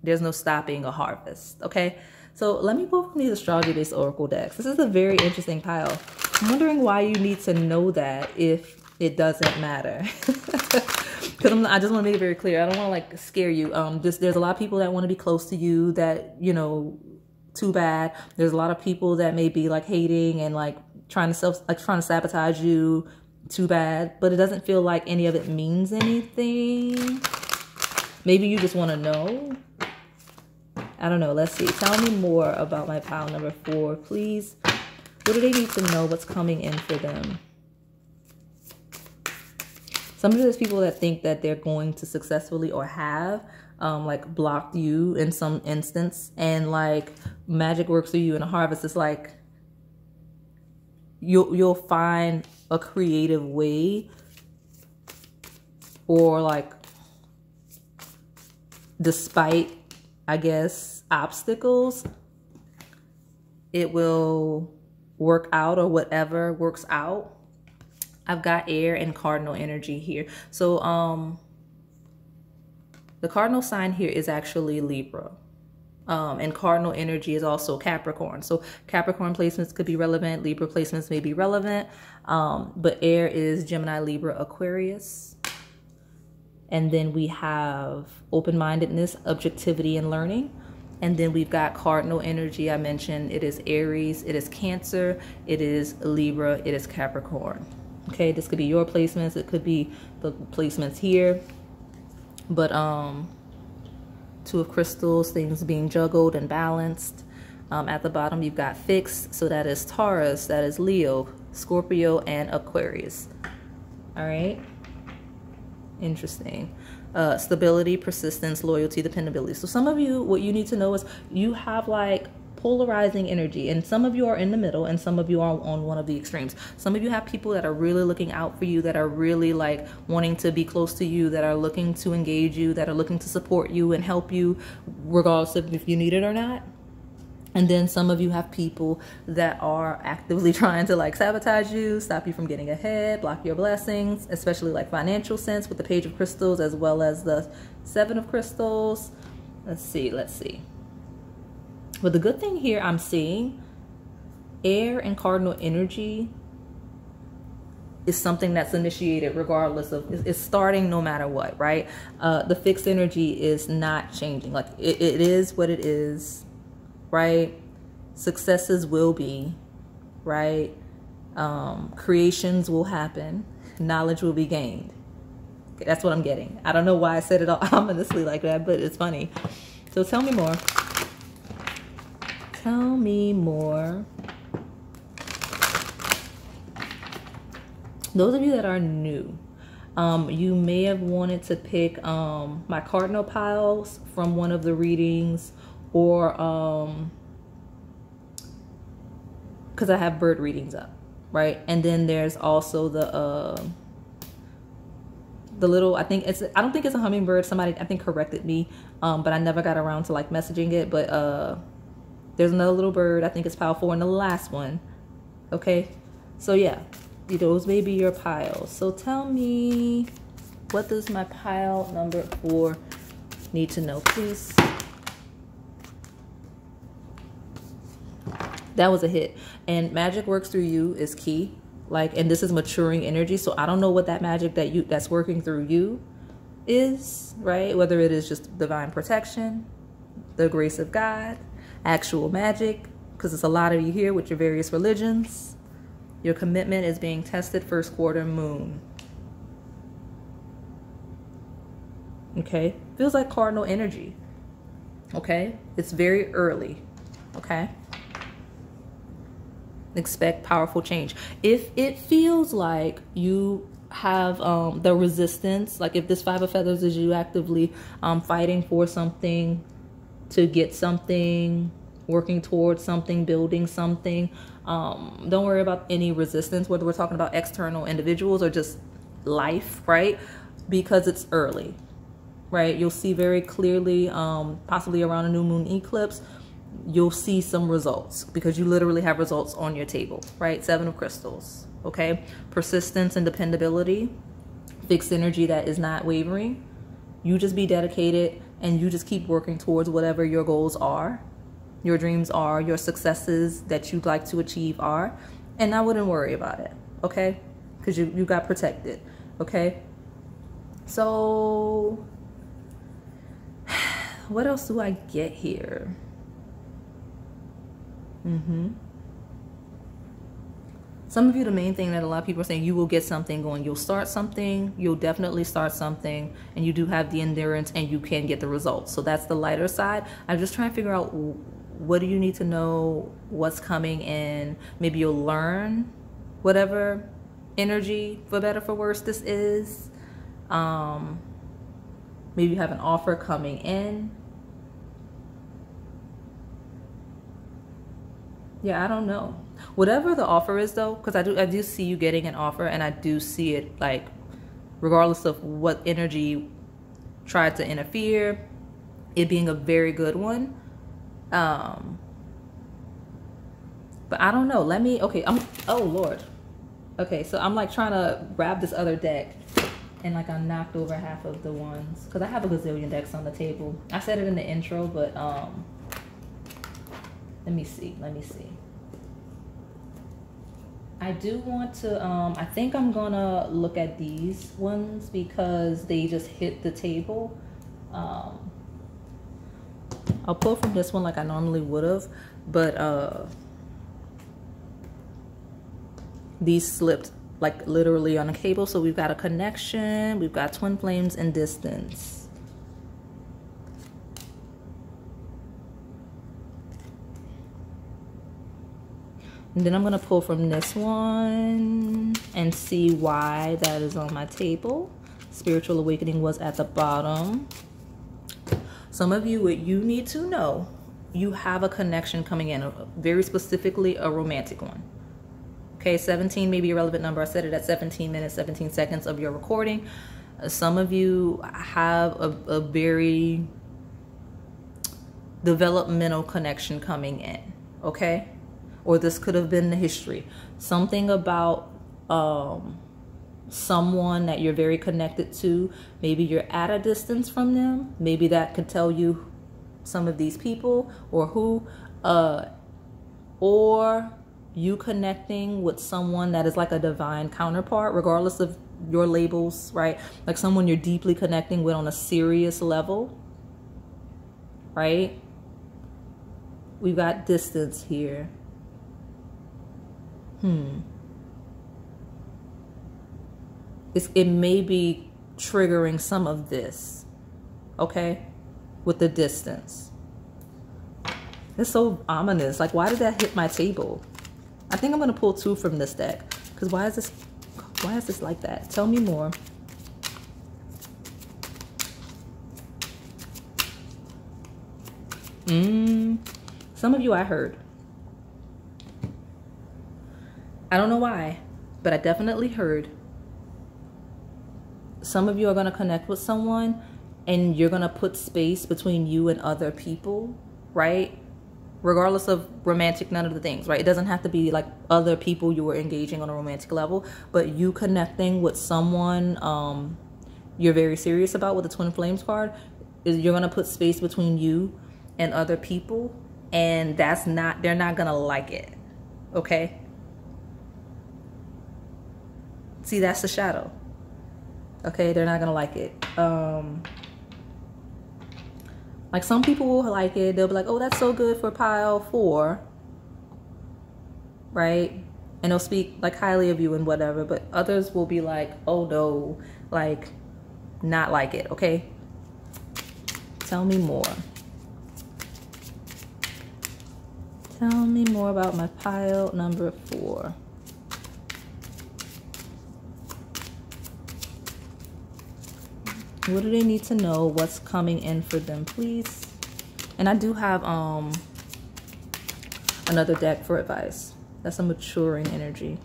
Speaker 1: There's no stopping a harvest, okay? So let me pull from these astrology-based oracle decks. This is a very interesting pile. I'm wondering why you need to know that if it doesn't matter. Because I just want to make it very clear. I don't want to like scare you. There's a lot of people that want to be close to you that, you know, too bad. There's a lot of people that may be like hating and like trying to sabotage you. Too bad. But it doesn't feel like any of it means anything. Maybe you just want to know. I don't know. Let's see. Tell me more about my pile number 4, please. What do they need to know? What's coming in for them? Some of those people that think that they're going to successfully or have like blocked you in some instance, and like magic works through you in a harvest. It's like you'll find a creative way, or like despite, I guess, obstacles, it will work out, or whatever works out. I've got air and cardinal energy here. So the cardinal sign here is actually Libra. And cardinal energy is also Capricorn. So Capricorn placements could be relevant. Libra placements may be relevant. But air is Gemini, Libra, Aquarius. And then we have open-mindedness, objectivity, and learning. And then we've got cardinal energy. I mentioned it is Aries, it is Cancer, it is Libra, it is Capricorn. Okay, this could be your placements. It could be the placements here. But 2 of crystals, things being juggled and balanced. At the bottom, you've got fixed. So that is Taurus, that is Leo, Scorpio, and Aquarius. All right. Interesting. Stability, persistence, loyalty, dependability. So some of you, what you need to know is you have like polarizing energy, and some of you are in the middle and some of you are on one of the extremes. Some of you have people that are really looking out for you, that are really like wanting to be close to you, that are looking to engage you, that are looking to support you and help you regardless of if you need it or not. And then some of you have people that are actively trying to like sabotage you, stop you from getting ahead, block your blessings, especially like financial sense with the Page of Crystals as well as the 7 of Crystals. Let's see. But the good thing here I'm seeing, air and cardinal energy is something that's initiated regardless of, it's starting no matter what, right? The fixed energy is not changing. Like it is what it is. Right? Successes will be, right? Creations will happen. Knowledge will be gained. Okay, that's what I'm getting. I don't know why I said it all ominously like that, but it's funny. So tell me more. Tell me more. Those of you that are new, you may have wanted to pick my cardinal piles from one of the readings, or because I have bird readings up, right? And then there's also the little, I don't think it's a hummingbird. Somebody I think corrected me, but I never got around to like messaging it. But there's another little bird. I think it's pile 4 in the last one. Okay, so yeah, those may be your piles. So tell me, what does my pile number 4 need to know, please? That was a hit. And magic works through you is key. Like, and this is maturing energy. So I don't know what that magic that's working through you is, right? Whether it is just divine protection, the grace of God, actual magic, because it's a lot of you here with your various religions. Your commitment is being tested, first quarter moon. Okay. Feels like cardinal energy. Okay. It's very early. Okay. Expect powerful change. If it feels like you have the resistance, like if this 5 of feathers is you actively fighting for something, to get something, working towards something, building something. Don't worry about any resistance, whether we're talking about external individuals or just life, right? Because it's early, right? You'll see very clearly, possibly around a new moon eclipse, you'll see some results because you literally have results on your table, right? 7 of crystals, okay? Persistence and dependability, fixed energy that is not wavering. You just be dedicated and you just keep working towards whatever your goals are, your dreams are, your successes that you'd like to achieve are. And I wouldn't worry about it, okay? Because you got protected, okay? So what else do I get here? Some of you, the main thing that a lot of people are saying, you will get something going. You'll start something. You'll definitely start something. And you do have the endurance and you can get the results. So that's the lighter side. I'm just trying to figure out, what do you need to know? What's coming in? Maybe you'll learn whatever energy, for better, for worse, this is. Maybe you have an offer coming in. Yeah, I don't know. Whatever the offer is though, because I do see you getting an offer, and I do see it, like, regardless of what energy tried to interfere, it being a very good one. But I don't know. Okay, oh Lord. Okay, so I'm like trying to grab this other deck, and like I knocked over half of the ones because I have a gazillion decks on the table. I said it in the intro, but let me see. I do want to, I think I'm gonna look at these ones because they just hit the table. I'll pull from this one like I normally would have, but these slipped like literally on a cable. So we've got a connection, we've got twin flames and distance. And then I'm going to pull from this one and see why that is on my table. Spiritual awakening was at the bottom. Some of you, what you need to know, you have a connection coming in, very specifically a romantic one. Okay, 17 may be a relevant number. I said it at 17 minutes, 17 seconds of your recording. Some of you have a very developmental connection coming in, okay? Or this could have been the history. Something about someone that you're very connected to. Maybe you're at a distance from them. Maybe that could tell you some of these people or who. Or you connecting with someone that is like a divine counterpart, regardless of your labels, right? Like someone you're deeply connecting with on a serious level, right? We've got distance here. It may be triggering some of this, okay, with the distance. It's so ominous. Like, why did that hit my table? I think I'm gonna pull 2 from this deck because why is this like that? Tell me more. Some of you I heard. I don't know why, but I definitely heard. Some of you are going to connect with someone and you're going to put space between you and other people, right? Regardless of romantic, none of the things, right? It doesn't have to be like other people you were engaging on a romantic level, but you connecting with someone you're very serious about with the Twin Flames card, is you're going to put space between you and other people, and they're not going to like it, okay? See, that's the shadow. Okay, they're not gonna like it. Like some people will like it. They'll be like, oh, that's so good for pile 4. Right? And they'll speak like highly of you and whatever. But others will be like, oh no, like not like it. Okay? Tell me more. Tell me more about my pile number 4. What do they need to know? What's coming in for them, please? And I do have another deck for advice. That's a maturing energy.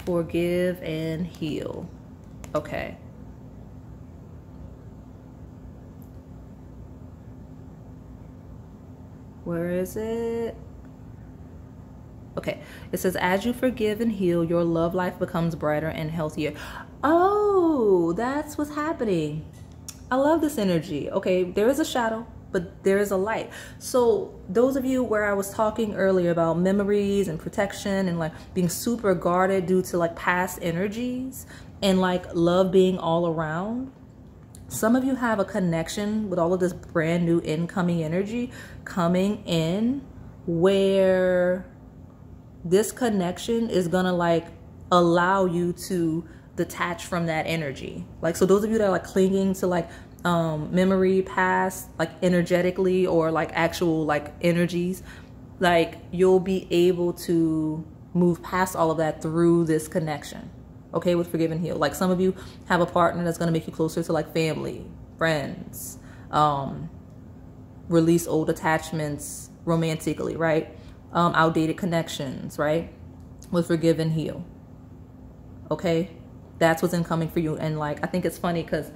Speaker 1: Forgive and heal. Okay. Where is it? Okay. It says, as you forgive and heal, your love life becomes brighter and healthier. Oh, that's what's happening. I love this energy. Okay, there is a shadow, but there is a light. So those of you where I was talking earlier about memories and protection and like being super guarded due to like past energies and like love being all around, some of you have a connection with all of this brand new incoming energy coming in, where this connection is gonna like allow you to detach from that energy. Like, so those of you that are like clinging to like memory past, like energetically, or like actual like energies, like you'll be able to move past all of that through this connection. Okay, with forgive and heal. Like some of you have a partner that's going to make you closer to like family, friends, release old attachments romantically, right? Outdated connections, right? With forgive and heal. Okay, that's what's incoming for you. And like, I think it's funny because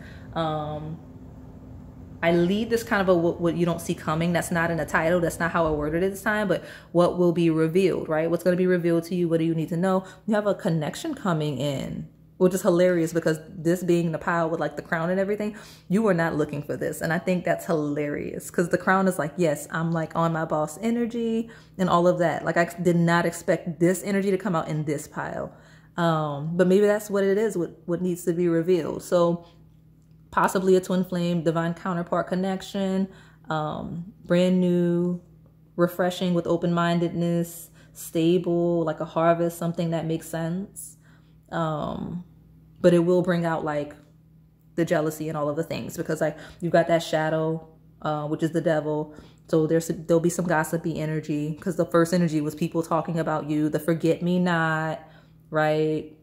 Speaker 1: I lead this kind of a what you don't see coming. That's not in the title. That's not how I worded it this time, but what will be revealed, right? What's going to be revealed to you? What do you need to know? You have a connection coming in, which is hilarious because this being the pile with like the crown and everything, you were not looking for this. And I think that's hilarious because the crown is like, yes, I'm like on my boss energy and all of that. Like I did not expect this energy to come out in this pile. But maybe that's what it is, what needs to be revealed. So possibly a twin flame, divine counterpart connection, brand new, refreshing with open-mindedness, stable, like a harvest, something that makes sense. But it will bring out like the jealousy and all of the things because like you've got that shadow, which is the devil. So there'll be some gossipy energy because the first energy was people talking about you, the forget me not, right?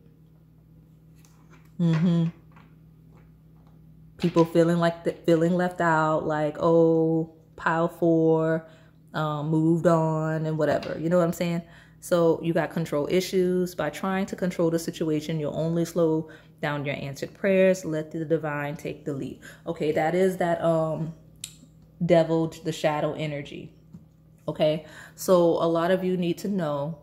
Speaker 1: People feeling like feeling left out, like, oh, pile 4, moved on and whatever. You know what I'm saying? So you got control issues. By trying to control the situation, you'll only slow down your answered prayers. Let the divine take the lead. Okay, that is that devil, the shadow energy. Okay, so a lot of you need to know,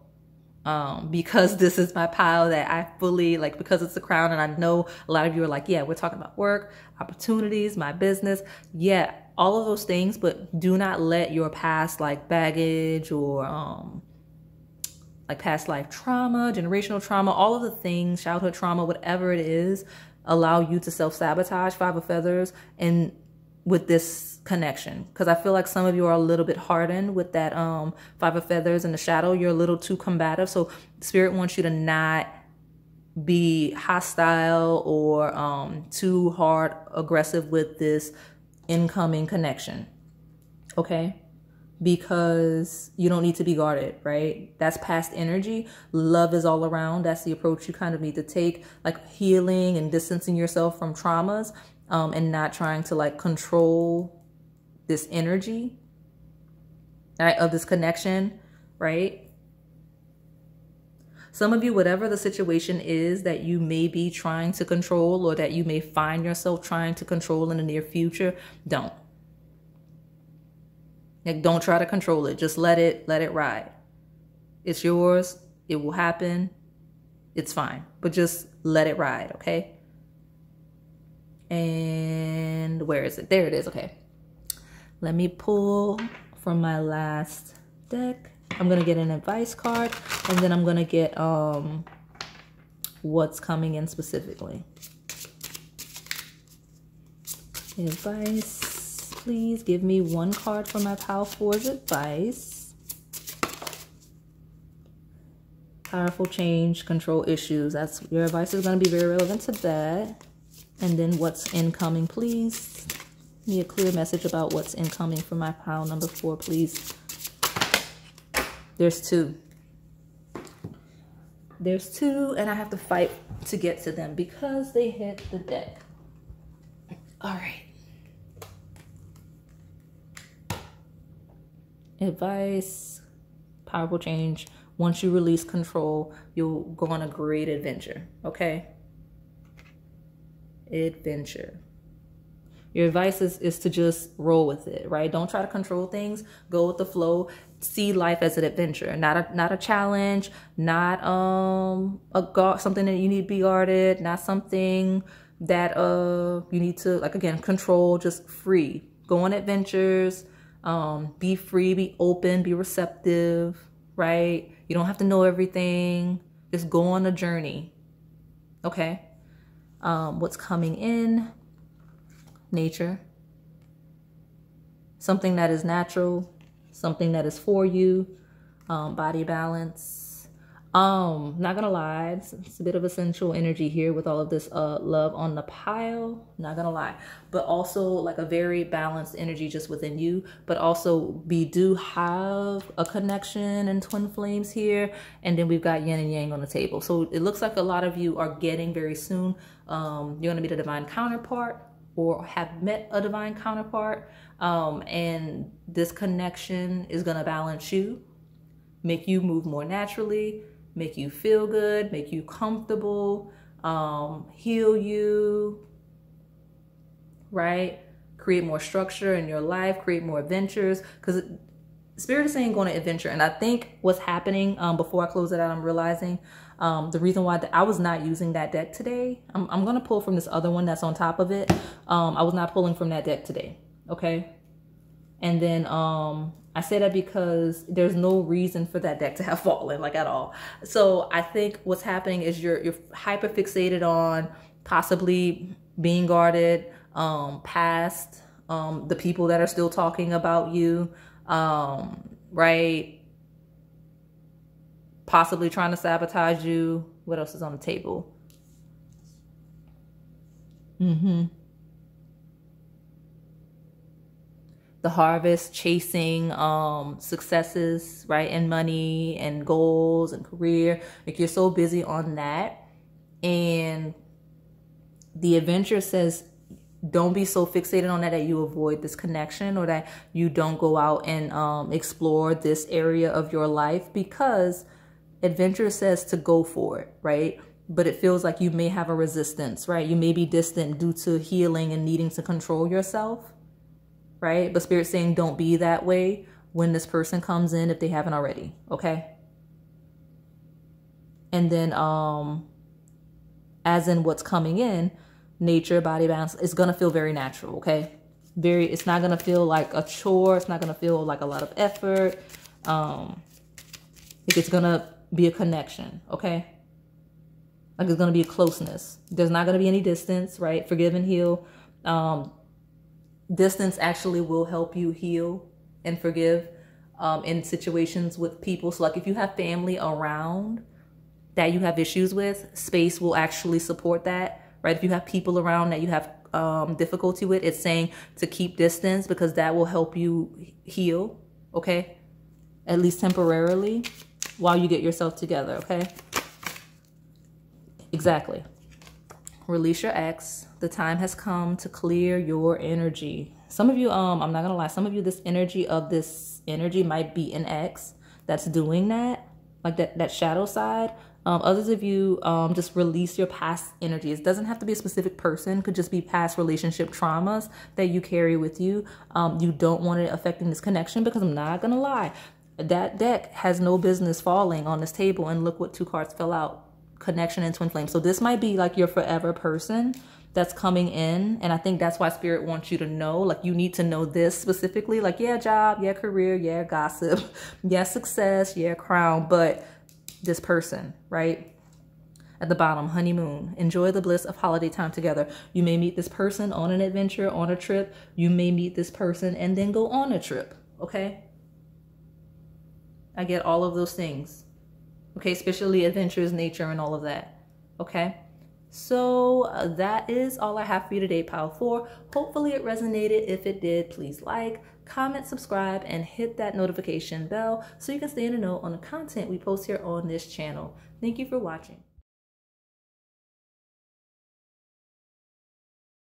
Speaker 1: because this is my pile that I fully like, because it's the crown, and I know a lot of you are like, yeah, we're talking about work, opportunities, my business, yeah, all of those things, but do not let your past like baggage or like past life trauma, generational trauma, all of the things, childhood trauma, whatever it is, allow you to self-sabotage. 5 of Feathers and with this connection, because I feel like some of you are a little bit hardened with that 5 of Feathers in the shadow. You're a little too combative, so Spirit wants you to not be hostile or too hard aggressive with this incoming connection, okay? Because you don't need to be guarded, right? That's past energy. Love is all around. That's the approach you kind of need to take, like healing and distancing yourself from traumas, and not trying to like control this energy, right, of this connection, right? Some of you, whatever the situation is that you may be trying to control or that you may find yourself trying to control in the near future, don't. Like, don't try to control it. Just let it ride. It's yours. It will happen. It's fine. But just let it ride, okay? And where is it? There it is. Okay. Let me pull from my last deck. I'm going to get an advice card, and then I'm going to get what's coming in specifically. Advice. Please give me one card for my Pile 4's advice. Powerful change, control issues. That's your advice is going to be very relevant to that. And then what's incoming, please. Give me a clear message about what's incoming for my pile number 4, please. There's 2. There's 2, and I have to fight to get to them because they hit the deck. All right. Advice, powerful change. Once you release control, you'll go on a great adventure, okay? Adventure. Your advice is to just roll with it, right? Don't try to control things. Go with the flow. See life as an adventure, not a challenge, not something that you need to be guarded, not something that you need to, like, again, control. Just free. Go on adventures. Be free, be open, be receptive, right? You don't have to know everything. Just go on a journey. Okay. What's coming in? Nature. Something that is natural, something that is for you. Body balance. Not gonna lie, it's a bit of a sensual energy here with all of this love on the pile, not gonna lie, but also like a very balanced energy just within you. But also we do have a connection and twin flames here, and then we've got yin and yang on the table. So it looks like a lot of you are getting very soon, you're gonna meet a divine counterpart or have met a divine counterpart, and this connection is gonna balance you, make you move more naturally, make you feel good, make you comfortable, heal you, right? Create more structure in your life, create more adventures, because Spirit is saying go on an adventure. And I think what's happening, before I close it out, I'm realizing the reason why I was not using that deck today. I'm going to pull from this other one that's on top of it. I was not pulling from that deck today. Okay. And then I say that because there's no reason for that deck to have fallen, like, at all. So I think what's happening is you're hyper fixated on possibly being guarded, past the people that are still talking about you, right? Possibly trying to sabotage you. What else is on the table? The harvest, chasing successes, right? And money and goals and career. Like, you're so busy on that. And the adventure says, don't be so fixated on that you avoid this connection, or that you don't go out and explore this area of your life, because adventure says to go for it, right? But it feels like you may have a resistance, right? You may be distant due to healing and needing to control yourself, right? But Spirit's saying don't be that way when this person comes in, if they haven't already, okay? And then as in what's coming in, nature, body balance, it's gonna feel very natural, okay? It's not gonna feel like a chore. It's not gonna feel like a lot of effort. It's gonna be a connection, okay? Like, it's gonna be a closeness. There's not gonna be any distance, right? Forgive and heal. Distance actually will help you heal and forgive in situations with people. So, like, if you have family around that you have issues with, space will actually support that, right? If you have people around that you have difficulty with, it's saying to keep distance, because that will help you heal, okay? At least temporarily, while you get yourself together, okay? Exactly. Release your ex. The time has come to clear your energy. Some of you, I'm not gonna lie, some of you, this energy might be an ex that's doing that, like that shadow side. Others of you, just release your past energies. It doesn't have to be a specific person. Could just be past relationship traumas that you carry with you. You don't want it affecting this connection, because I'm not gonna lie, that deck has no business falling on this table, and look what two cards fell out: connection and twin flame. So this might be like your forever person that's coming in, and I think that's why Spirit wants you to know, like, you need to know this specifically, like, yeah, job, yeah, career, yeah, gossip, yeah, success, yeah, crown, but this person, right? At the bottom, honeymoon. Enjoy the bliss of holiday time together. You may meet this person on an adventure, on a trip. You may meet this person and then go on a trip, okay? I get all of those things, okay? Especially adventures, nature, and all of that, okay? So that is all I have for you today, Pile 4. Hopefully it resonated. If it did, please like, comment, subscribe, and hit that notification bell so you can stay in the know on the content we post here on this channel. Thank you for watching.